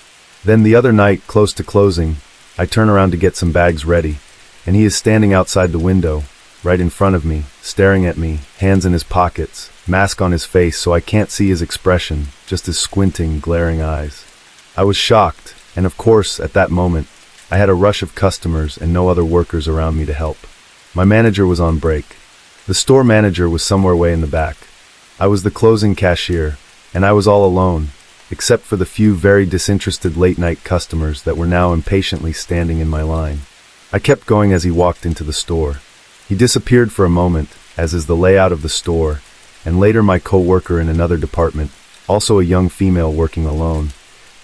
Then the other night, close to closing, I turn around to get some bags ready, and he is standing outside the window, right in front of me, staring at me, hands in his pockets, mask on his face so I can't see his expression, just his squinting, glaring eyes. I was shocked, and of course, at that moment, I had a rush of customers and no other workers around me to help. My manager was on break. The store manager was somewhere way in the back. I was the closing cashier, and I was all alone, except for the few very disinterested late-night customers that were now impatiently standing in my line. I kept going as he walked into the store. He disappeared for a moment, as is the layout of the store, and later my co-worker in another department, also a young female working alone,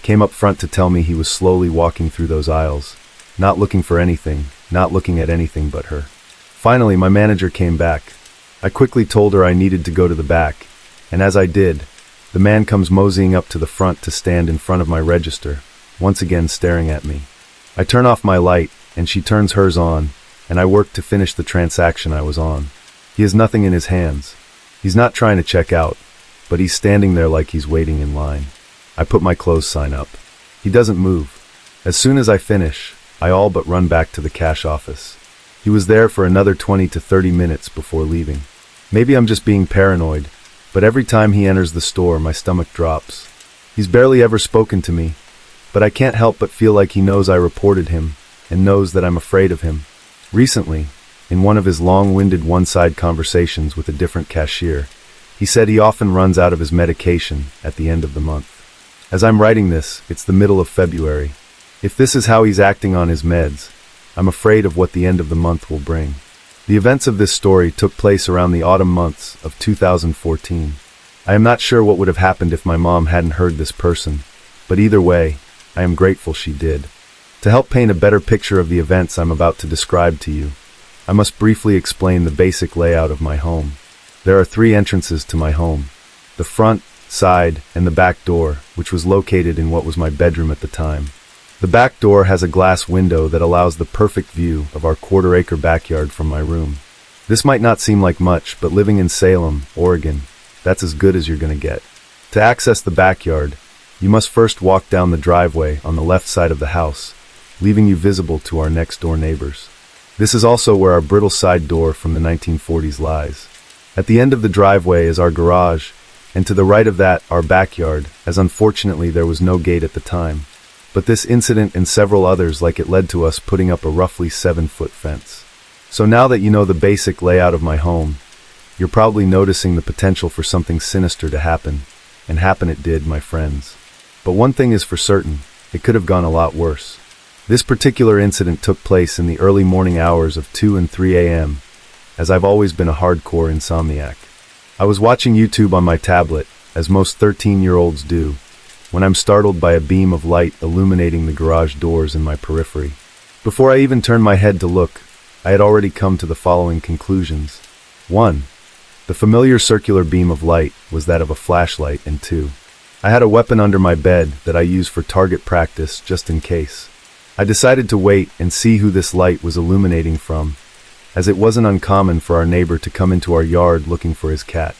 came up front to tell me he was slowly walking through those aisles, not looking for anything, not looking at anything but her. Finally, my manager came back. I quickly told her I needed to go to the back, and as I did, the man comes moseying up to the front to stand in front of my register, once again staring at me. I turn off my light, and she turns hers on, and I work to finish the transaction I was on. He has nothing in his hands. He's not trying to check out, but he's standing there like he's waiting in line. I put my close sign up. He doesn't move. As soon as I finish, I all but run back to the cash office. He was there for another 20 to 30 minutes before leaving. Maybe I'm just being paranoid, but every time he enters the store, my stomach drops. He's barely ever spoken to me, but I can't help but feel like he knows I reported him and knows that I'm afraid of him. Recently, in one of his long-winded one-side conversations with a different cashier, he said he often runs out of his medication at the end of the month. As I'm writing this, it's the middle of February, If this is how he's acting on his meds, I'm afraid of what the end of the month will bring. The events of this story took place around the autumn months of 2014. I am not sure what would have happened if my mom hadn't heard this person, but either way, I am grateful she did. To help paint a better picture of the events I'm about to describe to you, I must briefly explain the basic layout of my home. There are 3 entrances to my home: the front, side, and the back door, which was located in what was my bedroom at the time. The back door has a glass window that allows the perfect view of our quarter-acre backyard from my room. This might not seem like much, but living in Salem, Oregon, that's as good as you're gonna get. To access the backyard, you must first walk down the driveway on the left side of the house, leaving you visible to our next-door neighbors. This is also where our brittle side door from the 1940s lies. At the end of the driveway is our garage, and to the right of that, our backyard, as unfortunately there was no gate at the time. But this incident and several others like it led to us putting up a roughly 7-foot fence. So now that you know the basic layout of my home, you're probably noticing the potential for something sinister to happen, and happen it did, my friends. But one thing is for certain, it could have gone a lot worse. This particular incident took place in the early morning hours of 2 and 3 a.m., as I've always been a hardcore insomniac. I was watching YouTube on my tablet, as most 13-year-olds do, when I'm startled by a beam of light illuminating the garage doors in my periphery. Before I even turned my head to look, I had already come to the following conclusions. 1. The familiar circular beam of light was that of a flashlight, and 2. I had a weapon under my bed that I use for target practice just in case. I decided to wait and see who this light was illuminating from, as it wasn't uncommon for our neighbor to come into our yard looking for his cat.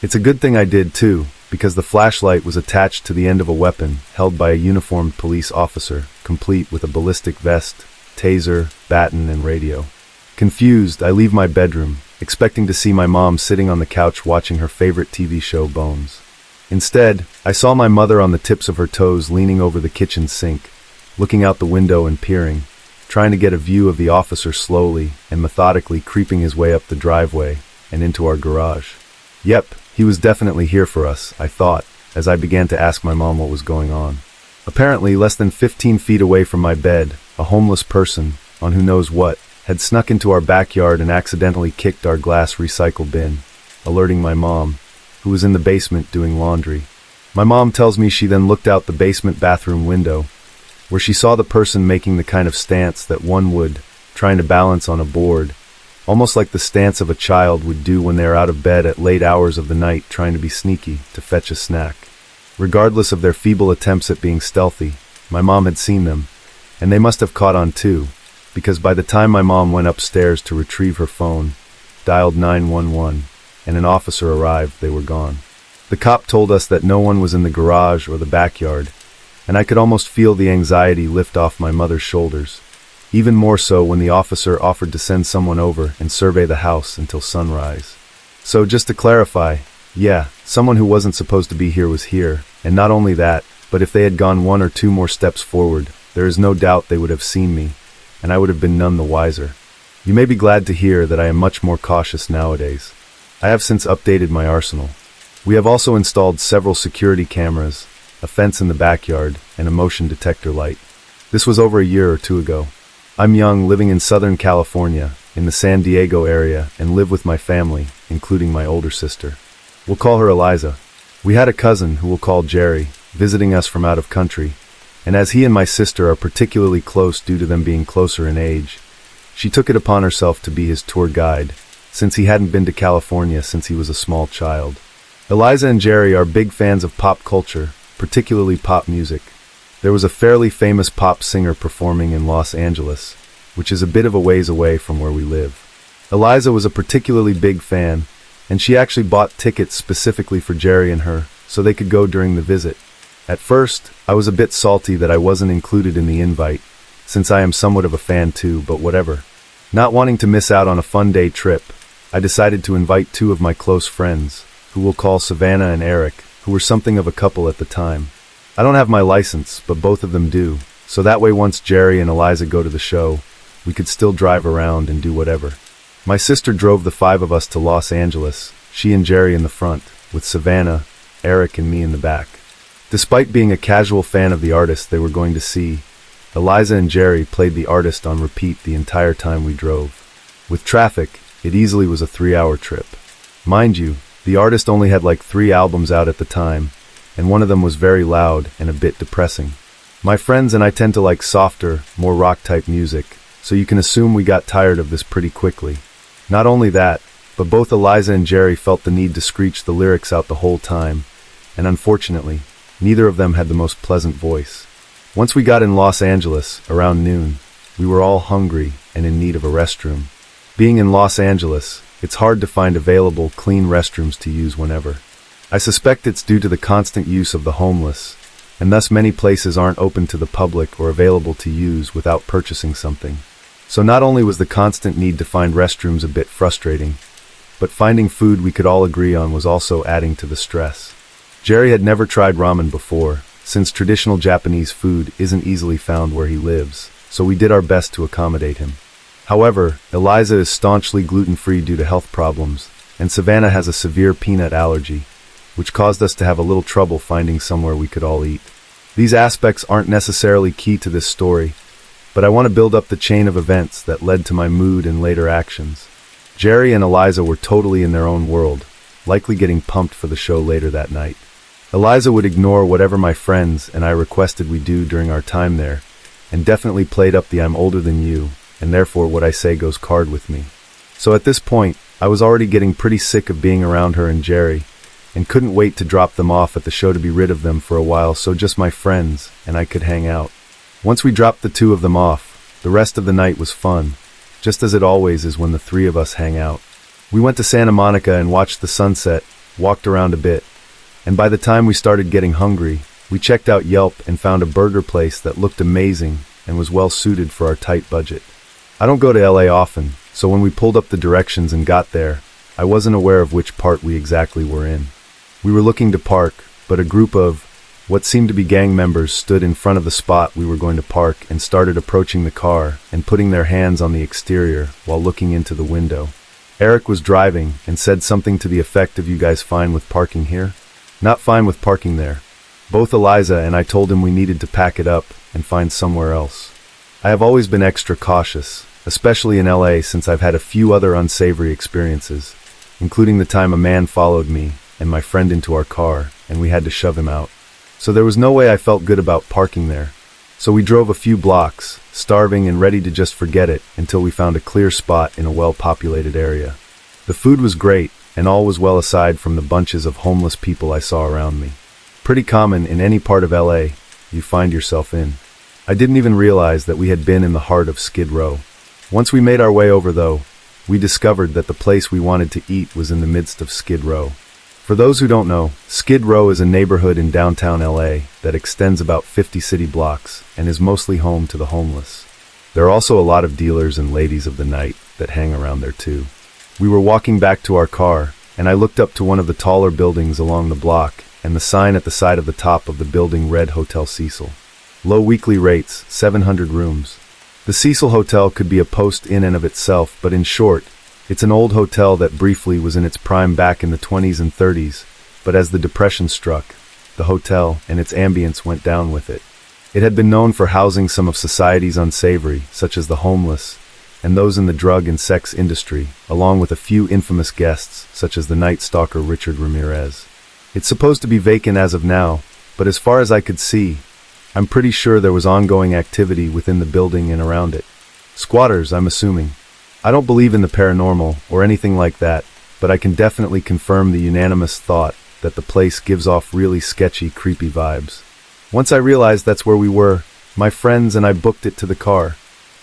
It's a good thing I did too, because the flashlight was attached to the end of a weapon held by a uniformed police officer, complete with a ballistic vest, taser, baton, and radio. Confused, I leave my bedroom, expecting to see my mom sitting on the couch watching her favorite TV show, Bones. Instead, I saw my mother on the tips of her toes leaning over the kitchen sink, looking out the window and peering, trying to get a view of the officer slowly and methodically creeping his way up the driveway and into our garage. Yep, he was definitely here for us, I thought, as I began to ask my mom what was going on. Apparently, less than 15 feet away from my bed, a homeless person, on who knows what, had snuck into our backyard and accidentally kicked our glass recycle bin, alerting my mom, who was in the basement doing laundry. My mom tells me she then looked out the basement bathroom window, where she saw the person making the kind of stance that one would, trying to balance on a board, almost like the stance of a child would do when they are out of bed at late hours of the night trying to be sneaky to fetch a snack. Regardless of their feeble attempts at being stealthy, my mom had seen them, and they must have caught on too, because by the time my mom went upstairs to retrieve her phone, dialed 911, and an officer arrived, they were gone. The cop told us that no one was in the garage or the backyard, and I could almost feel the anxiety lift off my mother's shoulders, even more so when the officer offered to send someone over and survey the house until sunrise. So just to clarify, yeah, someone who wasn't supposed to be here was here, and not only that, but if they had gone 1 or 2 more steps forward, there is no doubt they would have seen me, and I would have been none the wiser. You may be glad to hear that I am much more cautious nowadays. I have since updated my arsenal. We have also installed several security cameras, a fence in the backyard, and a motion detector light. This was over a year or 2 ago. I'm young, living in Southern California, in the San Diego area, and live with my family, including my older sister. We'll call her Eliza. We had a cousin, who we'll call Jerry, visiting us from out of country, and as he and my sister are particularly close due to them being closer in age, she took it upon herself to be his tour guide, since he hadn't been to California since he was a small child. Eliza and Jerry are big fans of pop culture, particularly pop music. There was a fairly famous pop singer performing in Los Angeles, which is a bit of a ways away from where we live. Eliza was a particularly big fan, and she actually bought tickets specifically for Jerry and her, so they could go during the visit. At first, I was a bit salty that I wasn't included in the invite, since I am somewhat of a fan too, but whatever. Not wanting to miss out on a fun day trip, I decided to invite 2 of my close friends, who we'll call Savannah and Eric, who were something of a couple at the time. I don't have my license, but both of them do, so that way once Jerry and Eliza go to the show, we could still drive around and do whatever. My sister drove the 5 of us to Los Angeles, she and Jerry in the front, with Savannah, Eric, and me in the back. Despite being a casual fan of the artist they were going to see, Eliza and Jerry played the artist on repeat the entire time we drove. With traffic, it easily was a 3-hour trip. Mind you, the artist only had like 3 albums out at the time, and one of them was very loud and a bit depressing. My friends and I tend to like softer, more rock-type music, so you can assume we got tired of this pretty quickly. Not only that, but both Eliza and Jerry felt the need to screech the lyrics out the whole time, and unfortunately, neither of them had the most pleasant voice. Once we got in Los Angeles, around noon, we were all hungry and in need of a restroom. Being in Los Angeles, it's hard to find available, clean restrooms to use whenever. I suspect it's due to the constant use of the homeless, and thus many places aren't open to the public or available to use without purchasing something. So not only was the constant need to find restrooms a bit frustrating, but finding food we could all agree on was also adding to the stress. Jerry had never tried ramen before, since traditional Japanese food isn't easily found where he lives, so we did our best to accommodate him. However, Eliza is staunchly gluten-free due to health problems, and Savannah has a severe peanut allergy, which caused us to have a little trouble finding somewhere we could all eat. These aspects aren't necessarily key to this story, but I want to build up the chain of events that led to my mood and later actions. Jerry and Eliza were totally in their own world, likely getting pumped for the show later that night. Eliza would ignore whatever my friends and I requested we do during our time there, and definitely played up the "I'm older than you, and therefore what I say goes" card with me. So at this point, I was already getting pretty sick of being around her and Jerry, and couldn't wait to drop them off at the show to be rid of them for a while so just my friends and I could hang out. Once we dropped the 2 of them off, the rest of the night was fun, just as it always is when the 3 of us hang out. We went to Santa Monica and watched the sunset, walked around a bit, and by the time we started getting hungry, we checked out Yelp and found a burger place that looked amazing and was well suited for our tight budget. I don't go to LA often, so when we pulled up the directions and got there, I wasn't aware of which part we exactly were in. We were looking to park, but a group of what seemed to be gang members stood in front of the spot we were going to park and started approaching the car and putting their hands on the exterior while looking into the window. Eric was driving and said something to the effect of "You guys fine with parking here?" Not fine with parking there. Both Eliza and I told him we needed to pack it up and find somewhere else. I have always been extra cautious, especially in LA since I've had a few other unsavory experiences, including the time a man followed me and my friend into our car and we had to shove him out. So there was no way I felt good about parking there. So we drove a few blocks, starving and ready to just forget it until we found a clear spot in a well-populated area. The food was great, and all was well aside from the bunches of homeless people I saw around me. Pretty common in any part of LA you find yourself in. I didn't even realize that we had been in the heart of Skid Row. Once we made our way over, though, we discovered that the place we wanted to eat was in the midst of Skid Row. For those who don't know, Skid Row is a neighborhood in downtown LA that extends about 50 city blocks and is mostly home to the homeless. There are also a lot of dealers and ladies of the night that hang around there too. We were walking back to our car, and I looked up to one of the taller buildings along the block, and the sign at the side of the top of the building read Hotel Cecil. Low weekly rates, 700 rooms. The Cecil Hotel could be a post in and of itself, but in short, it's an old hotel that briefly was in its prime back in the 20s and 30s, but as the Depression struck, the hotel and its ambience went down with it. It had been known for housing some of society's unsavory, such as the homeless, and those in the drug and sex industry, along with a few infamous guests, such as the night stalker Richard Ramirez. It's supposed to be vacant as of now, but as far as I could see, I'm pretty sure there was ongoing activity within the building and around it. Squatters, I'm assuming. I don't believe in the paranormal or anything like that, but I can definitely confirm the unanimous thought that the place gives off really sketchy, creepy vibes. Once I realized that's where we were, my friends and I booked it to the car.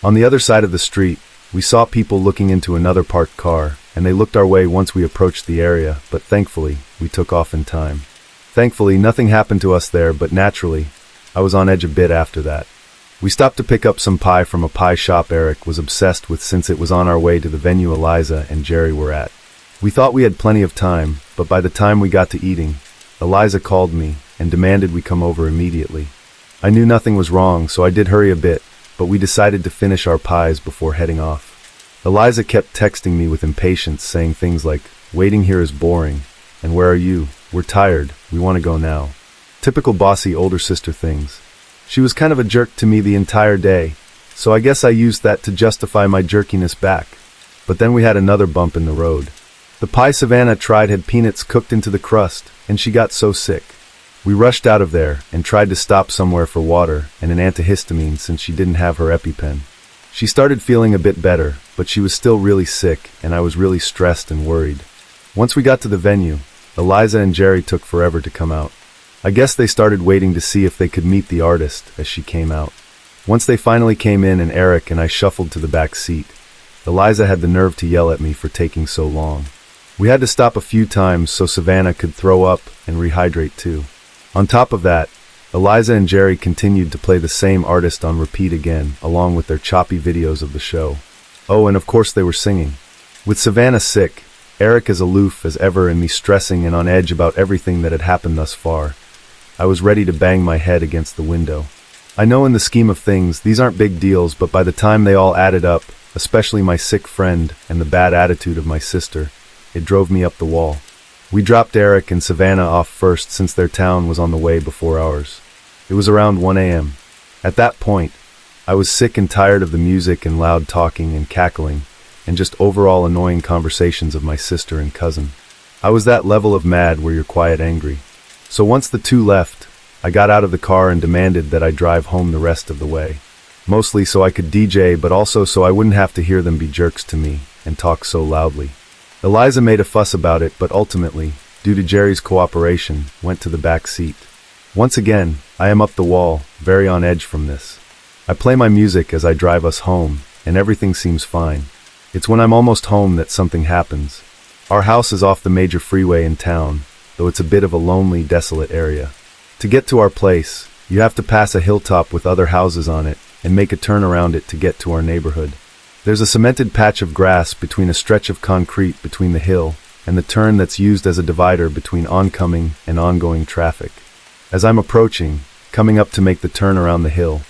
On the other side of the street, we saw people looking into another parked car, and they looked our way once we approached the area, but thankfully, we took off in time. Thankfully, nothing happened to us there, but naturally, I was on edge a bit after that. We stopped to pick up some pie from a pie shop Eric was obsessed with since it was on our way to the venue Eliza and Jerry were at. We thought we had plenty of time, but by the time we got to eating, Eliza called me and demanded we come over immediately. I knew nothing was wrong, so I did hurry a bit, but we decided to finish our pies before heading off. Eliza kept texting me with impatience, saying things like, "Waiting here is boring," and "Where are you? We're tired, we want to go now." Typical bossy older sister things. She was kind of a jerk to me the entire day, so I guess I used that to justify my jerkiness back. But then we had another bump in the road. The pie Savannah tried had peanuts cooked into the crust, and she got so sick. We rushed out of there and tried to stop somewhere for water and an antihistamine since she didn't have her EpiPen. She started feeling a bit better, but she was still really sick, and I was really stressed and worried. Once we got to the venue, Eliza and Jerry took forever to come out. I guess they started waiting to see if they could meet the artist as she came out. Once they finally came in and Eric and I shuffled to the back seat, Eliza had the nerve to yell at me for taking so long. We had to stop a few times so Savannah could throw up and rehydrate too. On top of that, Eliza and Jerry continued to play the same artist on repeat again, along with their choppy videos of the show. Oh, and of course they were singing. With Savannah sick, Eric as aloof as ever and me stressing and on edge about everything that had happened thus far, I was ready to bang my head against the window. I know in the scheme of things, these aren't big deals, but by the time they all added up, especially my sick friend and the bad attitude of my sister, it drove me up the wall. We dropped Eric and Savannah off first since their town was on the way before ours. It was around 1 a.m. At that point, I was sick and tired of the music and loud talking and cackling, and just overall annoying conversations of my sister and cousin. I was that level of mad where you're quiet angry. So once the two left, I got out of the car and demanded that I drive home the rest of the way. Mostly so I could DJ, but also so I wouldn't have to hear them be jerks to me and talk so loudly. Eliza made a fuss about it, but ultimately, due to Jerry's cooperation, went to the back seat. Once again, I am up the wall, very on edge from this. I play my music as I drive us home, and everything seems fine. It's when I'm almost home that something happens. Our house is off the major freeway in town, though it's a bit of a lonely, desolate area. To get to our place, you have to pass a hilltop with other houses on it and make a turn around it to get to our neighborhood. There's a cemented patch of grass between a stretch of concrete between the hill and the turn that's used as a divider between oncoming and ongoing traffic. As I'm approaching, coming up to make the turn around the hill,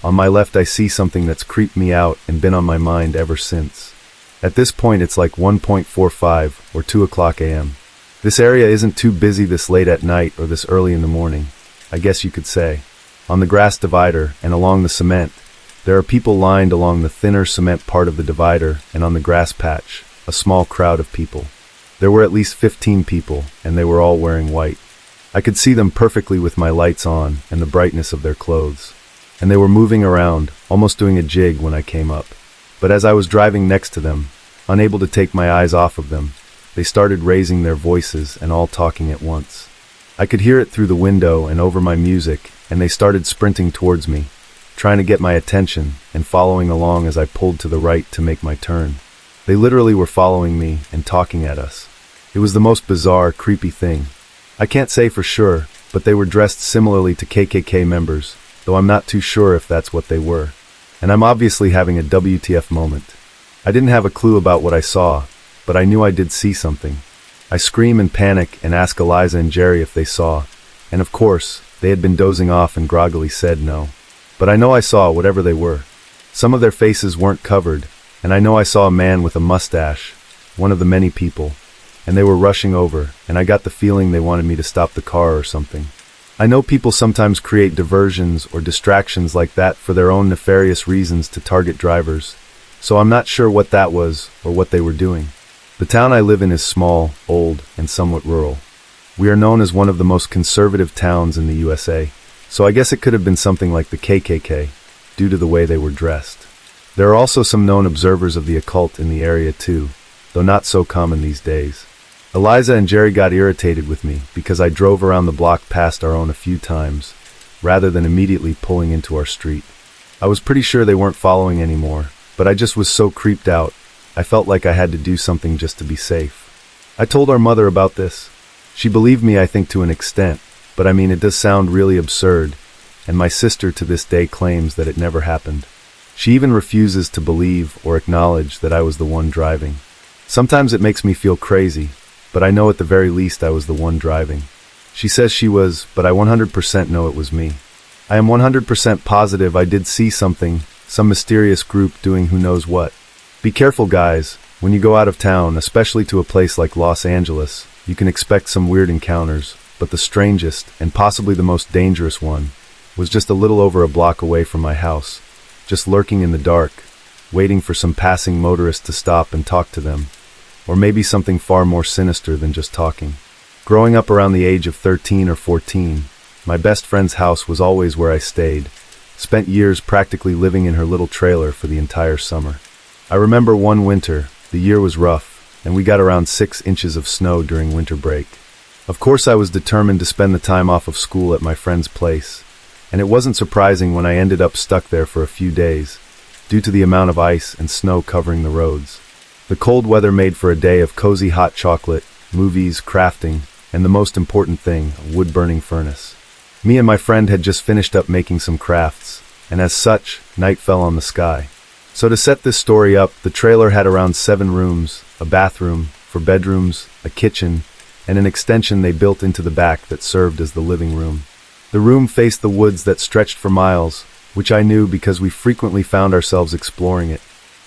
on my left I see something that's creeped me out and been on my mind ever since. At this point it's like 1:45 or 2 o'clock a.m. This area isn't too busy this late at night or this early in the morning, I guess you could say. On the grass divider and along the cement, there are people lined along the thinner cement part of the divider, and on the grass patch, a small crowd of people. There were at least 15 people, and they were all wearing white. I could see them perfectly with my lights on and the brightness of their clothes. And they were moving around, almost doing a jig when I came up. But as I was driving next to them, unable to take my eyes off of them, they started raising their voices and all talking at once. I could hear it through the window and over my music, and they started sprinting towards me, trying to get my attention and following along as I pulled to the right to make my turn. They literally were following me and talking at us. It was the most bizarre, creepy thing. I can't say for sure, but they were dressed similarly to KKK members, though I'm not too sure if that's what they were. And I'm obviously having a WTF moment. I didn't have a clue about what I saw, but I knew I did see something. I scream and panic and ask Eliza and Jerry if they saw, and of course, they had been dozing off and groggily said no. But I know I saw whatever they were. Some of their faces weren't covered, and I know I saw a man with a mustache, one of the many people, and they were rushing over, and I got the feeling they wanted me to stop the car or something. I know people sometimes create diversions or distractions like that for their own nefarious reasons to target drivers, so I'm not sure what that was or what they were doing. The town I live in is small, old, and somewhat rural. We are known as one of the most conservative towns in the USA, so I guess it could have been something like the KKK, due to the way they were dressed. There are also some known observers of the occult in the area too, though not so common these days. Eliza and Jerry got irritated with me because I drove around the block past our own a few times, rather than immediately pulling into our street. I was pretty sure they weren't following anymore, but I just was so creeped out, I felt like I had to do something just to be safe. I told our mother about this. She believed me, I think, to an extent, but I mean, it does sound really absurd, and my sister to this day claims that it never happened. She even refuses to believe or acknowledge that I was the one driving. Sometimes it makes me feel crazy, but I know at the very least I was the one driving. She says she was, but I 100% know it was me. I am 100% positive I did see something, some mysterious group doing who knows what. Be careful, guys. When you go out of town, especially to a place like Los Angeles, you can expect some weird encounters, but the strangest, and possibly the most dangerous one, was just a little over a block away from my house, just lurking in the dark, waiting for some passing motorist to stop and talk to them, or maybe something far more sinister than just talking. Growing up around the age of 13 or 14, my best friend's house was always where I stayed, spent years practically living in her little trailer for the entire summer. I remember one winter, the year was rough, and we got around 6 inches of snow during winter break. Of course I was determined to spend the time off of school at my friend's place, and it wasn't surprising when I ended up stuck there for a few days, due to the amount of ice and snow covering the roads. The cold weather made for a day of cozy hot chocolate, movies, crafting, and the most important thing, a wood-burning furnace. Me and my friend had just finished up making some crafts, and as such, night fell on the sky. So to set this story up, the trailer had around 7 rooms, a bathroom, 4 bedrooms, a kitchen, and an extension they built into the back that served as the living room. The room faced the woods that stretched for miles, which I knew because we frequently found ourselves exploring it.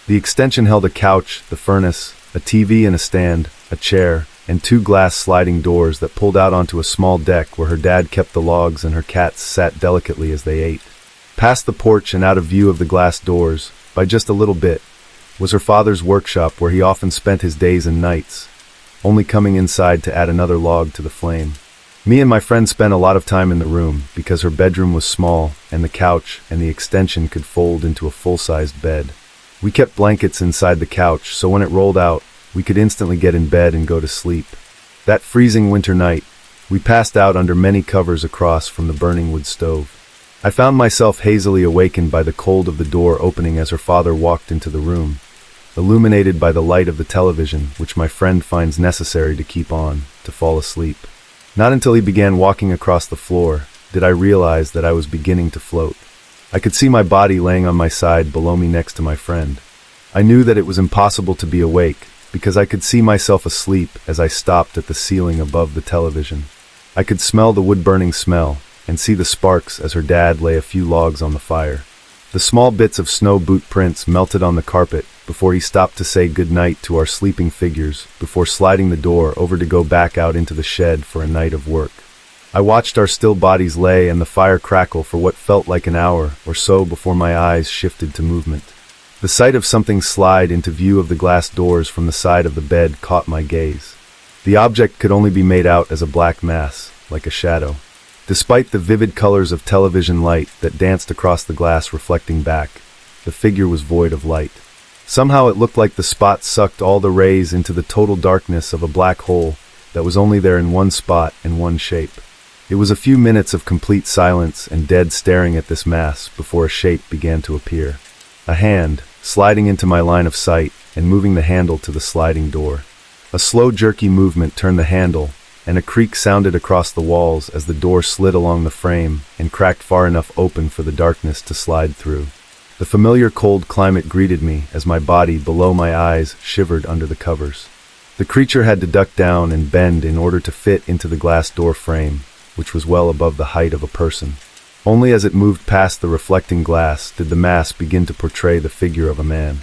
The extension held a couch, the furnace, a TV and a stand, a chair, and 2 glass sliding doors that pulled out onto a small deck where her dad kept the logs and her cats sat delicately as they ate. Past the porch and out of view of the glass doors, by just a little bit, was her father's workshop where he often spent his days and nights, only coming inside to add another log to the flame. Me and my friend spent a lot of time in the room because her bedroom was small and the couch and the extension could fold into a full-sized bed. We kept blankets inside the couch so when it rolled out, we could instantly get in bed and go to sleep. That freezing winter night, we passed out under many covers across from the burning wood stove. I found myself hazily awakened by the cold of the door opening as her father walked into the room, illuminated by the light of the television, which my friend finds necessary to keep on, to fall asleep. Not until he began walking across the floor did I realize that I was beginning to float. I could see my body laying on my side below me next to my friend. I knew that it was impossible to be awake because I could see myself asleep as I stopped at the ceiling above the television. I could smell the wood-burning smell and see the sparks as her dad lay a few logs on the fire. The small bits of snow boot prints melted on the carpet before he stopped to say goodnight to our sleeping figures before sliding the door over to go back out into the shed for a night of work. I watched our still bodies lay and the fire crackle for what felt like an hour or so before my eyes shifted to movement. The sight of something slide into view of the glass doors from the side of the bed caught my gaze. The object could only be made out as a black mass, like a shadow. Despite the vivid colors of television light that danced across the glass reflecting back, the figure was void of light. Somehow it looked like the spot sucked all the rays into the total darkness of a black hole that was only there in one spot and one shape. It was a few minutes of complete silence and dead staring at this mass before a shape began to appear. A hand, sliding into my line of sight and moving the handle to the sliding door. A slow jerky movement turned the handle, and a creak sounded across the walls as the door slid along the frame and cracked far enough open for the darkness to slide through. The familiar cold climate greeted me as my body below my eyes shivered under the covers. The creature had to duck down and bend in order to fit into the glass door frame, which was well above the height of a person. Only as it moved past the reflecting glass did the mass begin to portray the figure of a man.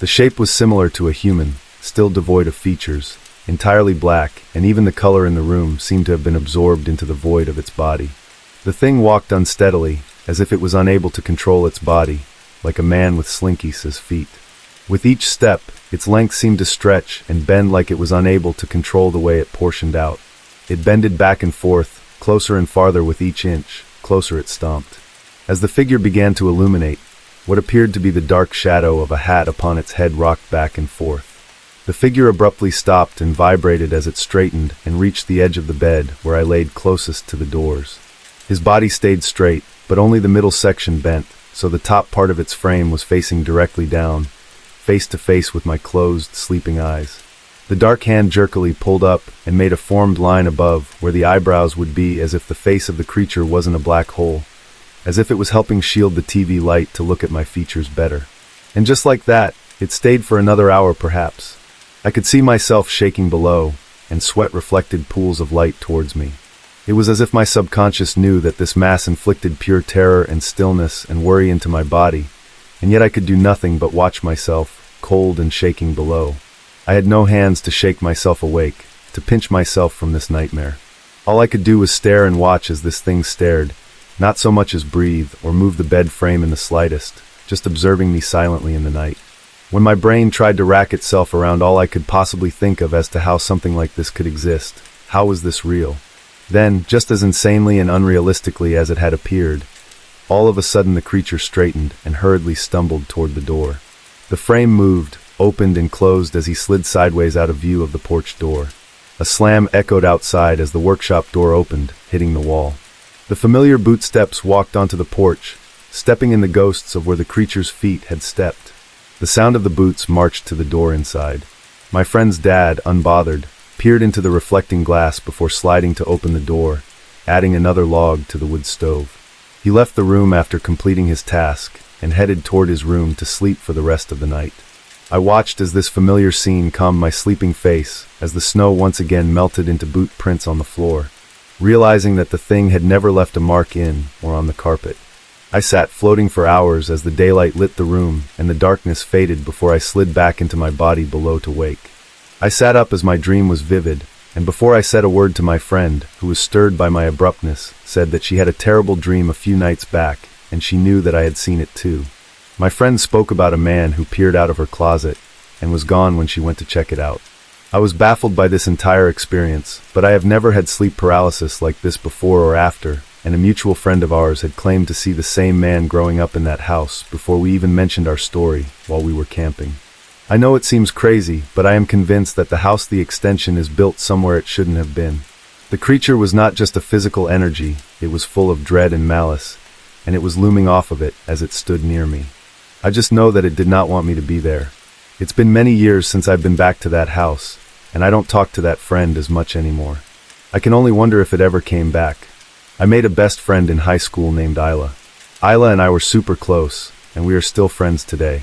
The shape was similar to a human, still devoid of features, entirely black, and even the color in the room seemed to have been absorbed into the void of its body. The thing walked unsteadily, as if it was unable to control its body, like a man with slinkies feet. With each step, its length seemed to stretch and bend like it was unable to control the way it portioned out. It bended back and forth, closer and farther with each inch, closer it stomped. As the figure began to illuminate, what appeared to be the dark shadow of a hat upon its head rocked back and forth. The figure abruptly stopped and vibrated as it straightened and reached the edge of the bed where I laid closest to the doors. His body stayed straight, but only the middle section bent, so the top part of its frame was facing directly down, face to face with my closed, sleeping eyes. The dark hand jerkily pulled up and made a formed line above where the eyebrows would be as if the face of the creature wasn't a black hole, as if it was helping shield the TV light to look at my features better. And just like that, it stayed for another hour perhaps. I could see myself shaking below, and sweat reflected pools of light towards me. It was as if my subconscious knew that this mass inflicted pure terror and stillness and worry into my body, and yet I could do nothing but watch myself, cold and shaking below. I had no hands to shake myself awake, to pinch myself from this nightmare. All I could do was stare and watch as this thing stared, not so much as breathe or move the bed frame in the slightest, just observing me silently in the night. When my brain tried to rack itself around all I could possibly think of as to how something like this could exist, how was this real? Then, just as insanely and unrealistically as it had appeared, all of a sudden the creature straightened and hurriedly stumbled toward the door. The frame moved, opened and closed as he slid sideways out of view of the porch door. A slam echoed outside as the workshop door opened, hitting the wall. The familiar bootsteps walked onto the porch, stepping in the ghosts of where the creature's feet had stepped. The sound of the boots marched to the door inside. My friend's dad, unbothered, peered into the reflecting glass before sliding to open the door, adding another log to the wood stove. He left the room after completing his task and headed toward his room to sleep for the rest of the night. I watched as this familiar scene calmed my sleeping face as the snow once again melted into boot prints on the floor, realizing that the thing had never left a mark in or on the carpet. I sat floating for hours as the daylight lit the room and the darkness faded before I slid back into my body below to wake. I sat up as my dream was vivid, and before I said a word to my friend, who was stirred by my abruptness, said that she had a terrible dream a few nights back, and she knew that I had seen it too. My friend spoke about a man who peered out of her closet and was gone when she went to check it out. I was baffled by this entire experience, but I have never had sleep paralysis like this before or after, and a mutual friend of ours had claimed to see the same man growing up in that house before we even mentioned our story while we were camping. I know it seems crazy, but I am convinced that the house the extension is built somewhere it shouldn't have been. The creature was not just a physical energy, it was full of dread and malice, and it was looming off of it as it stood near me. I just know that it did not want me to be there. It's been many years since I've been back to that house, and I don't talk to that friend as much anymore. I can only wonder if it ever came back. I made a best friend in high school named Isla. Isla and I were super close, and we are still friends today.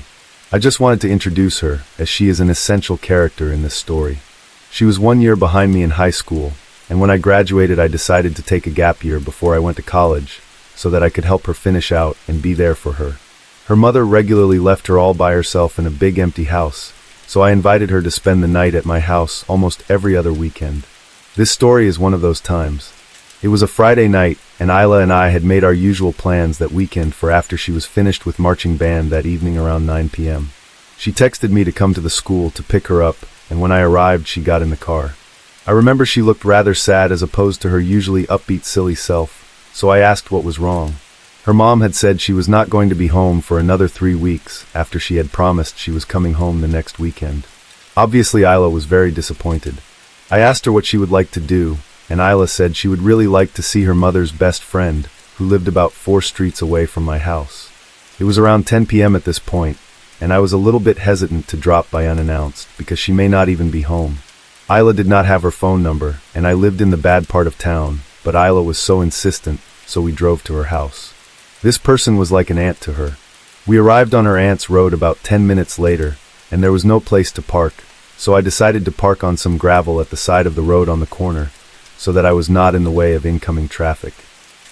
I just wanted to introduce her, as she is an essential character in this story. She was 1 year behind me in high school, and when I graduated I decided to take a gap year before I went to college, so that I could help her finish out and be there for her. Her mother regularly left her all by herself in a big empty house, so I invited her to spend the night at my house almost every other weekend. This story is one of those times. It was a Friday night, and Isla and I had made our usual plans that weekend for after she was finished with marching band that evening around 9 p.m. She texted me to come to the school to pick her up, and when I arrived she got in the car. I remember she looked rather sad as opposed to her usually upbeat silly self, so I asked what was wrong. Her mom had said she was not going to be home for another 3 weeks after she had promised she was coming home the next weekend. Obviously Isla was very disappointed. I asked her what she would like to do, and Isla said she would really like to see her mother's best friend, who lived about 4 streets away from my house. It was around 10 p.m. at this point, and I was a little bit hesitant to drop by unannounced because she may not even be home. Isla did not have her phone number, and I lived in the bad part of town, but Isla was so insistent, so we drove to her house. This person was like an aunt to her. We arrived on her aunt's road about 10 minutes later, and there was no place to park, so I decided to park on some gravel at the side of the road on the corner, so that I was not in the way of incoming traffic.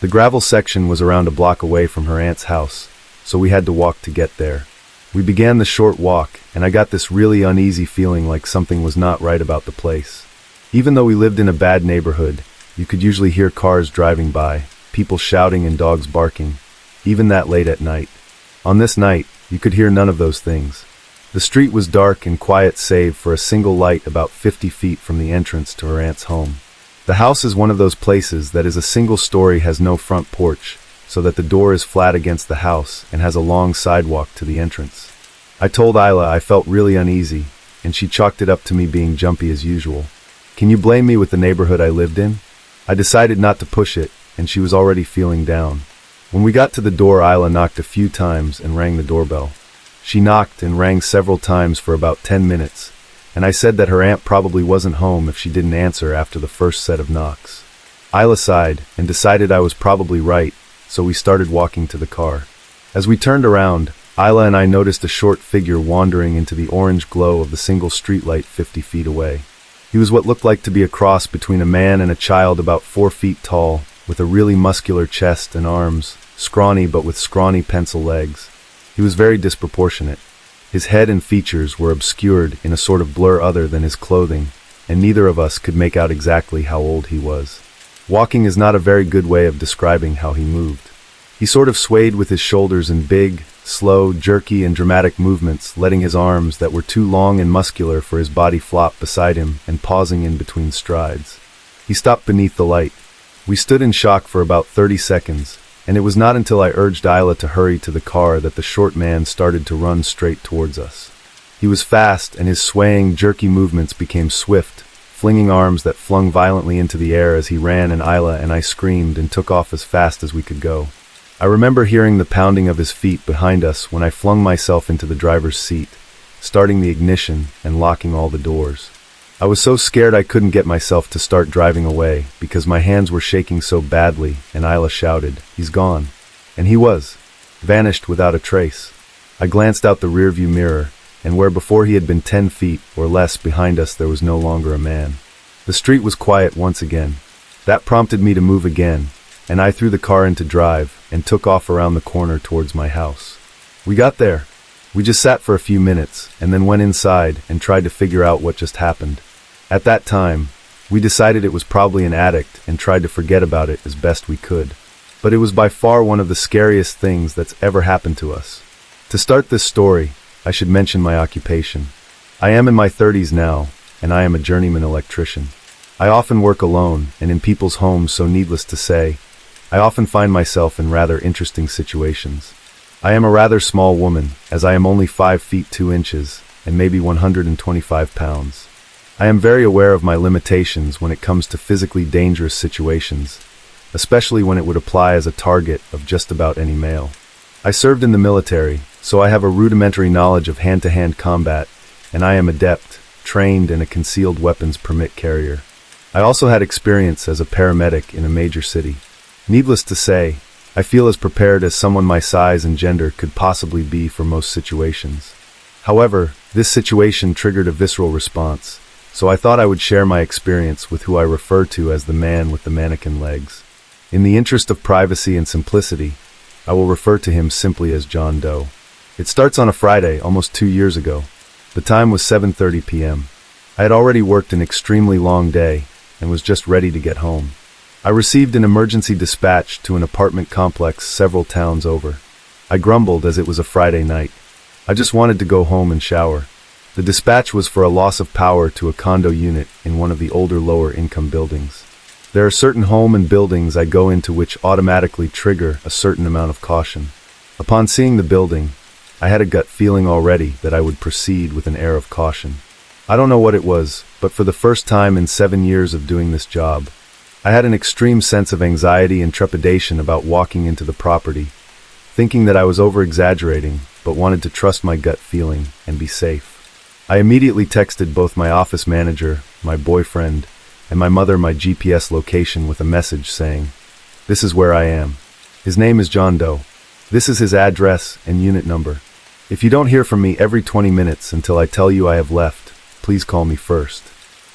The gravel section was around a block away from her aunt's house, so we had to walk to get there. We began the short walk, and I got this really uneasy feeling like something was not right about the place. Even though we lived in a bad neighborhood, you could usually hear cars driving by, people shouting and dogs barking, even that late at night. On this night, you could hear none of those things. The street was dark and quiet save for a single light about 50 feet from the entrance to her aunt's home. The house is one of those places that is a single story, has no front porch, so that the door is flat against the house and has a long sidewalk to the entrance. I told Isla I felt really uneasy, and she chalked it up to me being jumpy as usual. Can you blame me with the neighborhood I lived in? I decided not to push it, and she was already feeling down. When we got to the door, Isla knocked a few times and rang the doorbell. She knocked and rang several times for about 10 minutes, and I said that her aunt probably wasn't home if she didn't answer after the first set of knocks. Isla sighed and decided I was probably right, so we started walking to the car. As we turned around, Isla and I noticed a short figure wandering into the orange glow of the single streetlight 50 feet away. He was what looked like to be a cross between a man and a child about 4 feet tall, with a really muscular chest and arms, scrawny but with scrawny pencil legs. He was very disproportionate. His head and features were obscured in a sort of blur other than his clothing, and neither of us could make out exactly how old he was. Walking is not a very good way of describing how he moved. He sort of swayed with his shoulders in big, slow, jerky, and dramatic movements, letting his arms that were too long and muscular for his body flop beside him and pausing in between strides. He stopped beneath the light. We stood in shock for about 30 seconds, and it was not until I urged Isla to hurry to the car that the short man started to run straight towards us. He was fast, and his swaying, jerky movements became swift, flinging arms that flung violently into the air as he ran, and Isla and I screamed and took off as fast as we could go. I remember hearing the pounding of his feet behind us when I flung myself into the driver's seat, starting the ignition and locking all the doors. I was so scared I couldn't get myself to start driving away because my hands were shaking so badly, and Isla shouted, "He's gone." And he was, vanished without a trace. I glanced out the rearview mirror, and where before he had been 10 feet or less behind us, there was no longer a man. The street was quiet once again. That prompted me to move again, and I threw the car into drive and took off around the corner towards my house. We got there. We just sat for a few minutes and then went inside and tried to figure out what just happened. At that time, we decided it was probably an addict and tried to forget about it as best we could. But it was by far one of the scariest things that's ever happened to us. To start this story, I should mention my occupation. I am in my 30s now, and I am a journeyman electrician. I often work alone and in people's homes, so needless to say, I often find myself in rather interesting situations. I am a rather small woman, as I am only 5 feet 2 inches and maybe 125 pounds. I am very aware of my limitations when it comes to physically dangerous situations, especially when it would apply as a target of just about any male. I served in the military, so I have a rudimentary knowledge of hand-to-hand combat, and I am adept, trained, and a concealed weapons permit carrier. I also had experience as a paramedic in a major city. Needless to say, I feel as prepared as someone my size and gender could possibly be for most situations. However, this situation triggered a visceral response, so I thought I would share my experience with who I refer to as the man with the mannequin legs. In the interest of privacy and simplicity, I will refer to him simply as John Doe. It starts on a Friday, almost 2 years ago. The time was 7:30 p.m. I had already worked an extremely long day and was just ready to get home. I received an emergency dispatch to an apartment complex several towns over. I grumbled as it was a Friday night. I just wanted to go home and shower. The dispatch was for a loss of power to a condo unit in one of the older lower-income buildings. There are certain home and buildings I go into which automatically trigger a certain amount of caution. Upon seeing the building, I had a gut feeling already that I would proceed with an air of caution. I don't know what it was, but for the first time in 7 years of doing this job, I had an extreme sense of anxiety and trepidation about walking into the property, thinking that I was over-exaggerating, but wanted to trust my gut feeling and be safe. I immediately texted both my office manager, my boyfriend, and my mother my GPS location with a message saying, "This is where I am. His name is John Doe. This is his address and unit number. If you don't hear from me every 20 minutes until I tell you I have left, please call me first.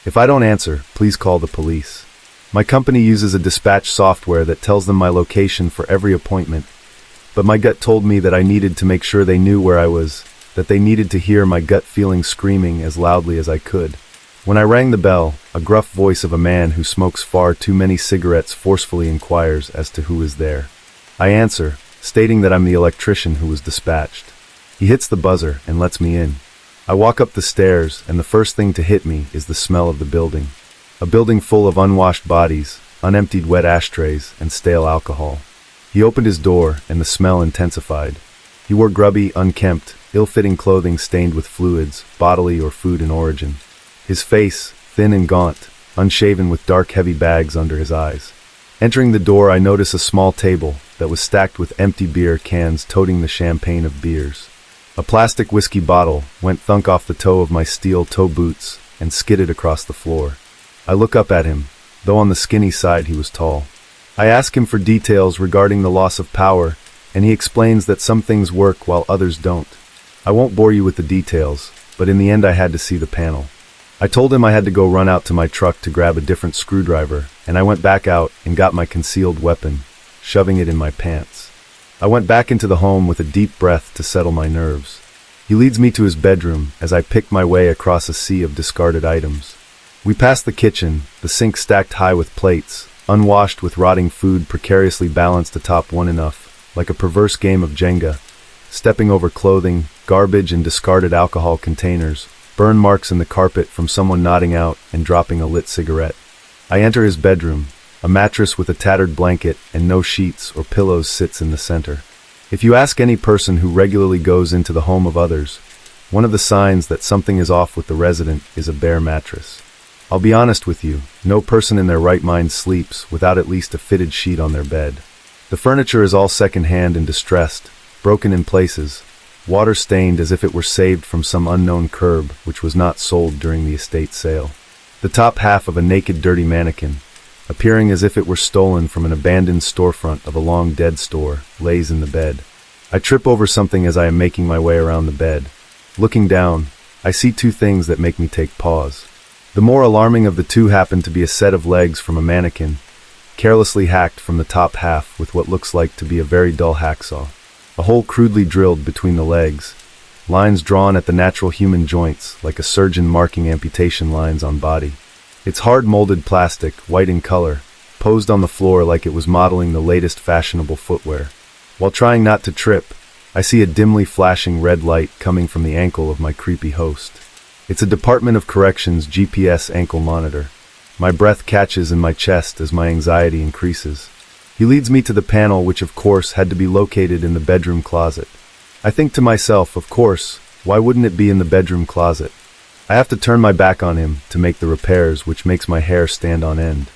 If I don't answer, please call the police." My company uses a dispatch software that tells them my location for every appointment, but my gut told me that I needed to make sure they knew where I was, that they needed to hear my gut feeling screaming as loudly as I could. When I rang the bell, a gruff voice of a man who smokes far too many cigarettes forcefully inquires as to who is there. I answer, stating that I'm the electrician who was dispatched. He hits the buzzer and lets me in. I walk up the stairs, and the first thing to hit me is the smell of the building. A building full of unwashed bodies, unemptied wet ashtrays, and stale alcohol. He opened his door, and the smell intensified. He wore grubby, unkempt, ill-fitting clothing stained with fluids, bodily or food in origin. His face, thin and gaunt, unshaven with dark, heavy bags under his eyes. Entering the door, I notice a small table that was stacked with empty beer cans toting the champagne of beers. A plastic whiskey bottle went thunk off the toe of my steel toe boots and skidded across the floor. I look up at him, though on the skinny side he was tall. I ask him for details regarding the loss of power, and he explains that some things work while others don't. I won't bore you with the details, but in the end I had to see the panel. I told him I had to go run out to my truck to grab a different screwdriver, and I went back out and got my concealed weapon, shoving it in my pants. I went back into the home with a deep breath to settle my nerves. He leads me to his bedroom as I pick my way across a sea of discarded items. We pass the kitchen, the sink stacked high with plates, unwashed with rotting food precariously balanced atop one enough, like a perverse game of Jenga, stepping over clothing, garbage and discarded alcohol containers, burn marks in the carpet from someone nodding out and dropping a lit cigarette. I enter his bedroom. A mattress with a tattered blanket and no sheets or pillows sits in the center. If you ask any person who regularly goes into the home of others, one of the signs that something is off with the resident is a bare mattress. I'll be honest with you, no person in their right mind sleeps without at least a fitted sheet on their bed. The furniture is all second-hand and distressed, broken in places, water-stained as if it were saved from some unknown curb which was not sold during the estate sale. The top half of a naked dirty mannequin, appearing as if it were stolen from an abandoned storefront of a long-dead store, lays in the bed. I trip over something as I am making my way around the bed. Looking down, I see two things that make me take pause. The more alarming of the two happen to be a set of legs from a mannequin, carelessly hacked from the top half with what looks like to be a very dull hacksaw. A hole crudely drilled between the legs, lines drawn at the natural human joints like a surgeon marking amputation lines on body. It's hard-molded plastic, white in color, posed on the floor like it was modeling the latest fashionable footwear. While trying not to trip, I see a dimly flashing red light coming from the ankle of my creepy host. It's a Department of Corrections GPS ankle monitor. My breath catches in my chest as my anxiety increases. He leads me to the panel which of course had to be located in the bedroom closet. I think to myself, of course, why wouldn't it be in the bedroom closet? I have to turn my back on him to make the repairs, which makes my hair stand on end.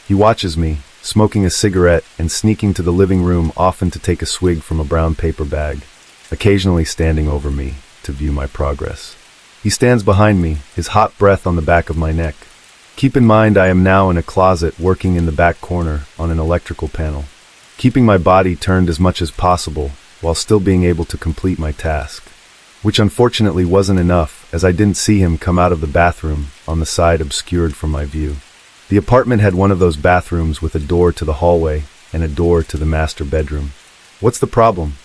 He watches me, smoking a cigarette and sneaking to the living room, often to take a swig from a brown paper bag, occasionally standing over me to view my progress. He stands behind me, his hot breath on the back of my neck. Keep in mind I am now in a closet working in the back corner on an electrical panel, keeping my body turned as much as possible while still being able to complete my task. Which unfortunately wasn't enough, as I didn't see him come out of the bathroom on the side obscured from my view. The apartment had one of those bathrooms with a door to the hallway and a door to the master bedroom. "What's the problem?"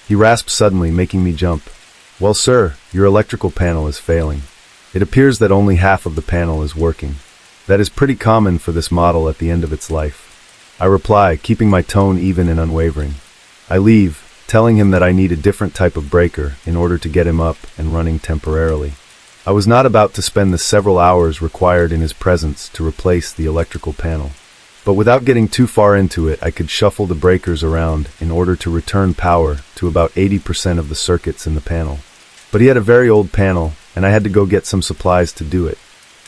He rasped suddenly, making me jump. "Well, sir, your electrical panel is failing. It appears that only half of the panel is working. That is pretty common for this model at the end of its life." I reply, keeping my tone even and unwavering. I leave, telling him that I need a different type of breaker in order to get him up and running temporarily. I was not about to spend the several hours required in his presence to replace the electrical panel. But without getting too far into it, I could shuffle the breakers around in order to return power to about 80% of the circuits in the panel. But he had a very old panel, and I had to go get some supplies to do it.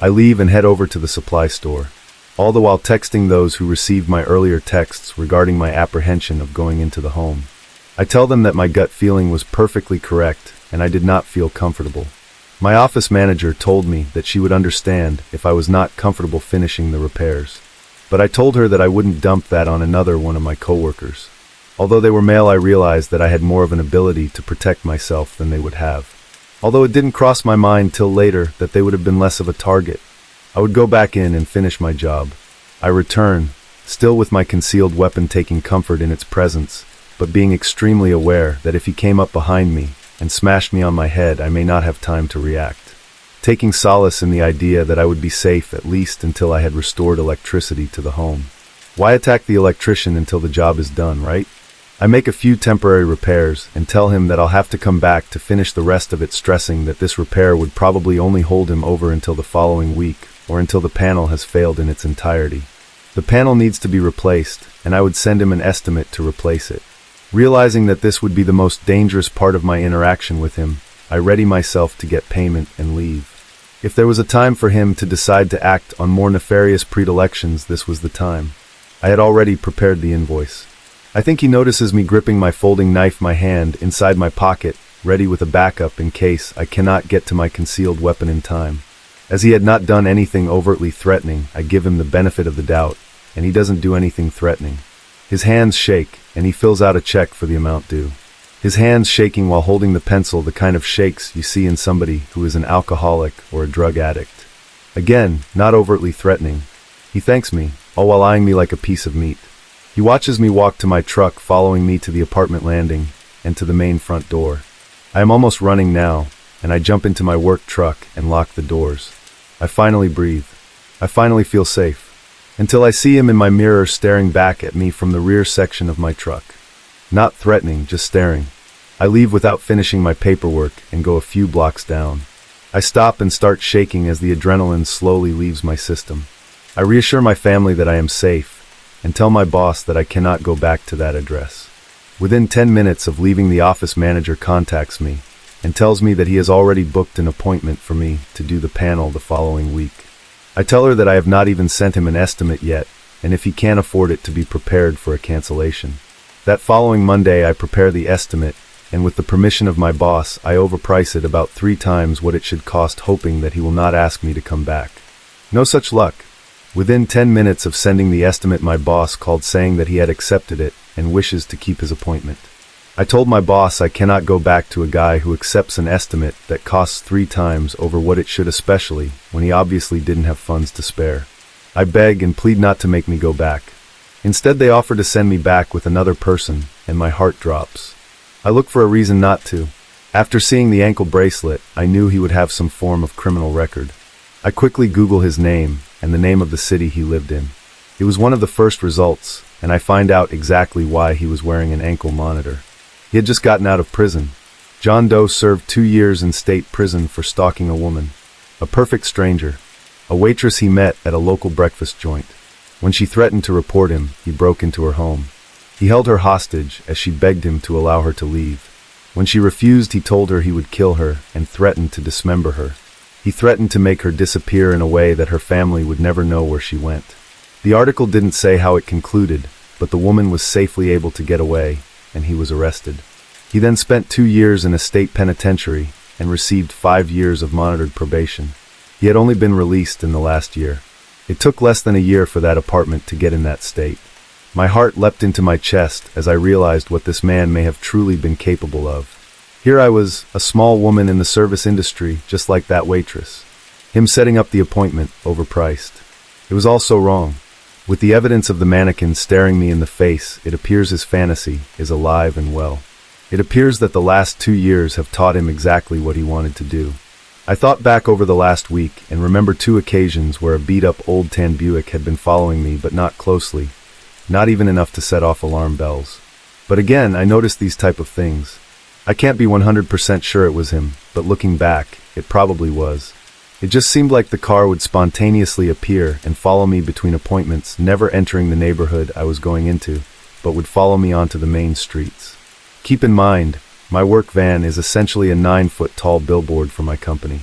I leave and head over to the supply store, all the while texting those who received my earlier texts regarding my apprehension of going into the home. I tell them that my gut feeling was perfectly correct, and I did not feel comfortable. My office manager told me that she would understand if I was not comfortable finishing the repairs. But I told her that I wouldn't dump that on another one of my coworkers. Although they were male, I realized that I had more of an ability to protect myself than they would have. Although it didn't cross my mind till later that they would have been less of a target. I would go back in and finish my job. I return, still with my concealed weapon, taking comfort in its presence, but being extremely aware that if he came up behind me and smashed me on my head, I may not have time to react. Taking solace in the idea that I would be safe at least until I had restored electricity to the home. Why attack the electrician until the job is done, right? I make a few temporary repairs and tell him that I'll have to come back to finish the rest of it, stressing that this repair would probably only hold him over until the following week or until the panel has failed in its entirety. The panel needs to be replaced, and I would send him an estimate to replace it. Realizing that this would be the most dangerous part of my interaction with him, I ready myself to get payment and leave. If there was a time for him to decide to act on more nefarious predilections, this was the time. I had already prepared the invoice. I think he notices me gripping my folding knife, my hand inside my pocket, ready with a backup in case I cannot get to my concealed weapon in time. As he had not done anything overtly threatening, I give him the benefit of the doubt, and he doesn't do anything threatening. His hands shake, and he fills out a check for the amount due. His hands shaking while holding the pencil, the kind of shakes you see in somebody who is an alcoholic or a drug addict. Again, not overtly threatening. He thanks me, all while eyeing me like a piece of meat. He watches me walk to my truck, following me to the apartment landing and to the main front door. I am almost running now, and I jump into my work truck and lock the doors. I finally breathe. I finally feel safe. Until I see him in my mirror staring back at me from the rear section of my truck. Not threatening, just staring. I leave without finishing my paperwork and go a few blocks down. I stop and start shaking as the adrenaline slowly leaves my system. I reassure my family that I am safe and tell my boss that I cannot go back to that address. Within 10 minutes of leaving, the office manager contacts me and tells me that he has already booked an appointment for me to do the panel the following week. I tell her that I have not even sent him an estimate yet, and if he can't afford it, to be prepared for a cancellation. That following Monday, I prepare the estimate, and with the permission of my boss, I overprice it about 3 times what it should cost, hoping that he will not ask me to come back. No such luck. Within 10 minutes of sending the estimate, my boss called saying that he had accepted it and wishes to keep his appointment. I told my boss I cannot go back to a guy who accepts an estimate that costs 3 times over what it should, especially when he obviously didn't have funds to spare. I beg and plead not to make me go back. Instead, they offer to send me back with another person, and my heart drops. I look for a reason not to. After seeing the ankle bracelet, I knew he would have some form of criminal record. I quickly Google his name and the name of the city he lived in. It was one of the first results, and I find out exactly why he was wearing an ankle monitor. He had just gotten out of prison. John Doe served 2 years in state prison for stalking a woman. A perfect stranger. A waitress he met at a local breakfast joint. When she threatened to report him, he broke into her home. He held her hostage as she begged him to allow her to leave. When she refused, he told her he would kill her and threatened to dismember her. He threatened to make her disappear in a way that her family would never know where she went. The article didn't say how it concluded, but the woman was safely able to get away, and he was arrested. He then spent 2 years in a state penitentiary and received 5 years of monitored probation. He had only been released in the last year. It took less than a year for that apartment to get in that state. My heart leapt into my chest as I realized what this man may have truly been capable of. Here I was, a small woman in the service industry, just like that waitress. Him setting up the appointment, overpriced. It was all so wrong. With the evidence of the mannequin staring me in the face, it appears his fantasy is alive and well. It appears that the last 2 years have taught him exactly what he wanted to do. I thought back over the last week and remember 2 occasions where a beat-up old tan Buick had been following me, but not closely, not even enough to set off alarm bells. But again, I noticed these type of things. I can't be 100% sure it was him, but looking back, it probably was. It just seemed like the car would spontaneously appear and follow me between appointments, never entering the neighborhood I was going into, but would follow me onto the main streets. Keep in mind, my work van is essentially a 9-foot-tall billboard for my company.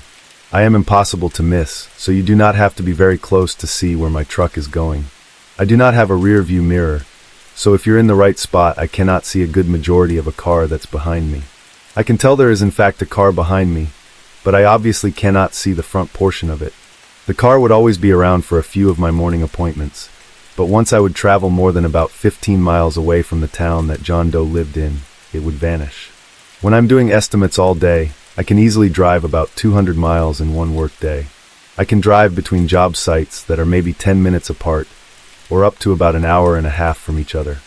I am impossible to miss, so you do not have to be very close to see where my truck is going. I do not have a rear view mirror, so if you're in the right spot, I cannot see a good majority of a car that's behind me. I can tell there is in fact a car behind me, but I obviously cannot see the front portion of it. The car would always be around for a few of my morning appointments, but once I would travel more than about 15 miles away from the town that John Doe lived in, it would vanish. When I'm doing estimates all day, I can easily drive about 200 miles in one work day. I can drive between job sites that are maybe 10 minutes apart, or up to about an hour and a half from each other.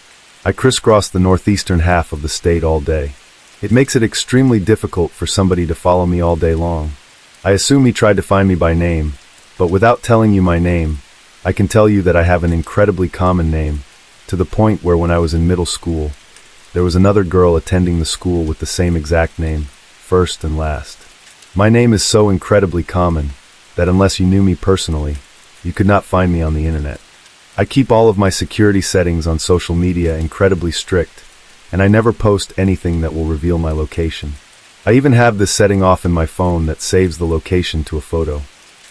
I crisscross the northeastern half of the state all day. It makes it extremely difficult for somebody to follow me all day long. I assume he tried to find me by name, but without telling you my name, I can tell you that I have an incredibly common name, to the point where when I was in middle school, there was another girl attending the school with the same exact name, first and last. My name is so incredibly common that unless you knew me personally, you could not find me on the internet. I keep all of my security settings on social media incredibly strict, and I never post anything that will reveal my location. I even have this setting off in my phone that saves the location to a photo.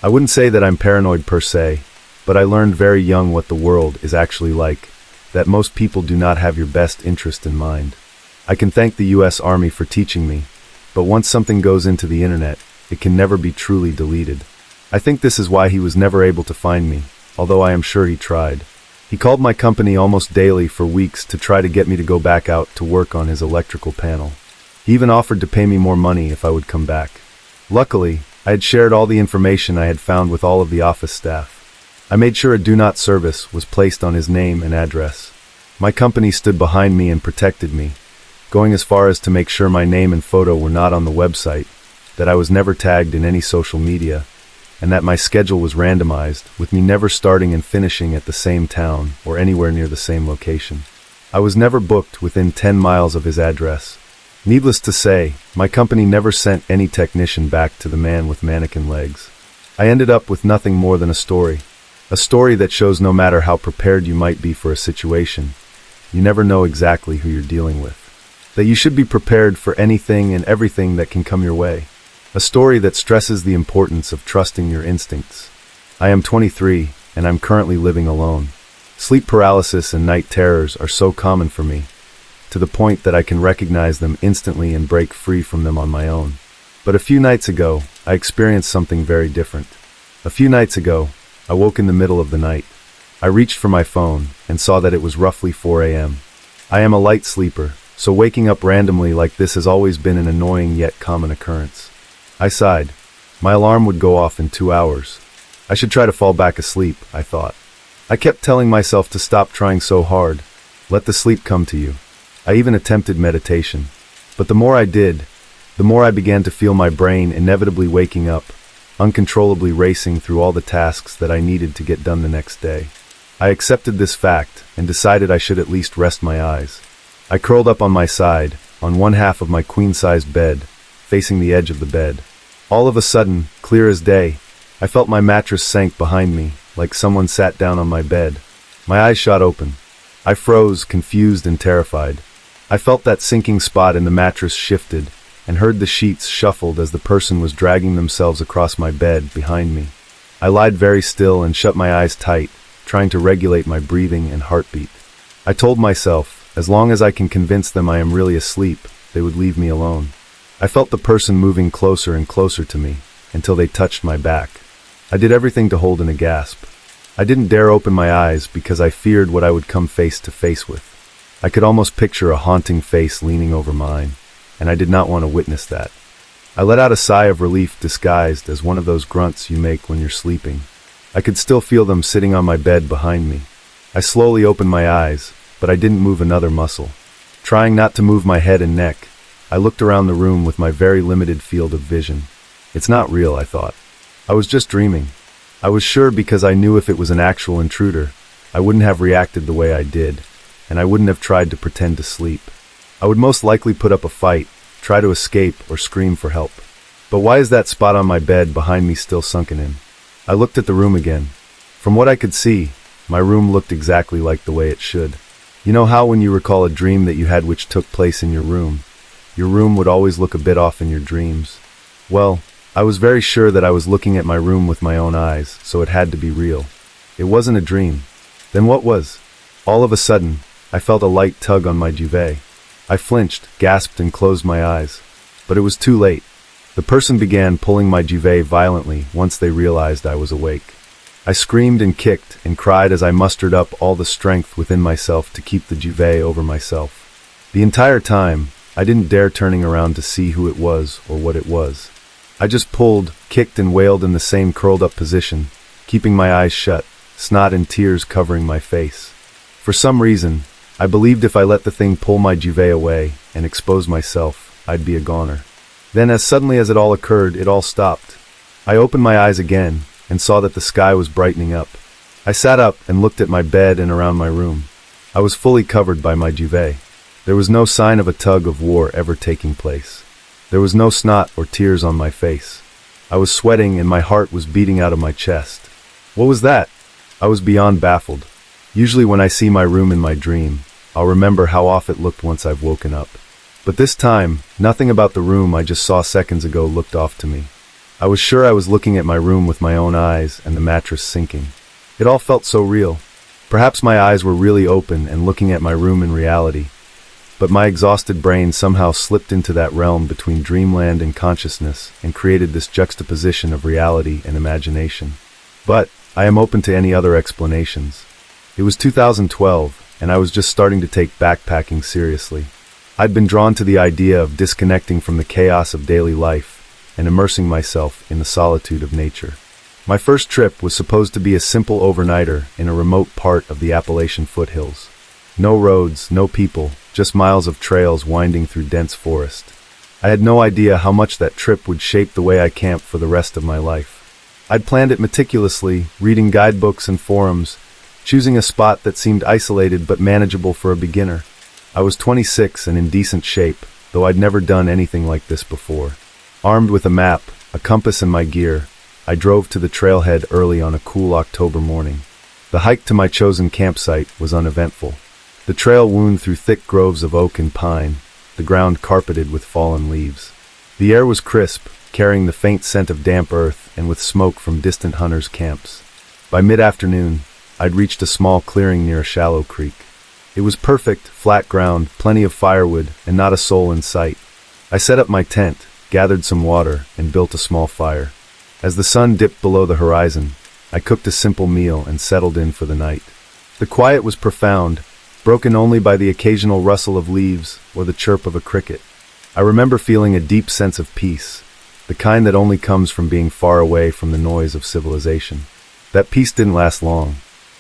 I wouldn't say that I'm paranoid per se, but I learned very young what the world is actually like, that most people do not have your best interest in mind. I can thank the US Army for teaching me, but once something goes into the internet, it can never be truly deleted. I think this is why he was never able to find me, although I am sure he tried. He called my company almost daily for weeks to try to get me to go back out to work on his electrical panel. He even offered to pay me more money if I would come back. Luckily, I had shared all the information I had found with all of the office staff. I made sure a do not service was placed on his name and address. My company stood behind me and protected me, going as far as to make sure my name and photo were not on the website, that I was never tagged in any social media, and that my schedule was randomized, with me never starting and finishing at the same town or anywhere near the same location. I was never booked within 10 miles of his address. Needless to say, my company never sent any technician back to the man with mannequin legs. I ended up with nothing more than a story that shows no matter how prepared you might be for a situation, you never know exactly who you're dealing with. That you should be prepared for anything and everything that can come your way. A story that stresses the importance of trusting your instincts. I am 23, and I'm currently living alone. Sleep paralysis and night terrors are so common for me, to the point that I can recognize them instantly and break free from them on my own. But a few nights ago, I experienced something very different. A few nights ago, I woke in the middle of the night. I reached for my phone and saw that it was roughly 4 a.m. I am a light sleeper, so waking up randomly like this has always been an annoying yet common occurrence. I sighed. My alarm would go off in 2 hours. I should try to fall back asleep, I thought. I kept telling myself to stop trying so hard. Let the sleep come to you. I even attempted meditation. But the more I did, the more I began to feel my brain inevitably waking up, uncontrollably racing through all the tasks that I needed to get done the next day. I accepted this fact and decided I should at least rest my eyes. I curled up on my side, on one half of my queen-sized bed, facing the edge of the bed. All of a sudden, clear as day, I felt my mattress sank behind me, like someone sat down on my bed. My eyes shot open. I froze, confused and terrified. I felt that sinking spot in the mattress shifted, and heard the sheets shuffled as the person was dragging themselves across my bed behind me. I lied very still and shut my eyes tight, trying to regulate my breathing and heartbeat. I told myself, as long as I can convince them I am really asleep, they would leave me alone. I felt the person moving closer and closer to me, until they touched my back. I did everything to hold in a gasp. I didn't dare open my eyes because I feared what I would come face to face with. I could almost picture a haunting face leaning over mine, and I did not want to witness that. I let out a sigh of relief disguised as one of those grunts you make when you're sleeping. I could still feel them sitting on my bed behind me. I slowly opened my eyes, but I didn't move another muscle. Trying not to move my head and neck, I looked around the room with my very limited field of vision. It's not real, I thought. I was just dreaming. I was sure because I knew if it was an actual intruder, I wouldn't have reacted the way I did, and I wouldn't have tried to pretend to sleep. I would most likely put up a fight, try to escape, or scream for help. But why is that spot on my bed behind me still sunken in? I looked at the room again. From what I could see, my room looked exactly like the way it should. You know how when you recall a dream that you had which took place in your room would always look a bit off in your dreams? Well, I was very sure that I was looking at my room with my own eyes, so it had to be real. It wasn't a dream. Then what was? All of a sudden, I felt a light tug on my duvet. I flinched, gasped, and closed my eyes. But it was too late. The person began pulling my duvet violently once they realized I was awake. I screamed and kicked and cried as I mustered up all the strength within myself to keep the duvet over myself. The entire time, I didn't dare turning around to see who it was or what it was. I just pulled, kicked, and wailed in the same curled-up position, keeping my eyes shut, snot and tears covering my face. For some reason, I believed if I let the thing pull my duvet away and expose myself, I'd be a goner. Then, as suddenly as it all occurred, it all stopped. I opened my eyes again and saw that the sky was brightening up. I sat up and looked at my bed and around my room. I was fully covered by my duvet. There was no sign of a tug of war ever taking place. There was no snot or tears on my face. I was sweating and my heart was beating out of my chest. What was that? I was beyond baffled. Usually when I see my room in my dream, I'll remember how off it looked once I've woken up. But this time, nothing about the room I just saw seconds ago looked off to me. I was sure I was looking at my room with my own eyes and the mattress sinking. It all felt so real. Perhaps my eyes were really open and looking at my room in reality, but my exhausted brain somehow slipped into that realm between dreamland and consciousness and created this juxtaposition of reality and imagination. But I am open to any other explanations. It was 2012, and I was just starting to take backpacking seriously. I'd been drawn to the idea of disconnecting from the chaos of daily life and immersing myself in the solitude of nature. My first trip was supposed to be a simple overnighter in a remote part of the Appalachian foothills. No roads, no people, just miles of trails winding through dense forest. I had no idea how much that trip would shape the way I camped for the rest of my life. I'd planned it meticulously, reading guidebooks and forums, choosing a spot that seemed isolated but manageable for a beginner. I was 26 and in decent shape, though I'd never done anything like this before. Armed with a map, a compass and my gear, I drove to the trailhead early on a cool October morning. The hike to my chosen campsite was uneventful. The trail wound through thick groves of oak and pine, the ground carpeted with fallen leaves. The air was crisp, carrying the faint scent of damp earth and with smoke from distant hunters' camps. By mid-afternoon, I'd reached a small clearing near a shallow creek. It was perfect, flat ground, plenty of firewood, and not a soul in sight. I set up my tent, gathered some water, and built a small fire. As the sun dipped below the horizon, I cooked a simple meal and settled in for the night. The quiet was profound, broken only by the occasional rustle of leaves or the chirp of a cricket. I remember feeling a deep sense of peace, the kind that only comes from being far away from the noise of civilization. That peace didn't last long.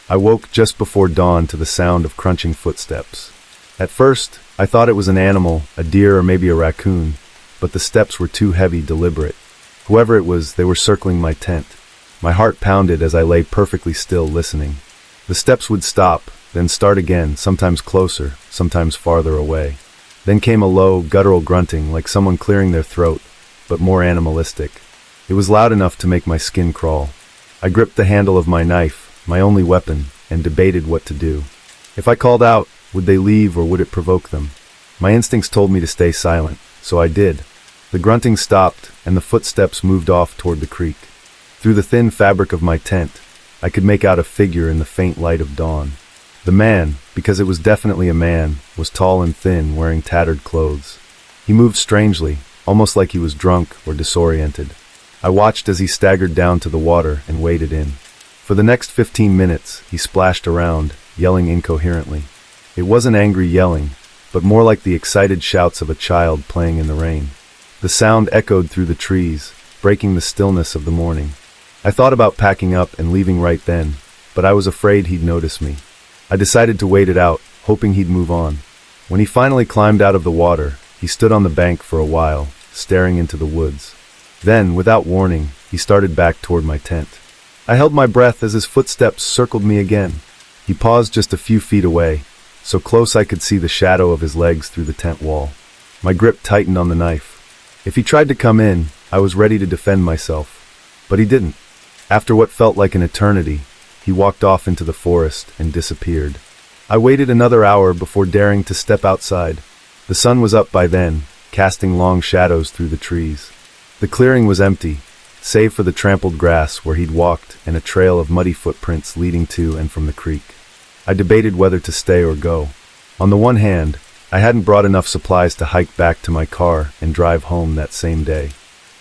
I woke just before dawn to the sound of crunching footsteps. At first, I thought it was an animal, a deer or maybe a raccoon, but the steps were too heavy, deliberate. Whoever it was, they were circling my tent. My heart pounded as I lay perfectly still listening. The steps would stop, then start again, sometimes closer, sometimes farther away. Then came a low, guttural grunting like someone clearing their throat, but more animalistic. It was loud enough to make my skin crawl. I gripped the handle of my knife, my only weapon, and debated what to do. If I called out, would they leave or would it provoke them? My instincts told me to stay silent, so I did. The grunting stopped, and the footsteps moved off toward the creek. Through the thin fabric of my tent, I could make out a figure in the faint light of dawn. The man, because it was definitely a man, was tall and thin, wearing tattered clothes. He moved strangely, almost like he was drunk or disoriented. I watched as he staggered down to the water and waded in. For the next 15 minutes, he splashed around, yelling incoherently. It wasn't angry yelling, but more like the excited shouts of a child playing in the rain. The sound echoed through the trees, breaking the stillness of the morning. I thought about packing up and leaving right then, but I was afraid he'd notice me. I decided to wait it out, hoping he'd move on. When he finally climbed out of the water, he stood on the bank for a while, staring into the woods. Then, without warning, he started back toward my tent. I held my breath as his footsteps circled me again. He paused just a few feet away, so close I could see the shadow of his legs through the tent wall. My grip tightened on the knife. If he tried to come in, I was ready to defend myself. But he didn't. After what felt like an eternity, he walked off into the forest and disappeared. I waited another hour before daring to step outside. The sun was up by then, casting long shadows through the trees. The clearing was empty, save for the trampled grass where he'd walked and a trail of muddy footprints leading to and from the creek. I debated whether to stay or go. On the one hand, I hadn't brought enough supplies to hike back to my car and drive home that same day.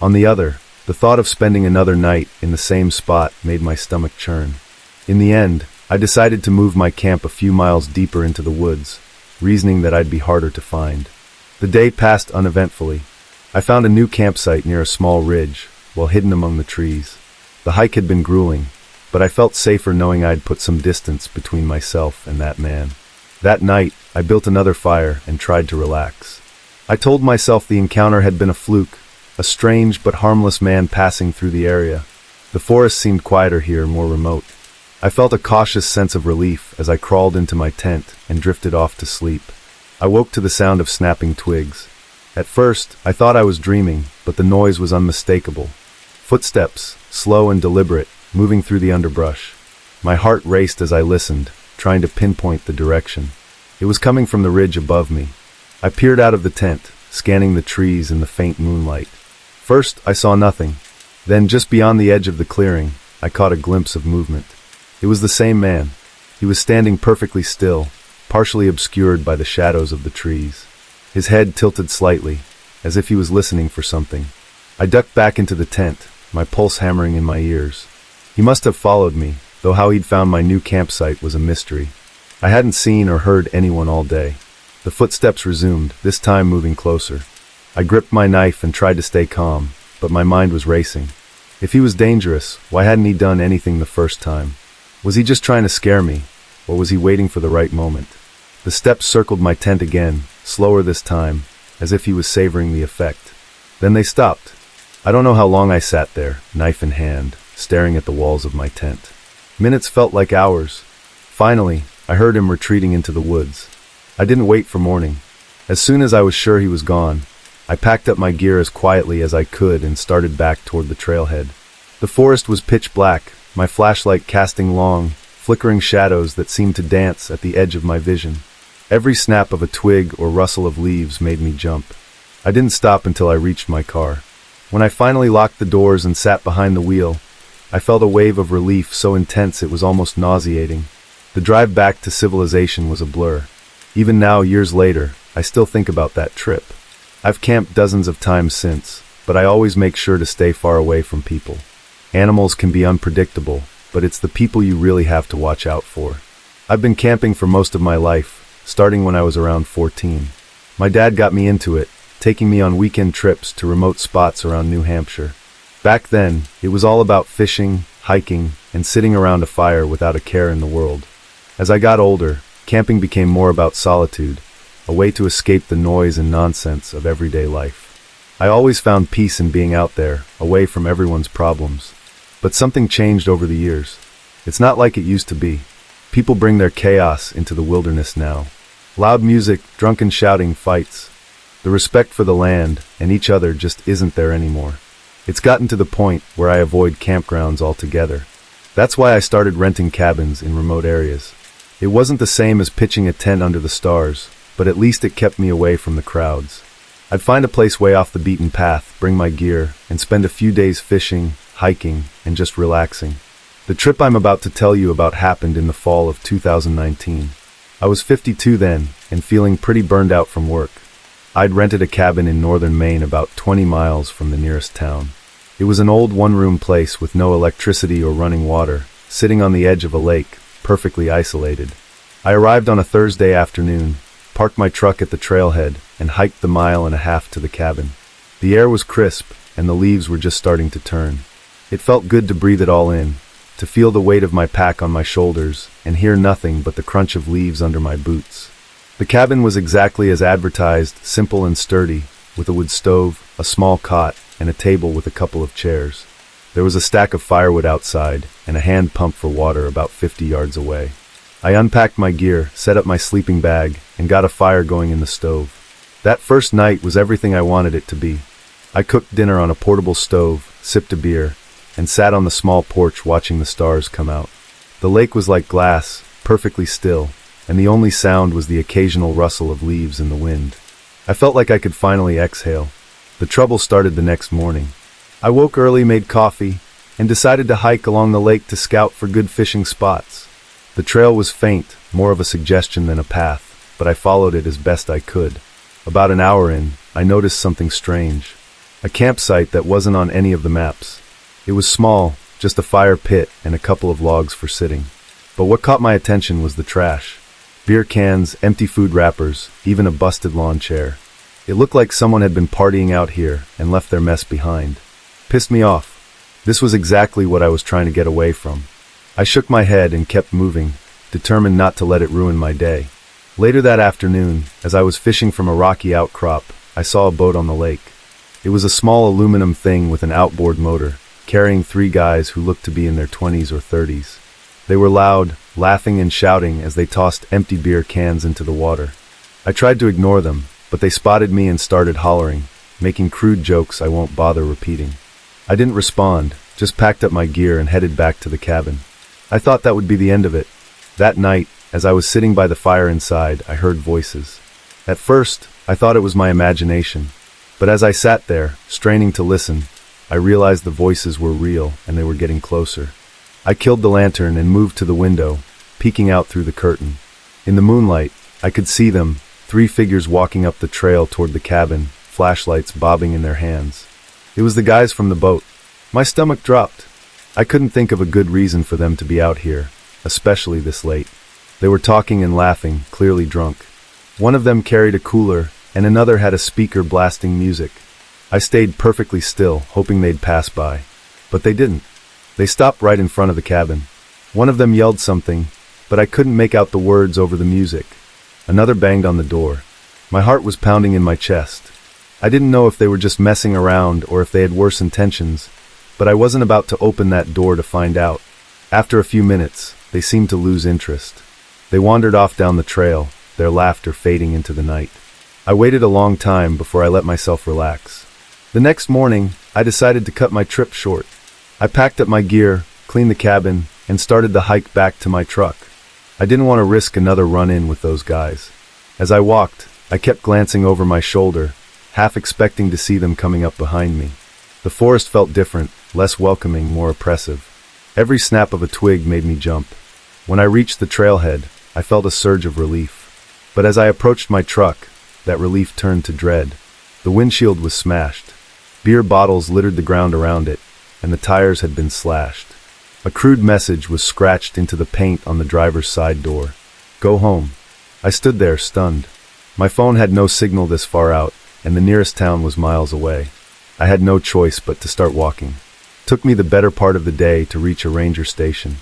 On the other, the thought of spending another night in the same spot made my stomach churn. In the end, I decided to move my camp a few miles deeper into the woods, reasoning that I'd be harder to find. The day passed uneventfully. I found a new campsite near a small ridge, well hidden among the trees. The hike had been grueling, but I felt safer knowing I'd put some distance between myself and that man. That night, I built another fire and tried to relax. I told myself the encounter had been a fluke, a strange but harmless man passing through the area. The forest seemed quieter here, more remote. I felt a cautious sense of relief as I crawled into my tent and drifted off to sleep. I woke to the sound of snapping twigs. At first, I thought I was dreaming, but the noise was unmistakable. Footsteps, slow and deliberate, moving through the underbrush. My heart raced as I listened, trying to pinpoint the direction. It was coming from the ridge above me. I peered out of the tent, scanning the trees in the faint moonlight. First, I saw nothing. Then, just beyond the edge of the clearing, I caught a glimpse of movement. It was the same man. He was standing perfectly still, partially obscured by the shadows of the trees. His head tilted slightly, as if he was listening for something. I ducked back into the tent, my pulse hammering in my ears. He must have followed me, though how he'd found my new campsite was a mystery. I hadn't seen or heard anyone all day. The footsteps resumed, this time moving closer. I gripped my knife and tried to stay calm, but my mind was racing. If he was dangerous, why hadn't he done anything the first time? Was he just trying to scare me, or was he waiting for the right moment? The steps circled my tent again, slower this time, as if he was savoring the effect. Then they stopped. I don't know how long I sat there, knife in hand, staring at the walls of my tent. Minutes felt like hours. Finally, I heard him retreating into the woods. I didn't wait for morning. As soon as I was sure he was gone, I packed up my gear as quietly as I could and started back toward the trailhead. The forest was pitch black, my flashlight casting long, flickering shadows that seemed to dance at the edge of my vision. Every snap of a twig or rustle of leaves made me jump. I didn't stop until I reached my car. When I finally locked the doors and sat behind the wheel, I felt a wave of relief so intense it was almost nauseating. The drive back to civilization was a blur. Even now, years later, I still think about that trip. I've camped dozens of times since, but I always make sure to stay far away from people. Animals can be unpredictable, but it's the people you really have to watch out for. I've been camping for most of my life, starting when I was around 14. My dad got me into it, taking me on weekend trips to remote spots around New Hampshire. Back then, it was all about fishing, hiking, and sitting around a fire without a care in the world. As I got older, camping became more about solitude, a way to escape the noise and nonsense of everyday life. I always found peace in being out there, away from everyone's problems. But something changed over the years. It's not like it used to be. People bring their chaos into the wilderness now. Loud music, drunken shouting, fights. The respect for the land and each other just isn't there anymore. It's gotten to the point where I avoid campgrounds altogether. That's why I started renting cabins in remote areas. It wasn't the same as pitching a tent under the stars, but at least it kept me away from the crowds. I'd find a place way off the beaten path, bring my gear, and spend a few days fishing, hiking, and just relaxing. The trip I'm about to tell you about happened in the fall of 2019. I was 52 then, and feeling pretty burned out from work. I'd rented a cabin in northern Maine about 20 miles from the nearest town. It was an old one-room place with no electricity or running water, sitting on the edge of a lake, perfectly isolated. I arrived on a Thursday afternoon, parked my truck at the trailhead, and hiked the 1.5 miles to the cabin. The air was crisp, and the leaves were just starting to turn. It felt good to breathe it all in, to feel the weight of my pack on my shoulders, and hear nothing but the crunch of leaves under my boots. The cabin was exactly as advertised, simple and sturdy, with a wood stove, a small cot, and a table with a couple of chairs. There was a stack of firewood outside, and a hand pump for water about 50 yards away. I unpacked my gear, set up my sleeping bag, and got a fire going in the stove. That first night was everything I wanted it to be. I cooked dinner on a portable stove, sipped a beer, and sat on the small porch watching the stars come out. The lake was like glass, perfectly still, and the only sound was the occasional rustle of leaves in the wind. I felt like I could finally exhale. The trouble started the next morning. I woke early, made coffee, and decided to hike along the lake to scout for good fishing spots. The trail was faint, more of a suggestion than a path, but I followed it as best I could. About an hour in, I noticed something strange. A campsite that wasn't on any of the maps. It was small, just a fire pit and a couple of logs for sitting. But what caught my attention was the trash. Beer cans, empty food wrappers, even a busted lawn chair. It looked like someone had been partying out here and left their mess behind. Pissed me off. This was exactly what I was trying to get away from. I shook my head and kept moving, determined not to let it ruin my day. Later that afternoon, as I was fishing from a rocky outcrop, I saw a boat on the lake. It was a small aluminum thing with an outboard motor, carrying 3 guys who looked to be in their 20s or 30s. They were loud, laughing and shouting as they tossed empty beer cans into the water. I tried to ignore them, but they spotted me and started hollering, making crude jokes I won't bother repeating. I didn't respond, just packed up my gear and headed back to the cabin. I thought that would be the end of it. That night, as I was sitting by the fire inside, I heard voices. At first, I thought it was my imagination, but as I sat there, straining to listen, I realized the voices were real and they were getting closer. I killed the lantern and moved to the window, peeking out through the curtain. In the moonlight, I could see them, 3 figures walking up the trail toward the cabin, flashlights bobbing in their hands. It was the guys from the boat. My stomach dropped. I couldn't think of a good reason for them to be out here, especially this late. They were talking and laughing, clearly drunk. One of them carried a cooler, and another had a speaker blasting music. I stayed perfectly still, hoping they'd pass by. But they didn't. They stopped right in front of the cabin. One of them yelled something, but I couldn't make out the words over the music. Another banged on the door. My heart was pounding in my chest. I didn't know if they were just messing around or if they had worse intentions, but I wasn't about to open that door to find out. After a few minutes, they seemed to lose interest. They wandered off down the trail, their laughter fading into the night. I waited a long time before I let myself relax. The next morning, I decided to cut my trip short. I packed up my gear, cleaned the cabin, and started the hike back to my truck. I didn't want to risk another run-in with those guys. As I walked, I kept glancing over my shoulder, half expecting to see them coming up behind me. The forest felt different, less welcoming, more oppressive. Every snap of a twig made me jump. When I reached the trailhead, I felt a surge of relief. But as I approached my truck, that relief turned to dread. The windshield was smashed. Beer bottles littered the ground around it, and the tires had been slashed. A crude message was scratched into the paint on the driver's side door. "Go home." I stood there, stunned. My phone had no signal this far out, and the nearest town was miles away. I had no choice but to start walking. It took me the better part of the day to reach a ranger station.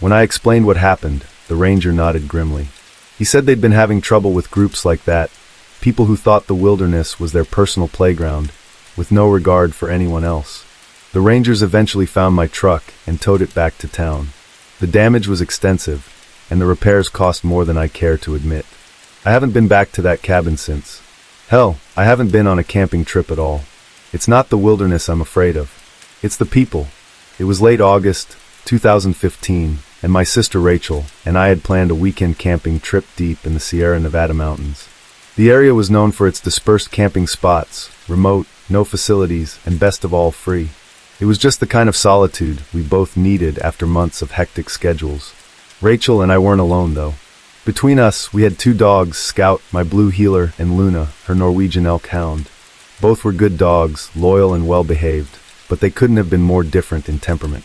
When I explained what happened, the ranger nodded grimly. He said they'd been having trouble with groups like that, people who thought the wilderness was their personal playground, with no regard for anyone else. The rangers eventually found my truck and towed it back to town. The damage was extensive, and the repairs cost more than I care to admit. I haven't been back to that cabin since. Hell, I haven't been on a camping trip at all. It's not the wilderness I'm afraid of. It's the people. It was late August, 2015, and my sister Rachel and I had planned a weekend camping trip deep in the Sierra Nevada mountains. The area was known for its dispersed camping spots, remote, no facilities, and best of all, free. It was just the kind of solitude we both needed after months of hectic schedules. Rachel and I weren't alone, though. Between us, we had 2 dogs, Scout, my blue heeler, and Luna, her Norwegian elk hound. Both were good dogs, loyal and well-behaved, but they couldn't have been more different in temperament.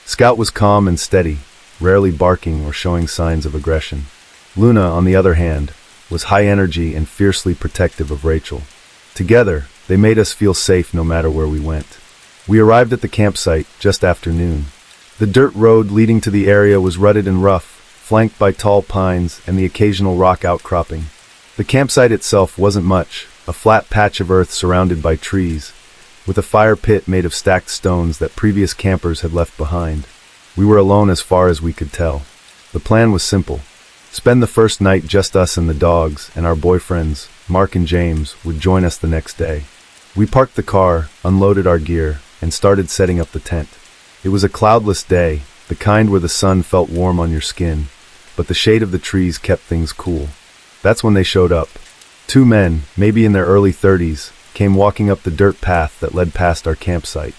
Scout was calm and steady, rarely barking or showing signs of aggression. Luna, on the other hand, was high energy and fiercely protective of Rachel. Together, they made us feel safe no matter where we went. We arrived at the campsite just after noon. The dirt road leading to the area was rutted and rough, flanked by tall pines and the occasional rock outcropping. The campsite itself wasn't much, a flat patch of earth surrounded by trees, with a fire pit made of stacked stones that previous campers had left behind. We were alone as far as we could tell. The plan was simple. Spend the first night just us and the dogs, and our boyfriends, Mark and James, would join us the next day. We parked the car, unloaded our gear, and started setting up the tent. It was a cloudless day, the kind where the sun felt warm on your skin, but the shade of the trees kept things cool. That's when they showed up. 2 men, maybe in their early 30s, came walking up the dirt path that led past our campsite.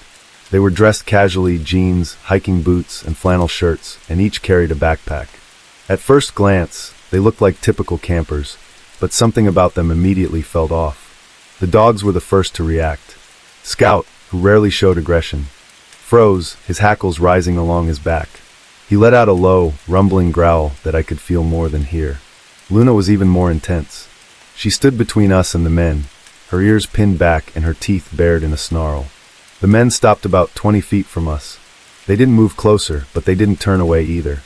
They were dressed casually, jeans, hiking boots, and flannel shirts, and each carried a backpack. At first glance, they looked like typical campers, but something about them immediately felt off. The dogs were the first to react. Scout, who rarely showed aggression, froze, his hackles rising along his back. He let out a low, rumbling growl that I could feel more than hear. Luna was even more intense. She stood between us and the men, her ears pinned back and her teeth bared in a snarl. The men stopped about 20 feet from us. They didn't move closer, but they didn't turn away either.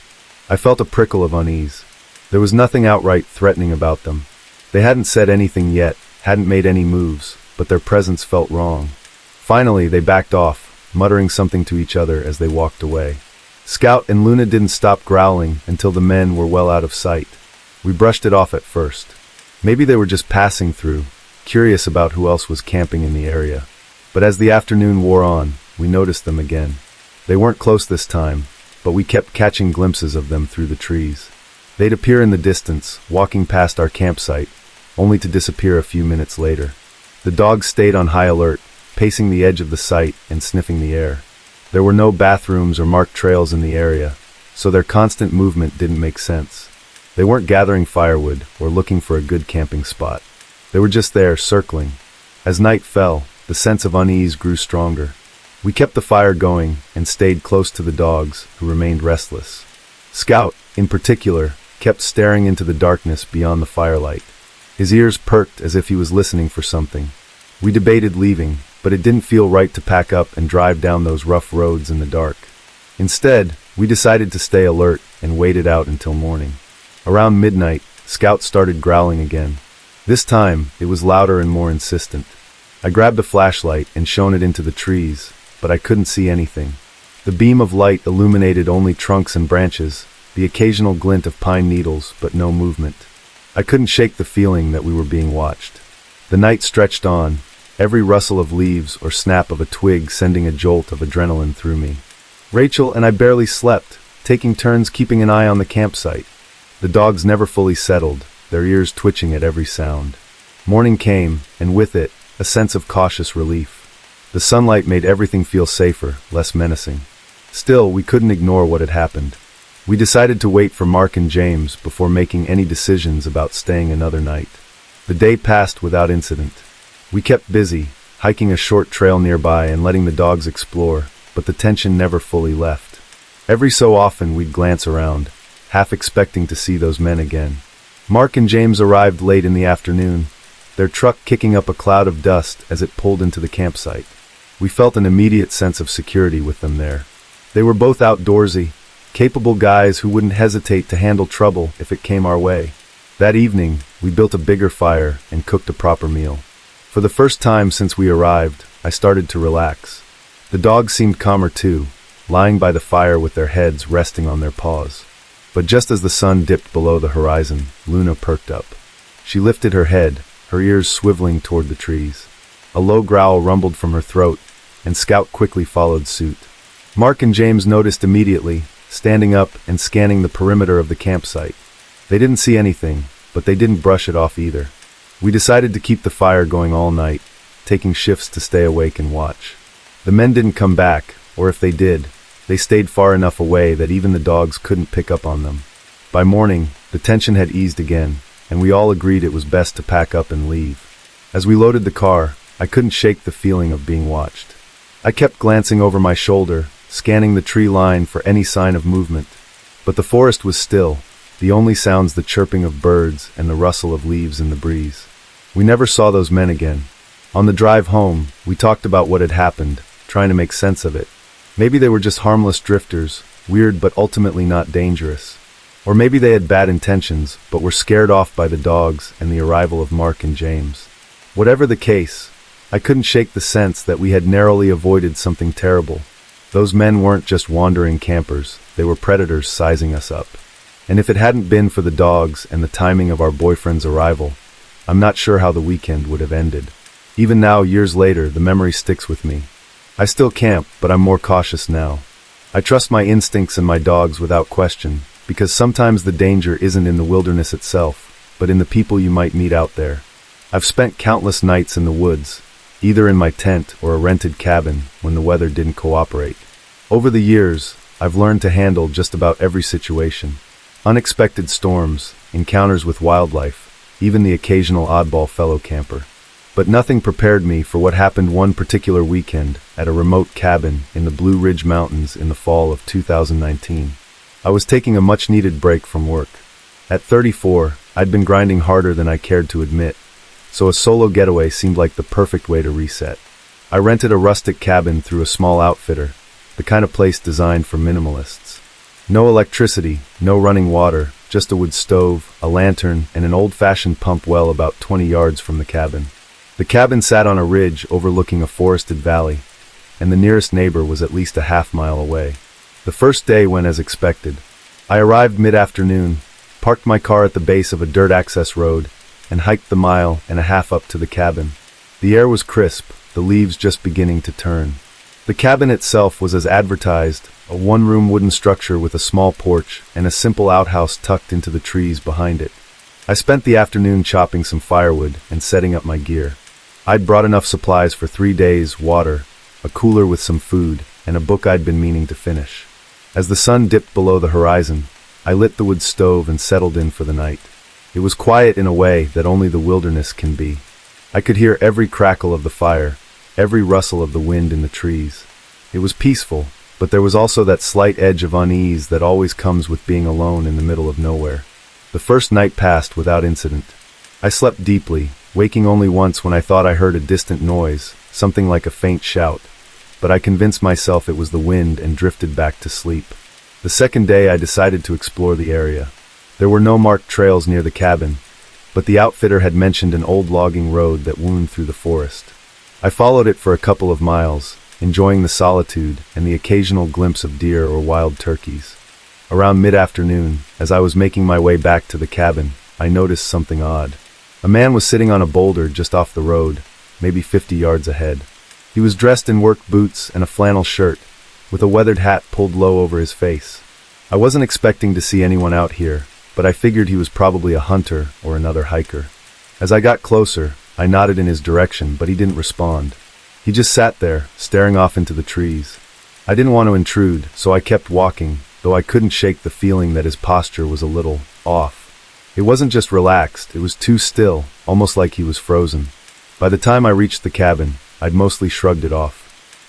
I felt a prickle of unease. There was nothing outright threatening about them. They hadn't said anything yet, hadn't made any moves, but their presence felt wrong. Finally, they backed off, muttering something to each other as they walked away. Scout and Luna didn't stop growling until the men were well out of sight. We brushed it off at first. Maybe they were just passing through, curious about who else was camping in the area. But as the afternoon wore on, we noticed them again. They weren't close this time, but we kept catching glimpses of them through the trees. They'd appear in the distance, walking past our campsite, only to disappear a few minutes later. The dogs stayed on high alert, pacing the edge of the site and sniffing the air. There were no bathrooms or marked trails in the area, so their constant movement didn't make sense. They weren't gathering firewood or looking for a good camping spot. They were just there, circling. As night fell, the sense of unease grew stronger. We kept the fire going and stayed close to the dogs, who remained restless. Scout, in particular, kept staring into the darkness beyond the firelight. His ears perked as if he was listening for something. We debated leaving, but it didn't feel right to pack up and drive down those rough roads in the dark. Instead, we decided to stay alert and wait it out until morning. Around midnight, Scout started growling again. This time, it was louder and more insistent. I grabbed a flashlight and shone it into the trees, but I couldn't see anything. The beam of light illuminated only trunks and branches, the occasional glint of pine needles, but no movement. I couldn't shake the feeling that we were being watched. The night stretched on, every rustle of leaves or snap of a twig sending a jolt of adrenaline through me. Rachel and I barely slept, taking turns keeping an eye on the campsite. The dogs never fully settled, their ears twitching at every sound. Morning came, and with it, a sense of cautious relief. The sunlight made everything feel safer, less menacing. Still, we couldn't ignore what had happened. We decided to wait for Mark and James before making any decisions about staying another night. The day passed without incident. We kept busy, hiking a short trail nearby and letting the dogs explore, but the tension never fully left. Every so often we'd glance around, half expecting to see those men again. Mark and James arrived late in the afternoon, their truck kicking up a cloud of dust as it pulled into the campsite. We felt an immediate sense of security with them there. They were both outdoorsy, capable guys who wouldn't hesitate to handle trouble if it came our way. That evening, we built a bigger fire and cooked a proper meal. For the first time since we arrived, I started to relax. The dogs seemed calmer too, lying by the fire with their heads resting on their paws. But just as the sun dipped below the horizon, Luna perked up. She lifted her head, her ears swiveling toward the trees. A low growl rumbled from her throat, and Scout quickly followed suit. Mark and James noticed immediately, standing up and scanning the perimeter of the campsite. They didn't see anything, but they didn't brush it off either. We decided to keep the fire going all night, taking shifts to stay awake and watch. The men didn't come back, or if they did, they stayed far enough away that even the dogs couldn't pick up on them. By morning, the tension had eased again, and we all agreed it was best to pack up and leave. As we loaded the car, I couldn't shake the feeling of being watched. I kept glancing over my shoulder, scanning the tree line for any sign of movement. But the forest was still, the only sounds the chirping of birds and the rustle of leaves in the breeze. We never saw those men again. On the drive home, we talked about what had happened, trying to make sense of it. Maybe they were just harmless drifters, weird but ultimately not dangerous. Or maybe they had bad intentions, but were scared off by the dogs and the arrival of Mark and James. Whatever the case, I couldn't shake the sense that we had narrowly avoided something terrible. Those men weren't just wandering campers, they were predators sizing us up. And if it hadn't been for the dogs and the timing of our boyfriend's arrival, I'm not sure how the weekend would have ended. Even now, years later, the memory sticks with me. I still camp, but I'm more cautious now. I trust my instincts and my dogs without question, because sometimes the danger isn't in the wilderness itself, but in the people you might meet out there. I've spent countless nights in the woods, either in my tent or a rented cabin when the weather didn't cooperate. Over the years, I've learned to handle just about every situation. Unexpected storms, encounters with wildlife, even the occasional oddball fellow camper. But nothing prepared me for what happened one particular weekend at a remote cabin in the Blue Ridge Mountains in the fall of 2019. I was taking a much-needed break from work. At 34, I'd been grinding harder than I cared to admit, so a solo getaway seemed like the perfect way to reset. I rented a rustic cabin through a small outfitter, the kind of place designed for minimalists. No electricity, no running water, just a wood stove, a lantern, and an old-fashioned pump well about 20 yards from the cabin. The cabin sat on a ridge overlooking a forested valley, and the nearest neighbor was at least a half-mile away. The first day went as expected. I arrived mid-afternoon, parked my car at the base of a dirt access road, and hiked the mile and a half up to the cabin. The air was crisp, the leaves just beginning to turn. The cabin itself was as advertised, a one-room wooden structure with a small porch and a simple outhouse tucked into the trees behind it. I spent the afternoon chopping some firewood and setting up my gear. I'd brought enough supplies for 3 days, water, a cooler with some food, and a book I'd been meaning to finish. As the sun dipped below the horizon, I lit the wood stove and settled in for the night. It was quiet in a way that only the wilderness can be. I could hear every crackle of the fire, every rustle of the wind in the trees. It was peaceful, but there was also that slight edge of unease that always comes with being alone in the middle of nowhere. The first night passed without incident. I slept deeply, waking only once when I thought I heard a distant noise, something like a faint shout, but I convinced myself it was the wind and drifted back to sleep. The second day I decided to explore the area. There were no marked trails near the cabin, but the outfitter had mentioned an old logging road that wound through the forest. I followed it for a couple of miles, enjoying the solitude and the occasional glimpse of deer or wild turkeys. Around mid-afternoon, as I was making my way back to the cabin, I noticed something odd. A man was sitting on a boulder just off the road, maybe 50 yards ahead. He was dressed in work boots and a flannel shirt, with a weathered hat pulled low over his face. I wasn't expecting to see anyone out here, but I figured he was probably a hunter or another hiker. As I got closer, I nodded in his direction, but he didn't respond. He just sat there, staring off into the trees. I didn't want to intrude, so I kept walking, though I couldn't shake the feeling that his posture was a little off. It wasn't just relaxed, it was too still, almost like he was frozen. By the time I reached the cabin, I'd mostly shrugged it off.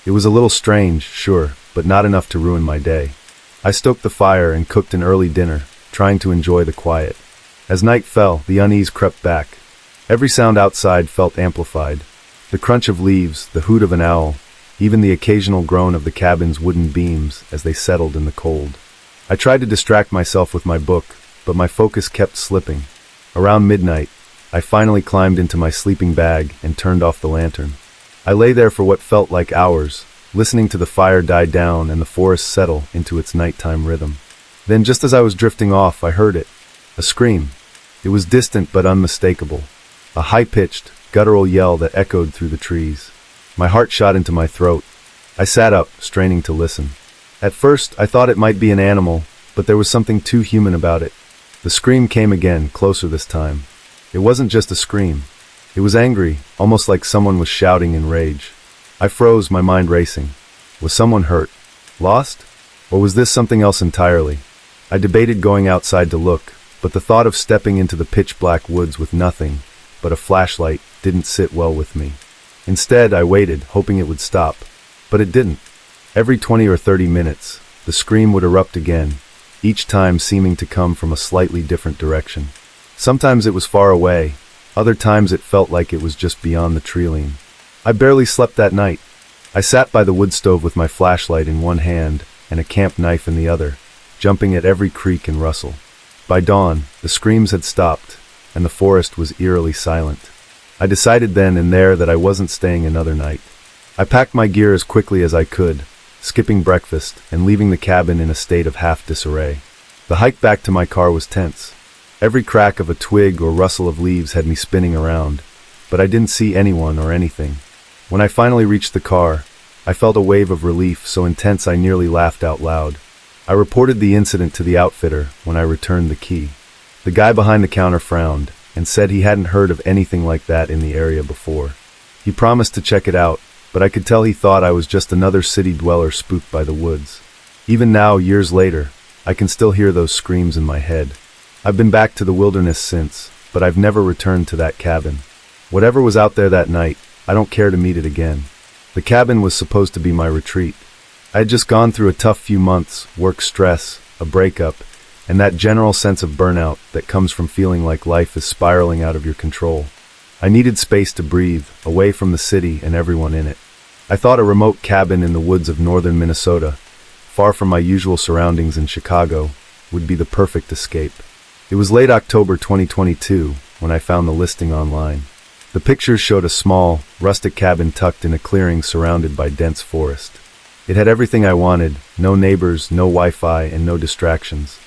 It was a little strange, sure, but not enough to ruin my day. I stoked the fire and cooked an early dinner, trying to enjoy the quiet. As night fell, the unease crept back. Every sound outside felt amplified. The crunch of leaves, the hoot of an owl, even the occasional groan of the cabin's wooden beams as they settled in the cold. I tried to distract myself with my book, but my focus kept slipping. Around midnight, I finally climbed into my sleeping bag and turned off the lantern. I lay there for what felt like hours, listening to the fire die down and the forest settle into its nighttime rhythm. Then, just as I was drifting off, I heard it. A scream. It was distant but unmistakable. A high-pitched, guttural yell that echoed through the trees. My heart shot into my throat. I sat up, straining to listen. At first, I thought it might be an animal, but there was something too human about it. The scream came again, closer this time. It wasn't just a scream. It was angry, almost like someone was shouting in rage. I froze, my mind racing. Was someone hurt? Lost? Or was this something else entirely? I debated going outside to look, but the thought of stepping into the pitch-black woods with nothing but a flashlight didn't sit well with me. Instead, I waited, hoping it would stop. But it didn't. Every 20 or 30 minutes, the scream would erupt again, each time seeming to come from a slightly different direction. Sometimes it was far away, other times it felt like it was just beyond the tree-line. I barely slept that night. I sat by the wood stove with my flashlight in one hand and a camp knife in the other, jumping at every creak and rustle. By dawn, the screams had stopped, and the forest was eerily silent. I decided then and there that I wasn't staying another night. I packed my gear as quickly as I could, skipping breakfast and leaving the cabin in a state of half disarray. The hike back to my car was tense. Every crack of a twig or rustle of leaves had me spinning around, but I didn't see anyone or anything. When I finally reached the car, I felt a wave of relief so intense I nearly laughed out loud. I reported the incident to the outfitter when I returned the key. The guy behind the counter frowned and said he hadn't heard of anything like that in the area before. He promised to check it out, but I could tell he thought I was just another city dweller spooked by the woods. Even now, years later, I can still hear those screams in my head. I've been back to the wilderness since, but I've never returned to that cabin. Whatever was out there that night, I don't care to meet it again. The cabin was supposed to be my retreat. I had just gone through a tough few months, work stress, a breakup, and that general sense of burnout that comes from feeling like life is spiraling out of your control. I needed space to breathe, away from the city and everyone in it. I thought a remote cabin in the woods of northern Minnesota, far from my usual surroundings in Chicago, would be the perfect escape. It was late October 2022 when I found the listing online. The pictures showed a small, rustic cabin tucked in a clearing surrounded by dense forest. It had everything I wanted, no neighbors, no Wi-Fi, and no distractions.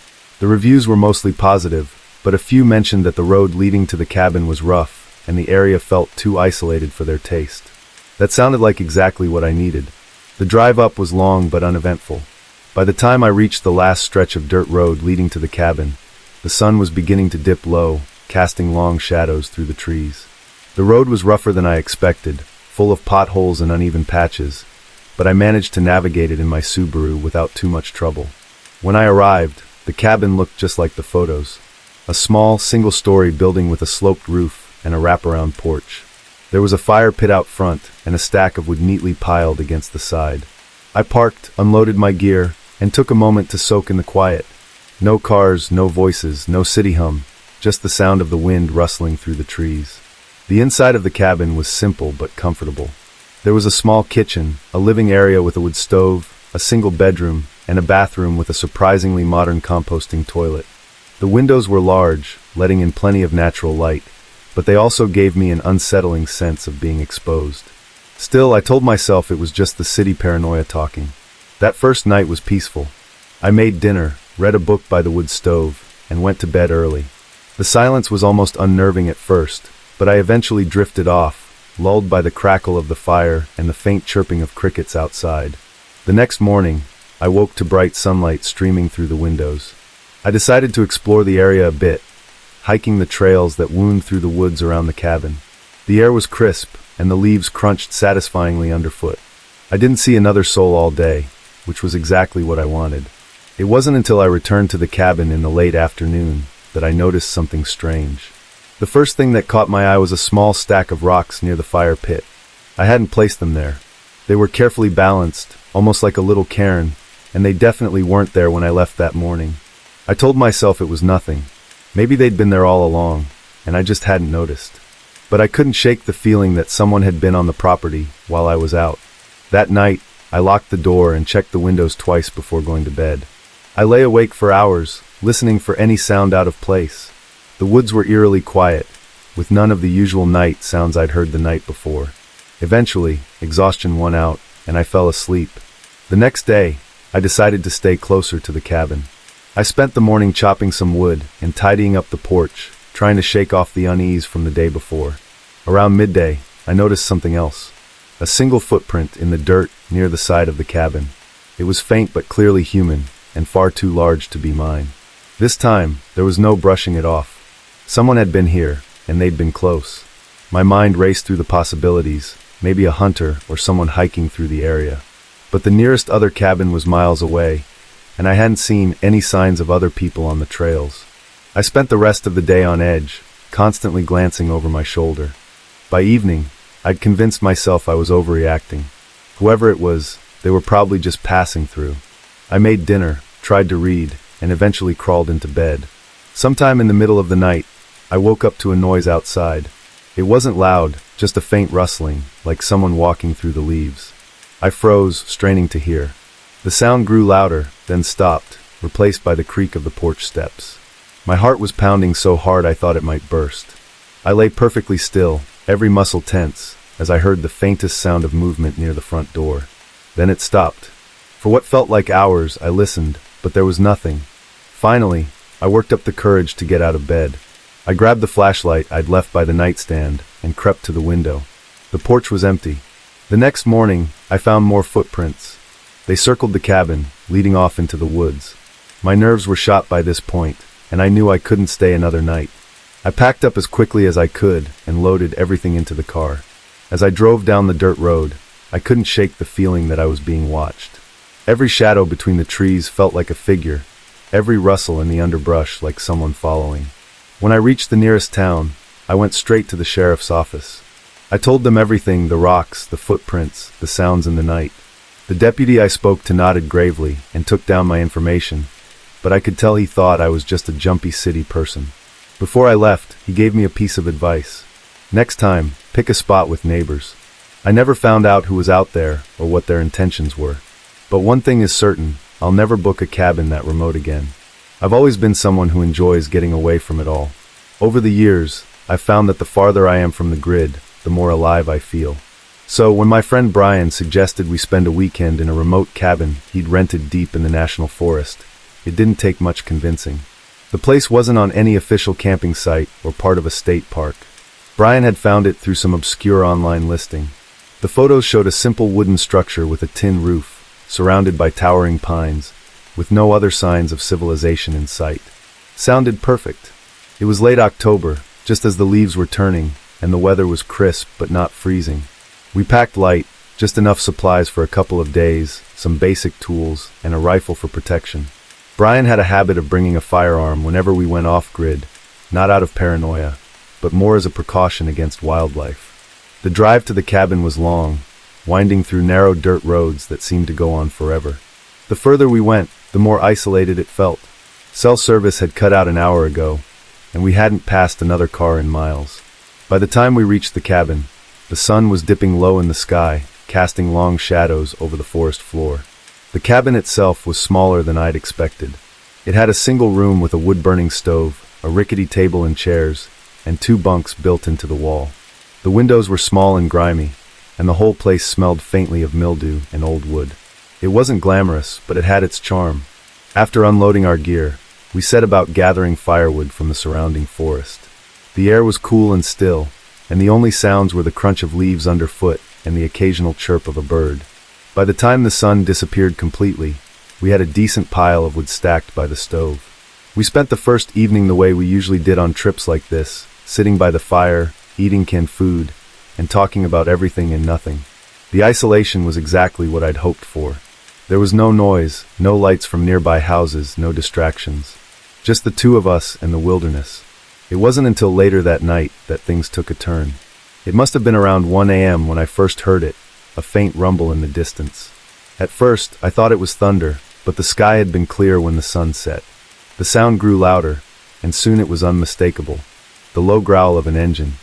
The reviews were mostly positive, but a few mentioned that the road leading to the cabin was rough, and the area felt too isolated for their taste. That sounded like exactly what I needed. The drive up was long but uneventful. By the time I reached the last stretch of dirt road leading to the cabin, the sun was beginning to dip low, casting long shadows through the trees. The road was rougher than I expected, full of potholes and uneven patches, but I managed to navigate it in my Subaru without too much trouble. When I arrived, the cabin looked just like the photos. A small, single-story building with a sloped roof and a wraparound porch. There was a fire pit out front and a stack of wood neatly piled against the side. I parked, unloaded my gear, and took a moment to soak in the quiet. No cars, no voices, no city hum, just the sound of the wind rustling through the trees. The inside of the cabin was simple but comfortable. There was a small kitchen, a living area with a wood stove, a single bedroom, and a bathroom with a surprisingly modern composting toilet. The windows were large, letting in plenty of natural light, but they also gave me an unsettling sense of being exposed. Still, I told myself it was just the city paranoia talking. That first night was peaceful. I made dinner, read a book by the wood stove, and went to bed early. The silence was almost unnerving at first, but I eventually drifted off, lulled by the crackle of the fire and the faint chirping of crickets outside. The next morning, I woke to bright sunlight streaming through the windows. I decided to explore the area a bit, hiking the trails that wound through the woods around the cabin. The air was crisp, and the leaves crunched satisfyingly underfoot. I didn't see another soul all day, which was exactly what I wanted. It wasn't until I returned to the cabin in the late afternoon that I noticed something strange. The first thing that caught my eye was a small stack of rocks near the fire pit. I hadn't placed them there. They were carefully balanced, almost like a little cairn, and they definitely weren't there when I left that morning. I told myself it was nothing. Maybe they'd been there all along, and I just hadn't noticed. But I couldn't shake the feeling that someone had been on the property while I was out. That night, I locked the door and checked the windows twice before going to bed. I lay awake for hours, listening for any sound out of place. The woods were eerily quiet, with none of the usual night sounds I'd heard the night before. Eventually, exhaustion won out, and I fell asleep. The next day, I decided to stay closer to the cabin. I spent the morning chopping some wood and tidying up the porch, trying to shake off the unease from the day before. Around midday, I noticed something else. A single footprint in the dirt near the side of the cabin. It was faint but clearly human, and far too large to be mine. This time, there was no brushing it off. Someone had been here, and they'd been close. My mind raced through the possibilities, maybe a hunter or someone hiking through the area. But the nearest other cabin was miles away, and I hadn't seen any signs of other people on the trails. I spent the rest of the day on edge, constantly glancing over my shoulder. By evening, I'd convinced myself I was overreacting. Whoever it was, they were probably just passing through. I made dinner, tried to read, and eventually crawled into bed. Sometime in the middle of the night, I woke up to a noise outside. It wasn't loud, just a faint rustling, like someone walking through the leaves. I froze, straining to hear. The sound grew louder, then stopped, replaced by the creak of the porch steps. My heart was pounding so hard I thought it might burst. I lay perfectly still, every muscle tense, as I heard the faintest sound of movement near the front door. Then it stopped. For what felt like hours, I listened, but there was nothing. Finally, I worked up the courage to get out of bed. I grabbed the flashlight I'd left by the nightstand and crept to the window. The porch was empty. The next morning, I found more footprints. They circled the cabin, leading off into the woods. My nerves were shot by this point, and I knew I couldn't stay another night. I packed up as quickly as I could and loaded everything into the car. As I drove down the dirt road, I couldn't shake the feeling that I was being watched. Every shadow between the trees felt like a figure, every rustle in the underbrush like someone following. When I reached the nearest town, I went straight to the sheriff's office. I told them everything, the rocks, the footprints, the sounds in the night. The deputy I spoke to nodded gravely and took down my information, but I could tell he thought I was just a jumpy city person. Before I left, he gave me a piece of advice. Next time, pick a spot with neighbors. I never found out who was out there or what their intentions were. But one thing is certain, I'll never book a cabin that remote again. I've always been someone who enjoys getting away from it all. Over the years, I've found that the farther I am from the grid, the more alive I feel. So when my friend Brian suggested we spend a weekend in a remote cabin he'd rented deep in the national forest, it didn't take much convincing. The place wasn't on any official camping site or part of a state park. Brian had found it through some obscure online listing. The photos showed a simple wooden structure with a tin roof, surrounded by towering pines, with no other signs of civilization in sight. Sounded perfect. It was late October, just as the leaves were turning, and the weather was crisp but not freezing. We packed light, just enough supplies for a couple of days, some basic tools, and a rifle for protection. Brian had a habit of bringing a firearm whenever we went off-grid, not out of paranoia, but more as a precaution against wildlife. The drive to the cabin was long, winding through narrow dirt roads that seemed to go on forever. The further we went, the more isolated it felt. Cell service had cut out an hour ago, and we hadn't passed another car in miles. By the time we reached the cabin, the sun was dipping low in the sky, casting long shadows over the forest floor. The cabin itself was smaller than I'd expected. It had a single room with a wood-burning stove, a rickety table and chairs, and 2 bunks built into the wall. The windows were small and grimy, and the whole place smelled faintly of mildew and old wood. It wasn't glamorous, but it had its charm. After unloading our gear, we set about gathering firewood from the surrounding forest. The air was cool and still, and the only sounds were the crunch of leaves underfoot and the occasional chirp of a bird. By the time the sun disappeared completely, we had a decent pile of wood stacked by the stove. We spent the first evening the way we usually did on trips like this, sitting by the fire, eating canned food, and talking about everything and nothing. The isolation was exactly what I'd hoped for. There was no noise, no lights from nearby houses, no distractions. Just the two of us and the wilderness. It wasn't until later that night that things took a turn. It must have been around 1 a.m. when I first heard it, a faint rumble in the distance. At first, I thought it was thunder, but the sky had been clear when the sun set. The sound grew louder, and soon it was unmistakable. The low growl of an engine.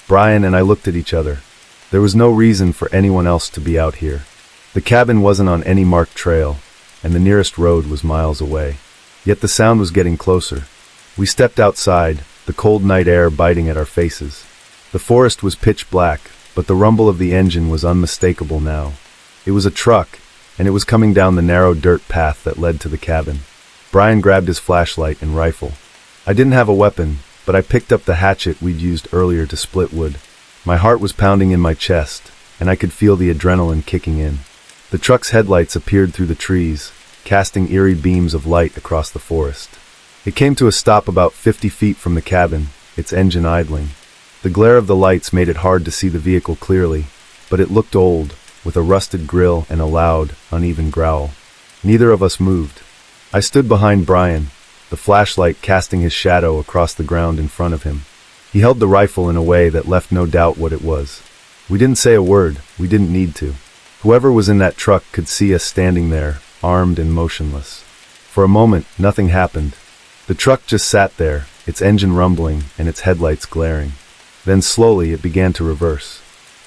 Brian and I looked at each other. There was no reason for anyone else to be out here. The cabin wasn't on any marked trail, and the nearest road was miles away. Yet the sound was getting closer. We stepped outside, the cold night air biting at our faces. The forest was pitch black, but the rumble of the engine was unmistakable now. It was a truck, and it was coming down the narrow dirt path that led to the cabin. Brian grabbed his flashlight and rifle. I didn't have a weapon, but I picked up the hatchet we'd used earlier to split wood. My heart was pounding in my chest, and I could feel the adrenaline kicking in. The truck's headlights appeared through the trees, casting eerie beams of light across the forest. It came to a stop about 50 feet from the cabin, its engine idling. The glare of the lights made it hard to see the vehicle clearly, but it looked old, with a rusted grille and a loud, uneven growl. Neither of us moved. I stood behind Brian, the flashlight casting his shadow across the ground in front of him. He held the rifle in a way that left no doubt what it was. We didn't say a word, we didn't need to. Whoever was in that truck could see us standing there, armed and motionless. For a moment, nothing happened. The truck just sat there, its engine rumbling and its headlights glaring. Then slowly it began to reverse.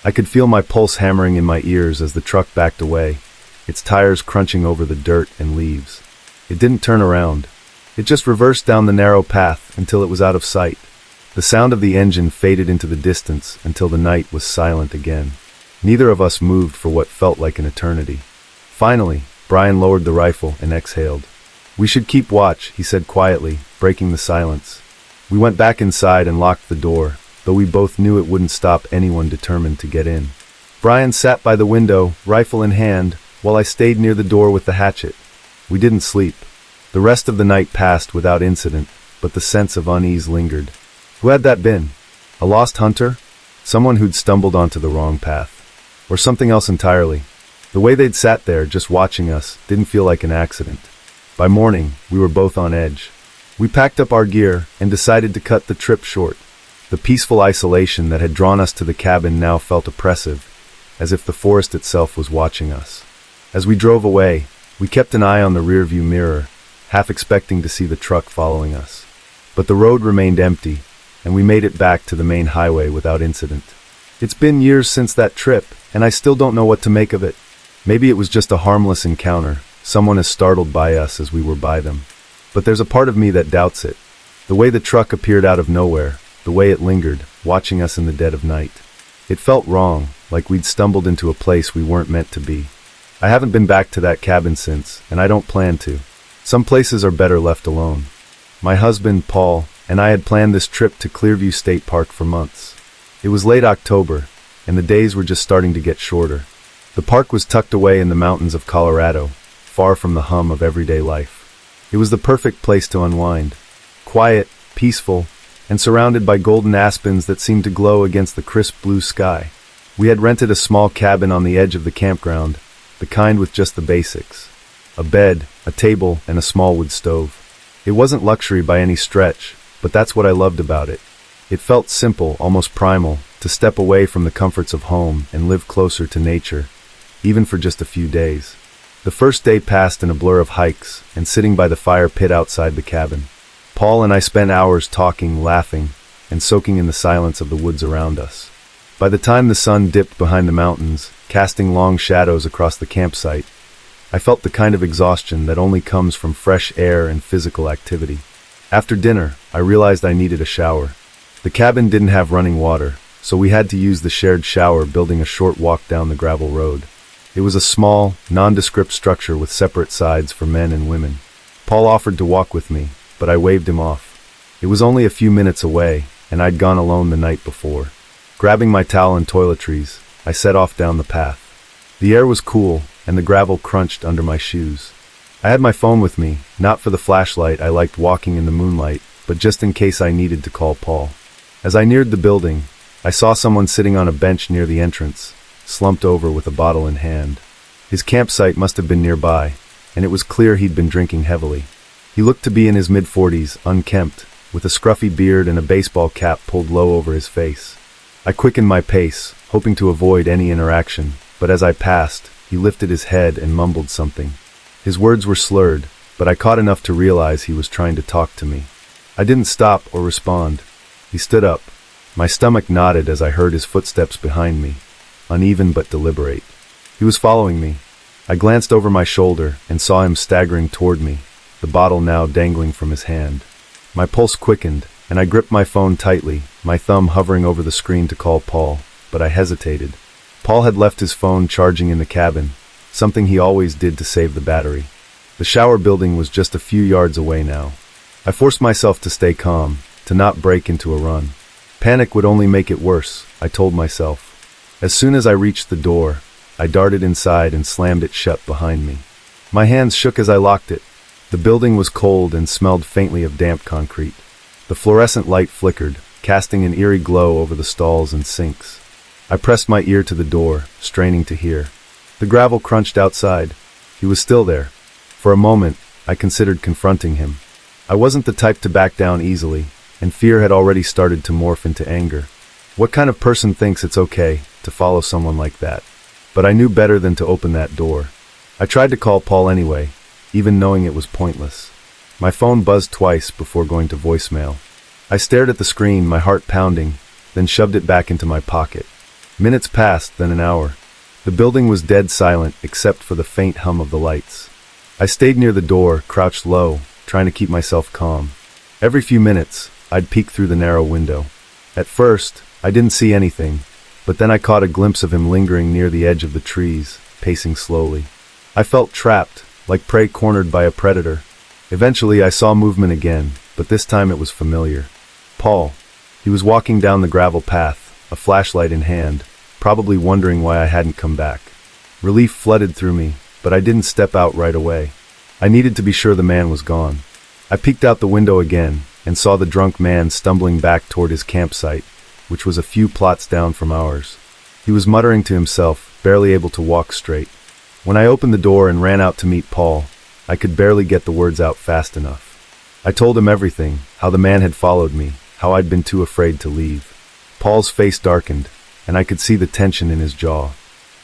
I could feel my pulse hammering in my ears as the truck backed away, its tires crunching over the dirt and leaves. It didn't turn around. It just reversed down the narrow path until it was out of sight. The sound of the engine faded into the distance until the night was silent again. Neither of us moved for what felt like an eternity. Finally, Brian lowered the rifle and exhaled. "We should keep watch," he said quietly, breaking the silence. We went back inside and locked the door, though we both knew it wouldn't stop anyone determined to get in. Brian sat by the window, rifle in hand, while I stayed near the door with the hatchet. We didn't sleep. The rest of the night passed without incident, but the sense of unease lingered. Who had that been? A lost hunter? Someone who'd stumbled onto the wrong path? Or something else entirely? The way they'd sat there, just watching us, didn't feel like an accident. By morning, we were both on edge. We packed up our gear and decided to cut the trip short. The peaceful isolation that had drawn us to the cabin now felt oppressive, as if the forest itself was watching us. As we drove away, we kept an eye on the rearview mirror, half expecting to see the truck following us. But the road remained empty, and we made it back to the main highway without incident. It's been years since that trip, and I still don't know what to make of it. Maybe it was just a harmless encounter, someone as startled by us as we were by them. But there's a part of me that doubts it. The way the truck appeared out of nowhere, the way it lingered, watching us in the dead of night. It felt wrong, like we'd stumbled into a place we weren't meant to be. I haven't been back to that cabin since, and I don't plan to. Some places are better left alone. My husband, Paul, and I had planned this trip to Clearview State Park for months. It was late October, and the days were just starting to get shorter. The park was tucked away in the mountains of Colorado, far from the hum of everyday life. It was the perfect place to unwind. Quiet, peaceful, and surrounded by golden aspens that seemed to glow against the crisp blue sky. We had rented a small cabin on the edge of the campground, the kind with just the basics. A bed, a table, and a small wood stove. It wasn't luxury by any stretch, but that's what I loved about it. It felt simple, almost primal, to step away from the comforts of home and live closer to nature, even for just a few days. The first day passed in a blur of hikes and sitting by the fire pit outside the cabin. Paul and I spent hours talking, laughing, and soaking in the silence of the woods around us. By the time the sun dipped behind the mountains, casting long shadows across the campsite, I felt the kind of exhaustion that only comes from fresh air and physical activity. After dinner, I realized I needed a shower. The cabin didn't have running water, so we had to use the shared shower building a short walk down the gravel road. It was a small, nondescript structure with separate sides for men and women. Paul offered to walk with me, but I waved him off. It was only a few minutes away, and I'd gone alone the night before. Grabbing my towel and toiletries, I set off down the path. The air was cool, and the gravel crunched under my shoes. I had my phone with me, not for the flashlight. I liked walking in the moonlight, but just in case I needed to call Paul. As I neared the building, I saw someone sitting on a bench near the entrance, slumped over with a bottle in hand. His campsite must have been nearby, and it was clear he'd been drinking heavily. He looked to be in his mid-40s, unkempt, with a scruffy beard and a baseball cap pulled low over his face. I quickened my pace, hoping to avoid any interaction, but as I passed, he lifted his head and mumbled something. His words were slurred, but I caught enough to realize he was trying to talk to me. I didn't stop or respond. He stood up. My stomach knotted as I heard his footsteps behind me, uneven but deliberate. He was following me. I glanced over my shoulder and saw him staggering toward me, the bottle now dangling from his hand. My pulse quickened, and I gripped my phone tightly, my thumb hovering over the screen to call Paul, but I hesitated. Paul had left his phone charging in the cabin, something he always did to save the battery. The shower building was just a few yards away now. I forced myself to stay calm, to not break into a run. Panic would only make it worse, I told myself. As soon as I reached the door, I darted inside and slammed it shut behind me. My hands shook as I locked it. The building was cold and smelled faintly of damp concrete. The fluorescent light flickered, casting an eerie glow over the stalls and sinks. I pressed my ear to the door, straining to hear. The gravel crunched outside. He was still there. For a moment, I considered confronting him. I wasn't the type to back down easily, and fear had already started to morph into anger. What kind of person thinks it's okay to follow someone like that? But I knew better than to open that door. I tried to call Paul anyway, even knowing it was pointless. My phone buzzed twice before going to voicemail. I stared at the screen, my heart pounding, then shoved it back into my pocket. Minutes passed, then an hour. The building was dead silent except for the faint hum of the lights. I stayed near the door, crouched low, trying to keep myself calm. Every few minutes, I'd peek through the narrow window. At first, I didn't see anything, but then I caught a glimpse of him lingering near the edge of the trees, pacing slowly. I felt trapped, like prey cornered by a predator. Eventually, I saw movement again, but this time it was familiar. Paul. He was walking down the gravel path, a flashlight in hand, probably wondering why I hadn't come back. Relief flooded through me, but I didn't step out right away. I needed to be sure the man was gone. I peeked out the window again and saw the drunk man stumbling back toward his campsite, which was a few plots down from ours. He was muttering to himself, barely able to walk straight. When I opened the door and ran out to meet Paul, I could barely get the words out fast enough. I told him everything, how the man had followed me, how I'd been too afraid to leave. Paul's face darkened, and I could see the tension in his jaw.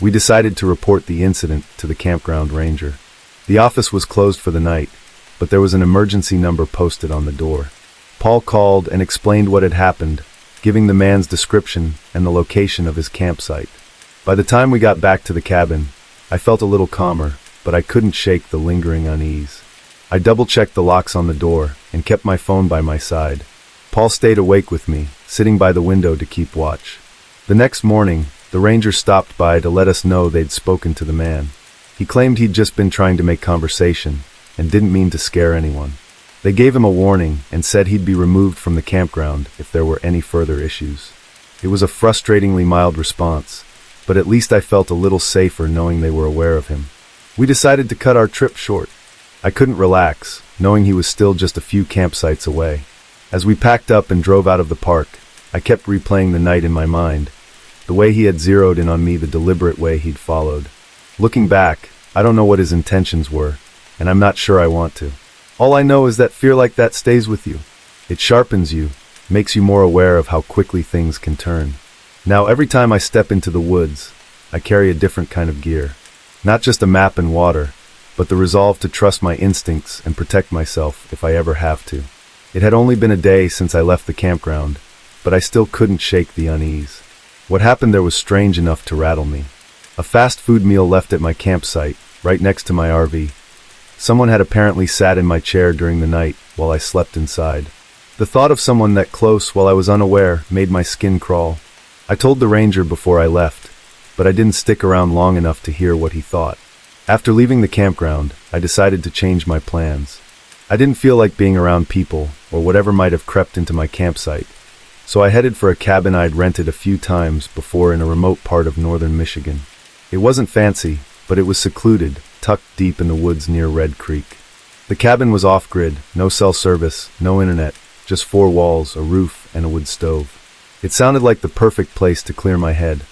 We decided to report the incident to the campground ranger. The office was closed for the night, but there was an emergency number posted on the door. Paul called and explained what had happened, giving the man's description and the location of his campsite. By the time we got back to the cabin, I felt a little calmer, but I couldn't shake the lingering unease. I double-checked the locks on the door and kept my phone by my side. Paul stayed awake with me, sitting by the window to keep watch. The next morning, the ranger stopped by to let us know they'd spoken to the man. He claimed he'd just been trying to make conversation and didn't mean to scare anyone. They gave him a warning and said he'd be removed from the campground if there were any further issues. It was a frustratingly mild response, but at least I felt a little safer knowing they were aware of him. We decided to cut our trip short. I couldn't relax, knowing he was still just a few campsites away. As we packed up and drove out of the park, I kept replaying the night in my mind, the way he had zeroed in on me, the deliberate way he'd followed. Looking back, I don't know what his intentions were, and I'm not sure I want to. All I know is that fear like that stays with you. It sharpens you, makes you more aware of how quickly things can turn. Now every time I step into the woods, I carry a different kind of gear. Not just a map and water, but the resolve to trust my instincts and protect myself if I ever have to. It had only been a day since I left the campground, but I still couldn't shake the unease. What happened there was strange enough to rattle me. A fast food meal left at my campsite, right next to my RV. Someone had apparently sat in my chair during the night while I slept inside. The thought of someone that close while I was unaware made my skin crawl. I told the ranger before I left, but I didn't stick around long enough to hear what he thought. After leaving the campground, I decided to change my plans. I didn't feel like being around people, or whatever might have crept into my campsite, so I headed for a cabin I'd rented a few times before in a remote part of northern Michigan. It wasn't fancy, but it was secluded, tucked deep in the woods near Red Creek. The cabin was off-grid, no cell service, no internet, just 4 walls, a roof, and a wood stove. It sounded like the perfect place to clear my head.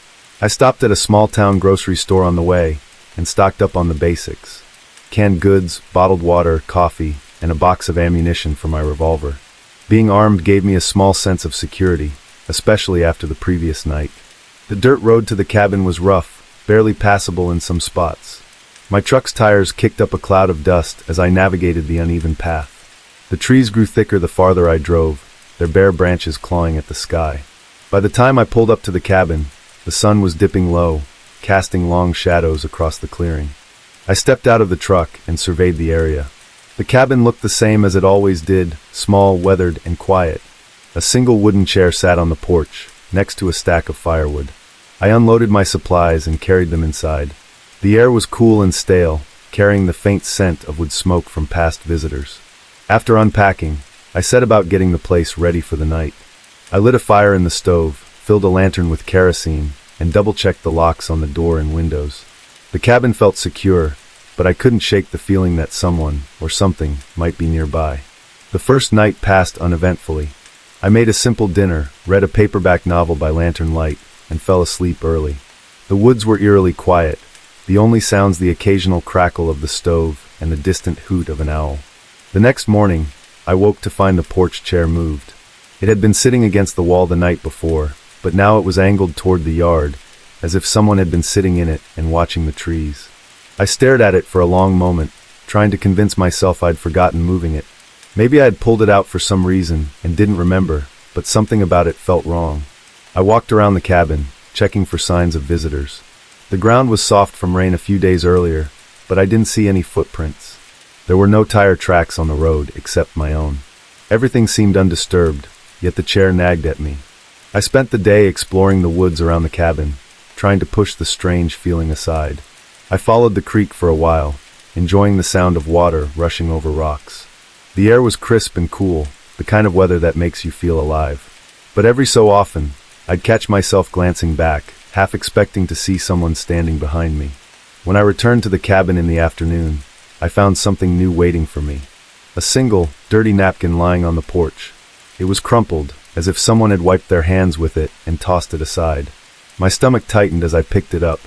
I stopped at a small-town grocery store on the way and stocked up on the basics. Canned goods, bottled water, coffee, and a box of ammunition for my revolver. Being armed gave me a small sense of security, especially after the previous night. The dirt road to the cabin was rough, barely passable in some spots. My truck's tires kicked up a cloud of dust as I navigated the uneven path. The trees grew thicker the farther I drove, their bare branches clawing at the sky. By the time I pulled up to the cabin, the sun was dipping low, casting long shadows across the clearing. I stepped out of the truck and surveyed the area. The cabin looked the same as it always did, small, weathered, and quiet. A single wooden chair sat on the porch, next to a stack of firewood. I unloaded my supplies and carried them inside. The air was cool and stale, carrying the faint scent of wood smoke from past visitors. After unpacking, I set about getting the place ready for the night. I lit a fire in the stove, filled a lantern with kerosene, and double-checked the locks on the door and windows. The cabin felt secure, but I couldn't shake the feeling that someone, or something, might be nearby. The first night passed uneventfully. I made a simple dinner, read a paperback novel by lantern light, and fell asleep early. The woods were eerily quiet, the only sounds the occasional crackle of the stove and the distant hoot of an owl. The next morning, I woke to find the porch chair moved. It had been sitting against the wall the night before, but now it was angled toward the yard, as if someone had been sitting in it and watching the trees. I stared at it for a long moment, trying to convince myself I'd forgotten moving it. Maybe I had pulled it out for some reason and didn't remember, but something about it felt wrong. I walked around the cabin, checking for signs of visitors. The ground was soft from rain a few days earlier, but I didn't see any footprints. There were no tire tracks on the road except my own. Everything seemed undisturbed, yet the chair nagged at me. I spent the day exploring the woods around the cabin, trying to push the strange feeling aside. I followed the creek for a while, enjoying the sound of water rushing over rocks. The air was crisp and cool, the kind of weather that makes you feel alive. But every so often, I'd catch myself glancing back, half expecting to see someone standing behind me. When I returned to the cabin in the afternoon, I found something new waiting for me. A single, dirty napkin lying on the porch. It was crumpled, as if someone had wiped their hands with it and tossed it aside. My stomach tightened as I picked it up.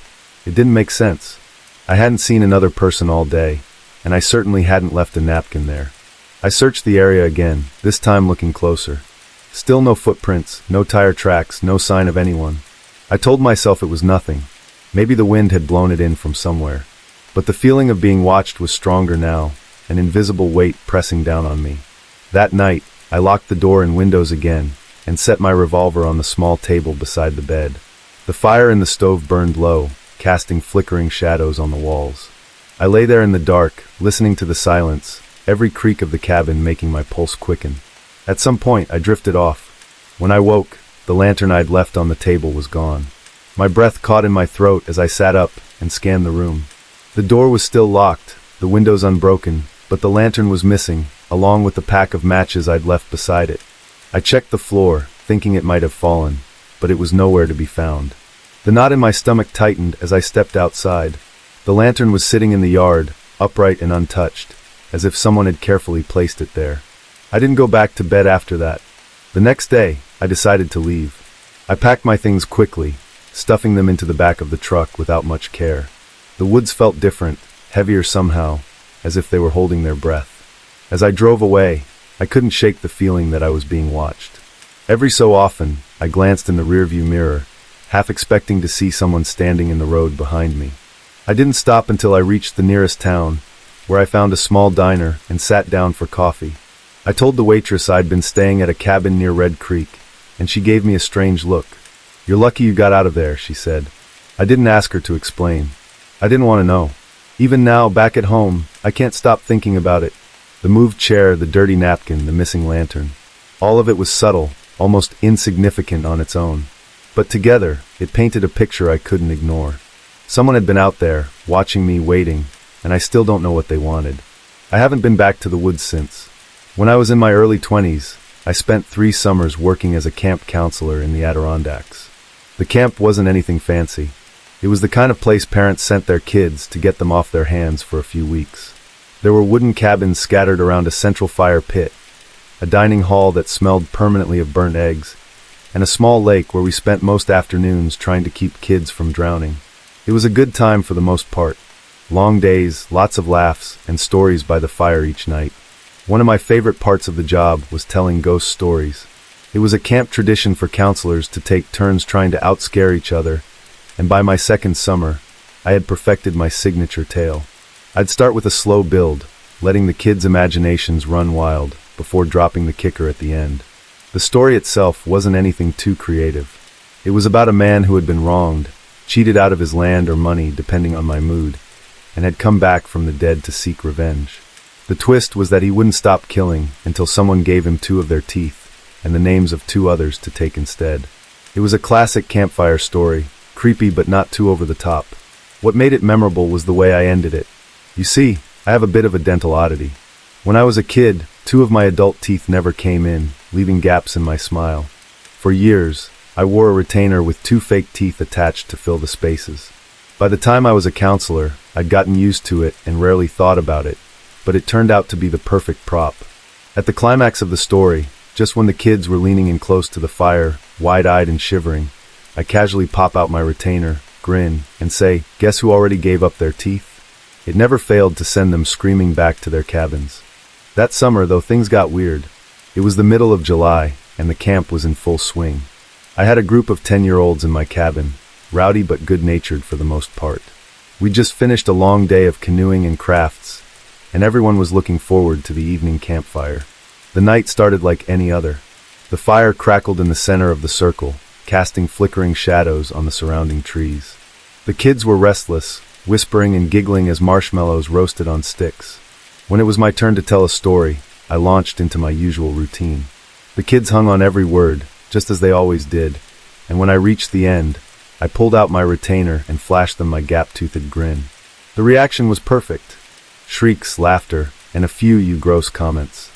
It didn't make sense. I hadn't seen another person all day, and I certainly hadn't left a napkin there. I searched the area again, this time looking closer. Still no footprints, no tire tracks, no sign of anyone. I told myself it was nothing. Maybe the wind had blown it in from somewhere. But the feeling of being watched was stronger now, an invisible weight pressing down on me. That night, I locked the door and windows again, and set my revolver on the small table beside the bed. The fire in the stove burned low, casting flickering shadows on the walls. I lay there in the dark, listening to the silence, every creak of the cabin making my pulse quicken. At some point, I drifted off. When I woke, the lantern I'd left on the table was gone. My breath caught in my throat as I sat up and scanned the room. The door was still locked, the windows unbroken, but the lantern was missing, along with the pack of matches I'd left beside it. I checked the floor, thinking it might have fallen, but it was nowhere to be found. The knot in my stomach tightened as I stepped outside. The lantern was sitting in the yard, upright and untouched, as if someone had carefully placed it there. I didn't go back to bed after that. The next day, I decided to leave. I packed my things quickly, stuffing them into the back of the truck without much care. The woods felt different, heavier somehow, as if they were holding their breath. As I drove away, I couldn't shake the feeling that I was being watched. Every so often, I glanced in the rearview mirror, half expecting to see someone standing in the road behind me. I didn't stop until I reached the nearest town, where I found a small diner and sat down for coffee. I told the waitress I'd been staying at a cabin near Red Creek, and she gave me a strange look. "You're lucky you got out of there," she said. I didn't ask her to explain. I didn't want to know. Even now, back at home, I can't stop thinking about it. The moved chair, the dirty napkin, the missing lantern. All of it was subtle, almost insignificant on its own. But together, it painted a picture I couldn't ignore. Someone had been out there, watching me, waiting, and I still don't know what they wanted. I haven't been back to the woods since. When I was in my early 20s, I spent 3 summers working as a camp counselor in the Adirondacks. The camp wasn't anything fancy. It was the kind of place parents sent their kids to get them off their hands for a few weeks. There were wooden cabins scattered around a central fire pit, a dining hall that smelled permanently of burnt eggs, and a small lake where we spent most afternoons trying to keep kids from drowning. It was a good time for the most part. Long days, lots of laughs, and stories by the fire each night. One of my favorite parts of the job was telling ghost stories. It was a camp tradition for counselors to take turns trying to outscare each other, and by my second summer, I had perfected my signature tale. I'd start with a slow build, letting the kids' imaginations run wild, before dropping the kicker at the end. The story itself wasn't anything too creative. It was about a man who had been wronged, cheated out of his land or money depending on my mood, and had come back from the dead to seek revenge. The twist was that he wouldn't stop killing until someone gave him 2 of their teeth, and the names of 2 others to take instead. It was a classic campfire story, creepy but not too over the top. What made it memorable was the way I ended it. You see, I have a bit of a dental oddity. When I was a kid, 2 of my adult teeth never came in, leaving gaps in my smile. For years, I wore a retainer with 2 fake teeth attached to fill the spaces. By the time I was a counselor, I'd gotten used to it and rarely thought about it, but it turned out to be the perfect prop. At the climax of the story, just when the kids were leaning in close to the fire, wide-eyed and shivering, I casually pop out my retainer, grin, and say, "Guess who already gave up their teeth?" It never failed to send them screaming back to their cabins. That summer, though, things got weird. It was the middle of July, and the camp was in full swing. I had a group of 10-year-olds in my cabin, rowdy but good-natured for the most part. We'd just finished a long day of canoeing and crafts, and everyone was looking forward to the evening campfire. The night started like any other. The fire crackled in the center of the circle, casting flickering shadows on the surrounding trees. The kids were restless, whispering and giggling as marshmallows roasted on sticks. When it was my turn to tell a story, I launched into my usual routine. The kids hung on every word, just as they always did, and when I reached the end, I pulled out my retainer and flashed them my gap-toothed grin. The reaction was perfect. Shrieks, laughter, and a few "you gross" comments.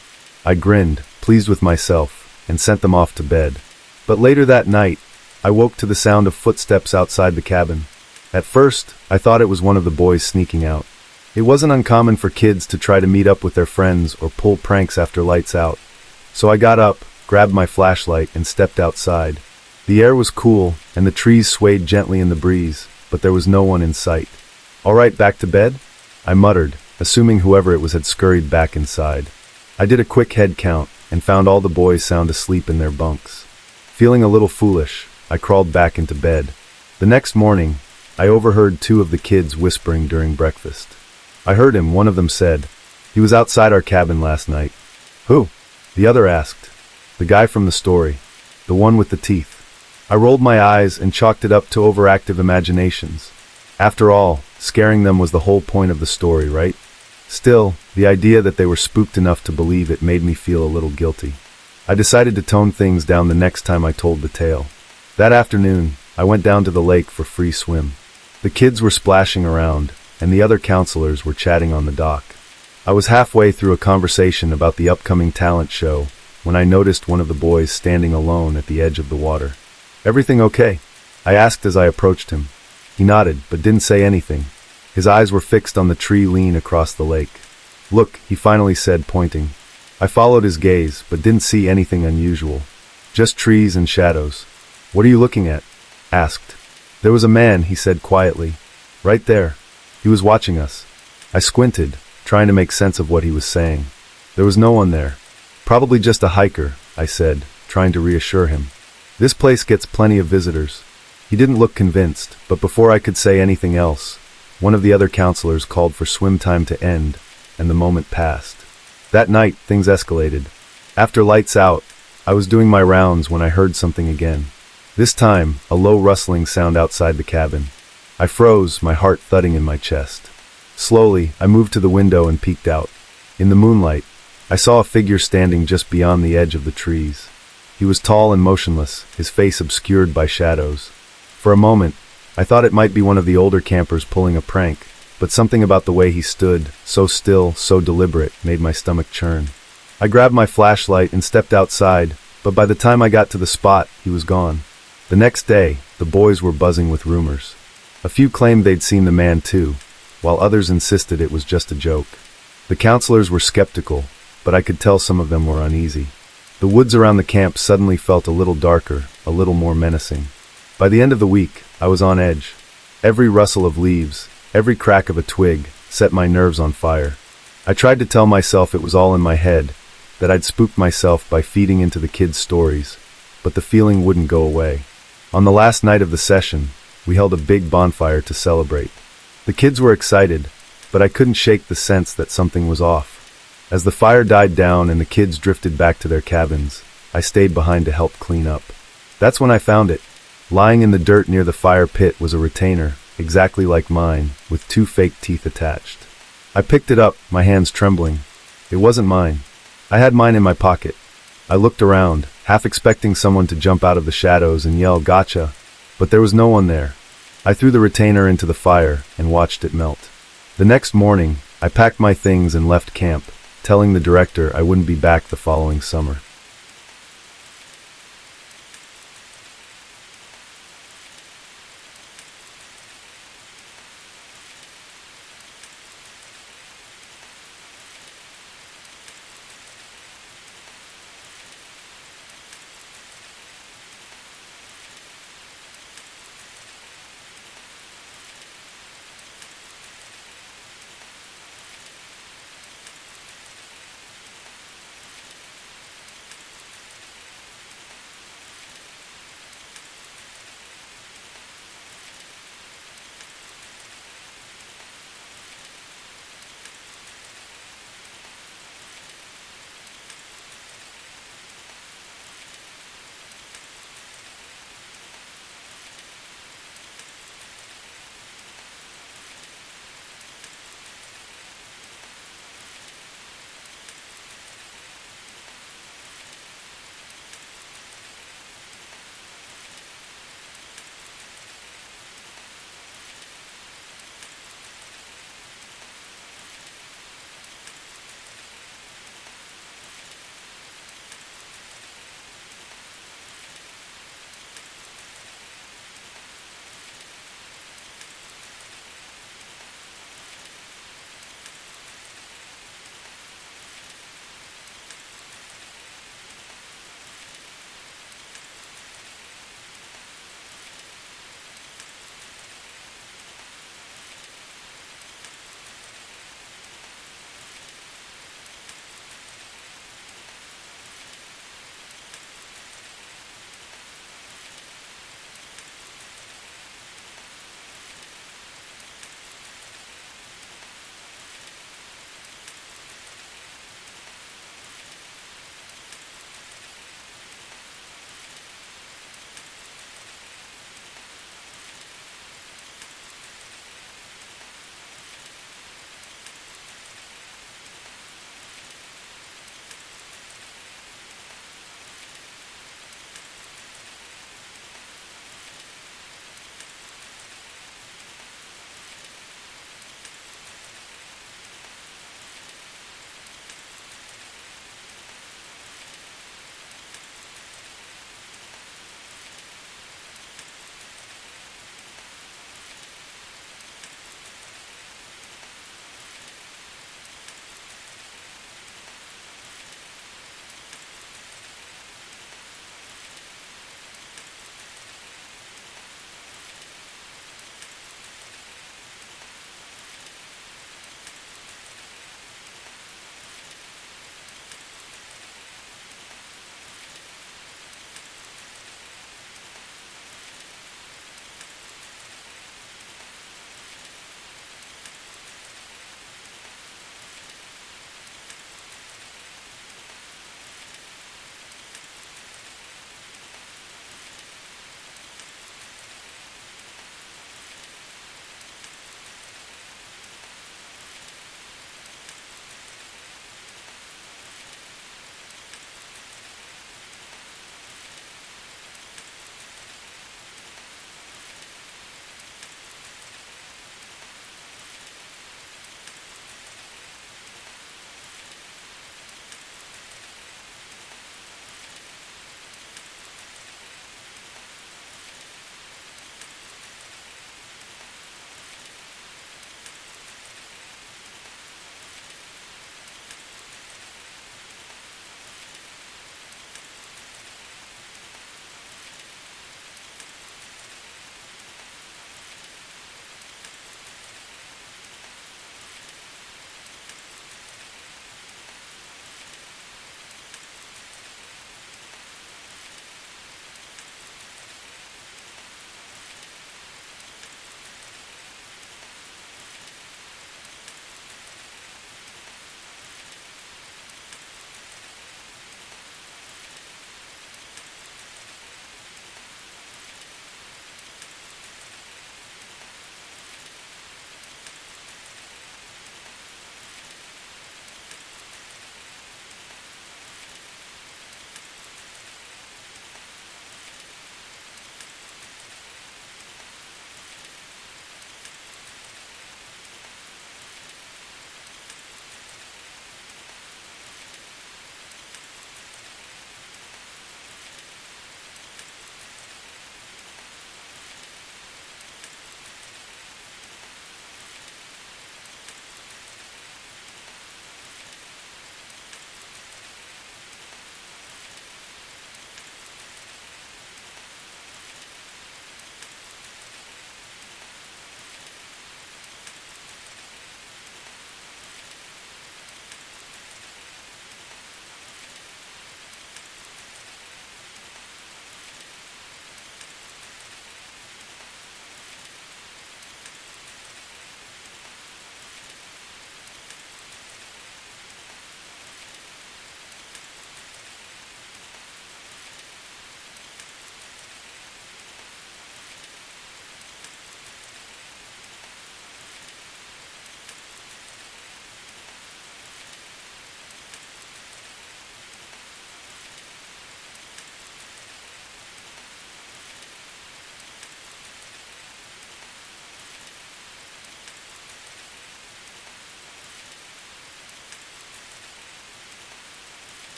I grinned, pleased with myself, and sent them off to bed. But later that night, I woke to the sound of footsteps outside the cabin. At first, I thought it was one of the boys sneaking out. It wasn't uncommon for kids to try to meet up with their friends or pull pranks after lights out. So I got up, grabbed my flashlight, and stepped outside. The air was cool, and the trees swayed gently in the breeze, but there was no one in sight. "All right, back to bed?" I muttered, assuming whoever it was had scurried back inside. I did a quick head count, and found all the boys sound asleep in their bunks. Feeling a little foolish, I crawled back into bed. The next morning, I overheard 2 of the kids whispering during breakfast. I heard him, one of them said. "He was outside our cabin last night." "Who?" the other asked. "The guy from the story. The one with the teeth." I rolled my eyes and chalked it up to overactive imaginations. After all, scaring them was the whole point of the story, right? Still, the idea that they were spooked enough to believe it made me feel a little guilty. I decided to tone things down the next time I told the tale. That afternoon, I went down to the lake for free swim. The kids were splashing around, and the other counselors were chatting on the dock. I was halfway through a conversation about the upcoming talent show when I noticed one of the boys standing alone at the edge of the water. "Everything okay?" I asked as I approached him. He nodded, but didn't say anything. His eyes were fixed on the tree lean across the lake. "Look," he finally said, pointing. I followed his gaze, but didn't see anything unusual. Just trees and shadows. "What are you looking at?" asked. "There was a man," he said quietly. "Right there. He was watching us." I squinted, trying to make sense of what he was saying. There was no one there. "Probably just a hiker," I said, trying to reassure him. "This place gets plenty of visitors." He didn't look convinced, but before I could say anything else, one of the other counselors called for swim time to end, and the moment passed. That night, things escalated. After lights out, I was doing my rounds when I heard something again. This time, a low rustling sound outside the cabin. I froze, my heart thudding in my chest. Slowly, I moved to the window and peeked out. In the moonlight, I saw a figure standing just beyond the edge of the trees. He was tall and motionless, his face obscured by shadows. For a moment, I thought it might be one of the older campers pulling a prank, but something about the way he stood, so still, so deliberate, made my stomach churn. I grabbed my flashlight and stepped outside, but by the time I got to the spot, he was gone. The next day, the boys were buzzing with rumors. A few claimed they'd seen the man too, while others insisted it was just a joke. The counselors were skeptical, but I could tell some of them were uneasy. The woods around the camp suddenly felt a little darker, a little more menacing. By the end of the week, I was on edge. Every rustle of leaves, every crack of a twig, set my nerves on fire. I tried to tell myself it was all in my head, that I'd spooked myself by feeding into the kids' stories, but the feeling wouldn't go away. On the last night of the session, we held a big bonfire to celebrate. The kids were excited, but I couldn't shake the sense that something was off. As the fire died down and the kids drifted back to their cabins, I stayed behind to help clean up. That's when I found it. Lying in the dirt near the fire pit was a retainer, exactly like mine, with 2 fake teeth attached. I picked it up, my hands trembling. It wasn't mine. I had mine in my pocket. I looked around, half expecting someone to jump out of the shadows and yell, "Gotcha!" But there was no one there. I threw the retainer into the fire and watched it melt. The next morning, I packed my things and left camp, telling the director I wouldn't be back the following summer.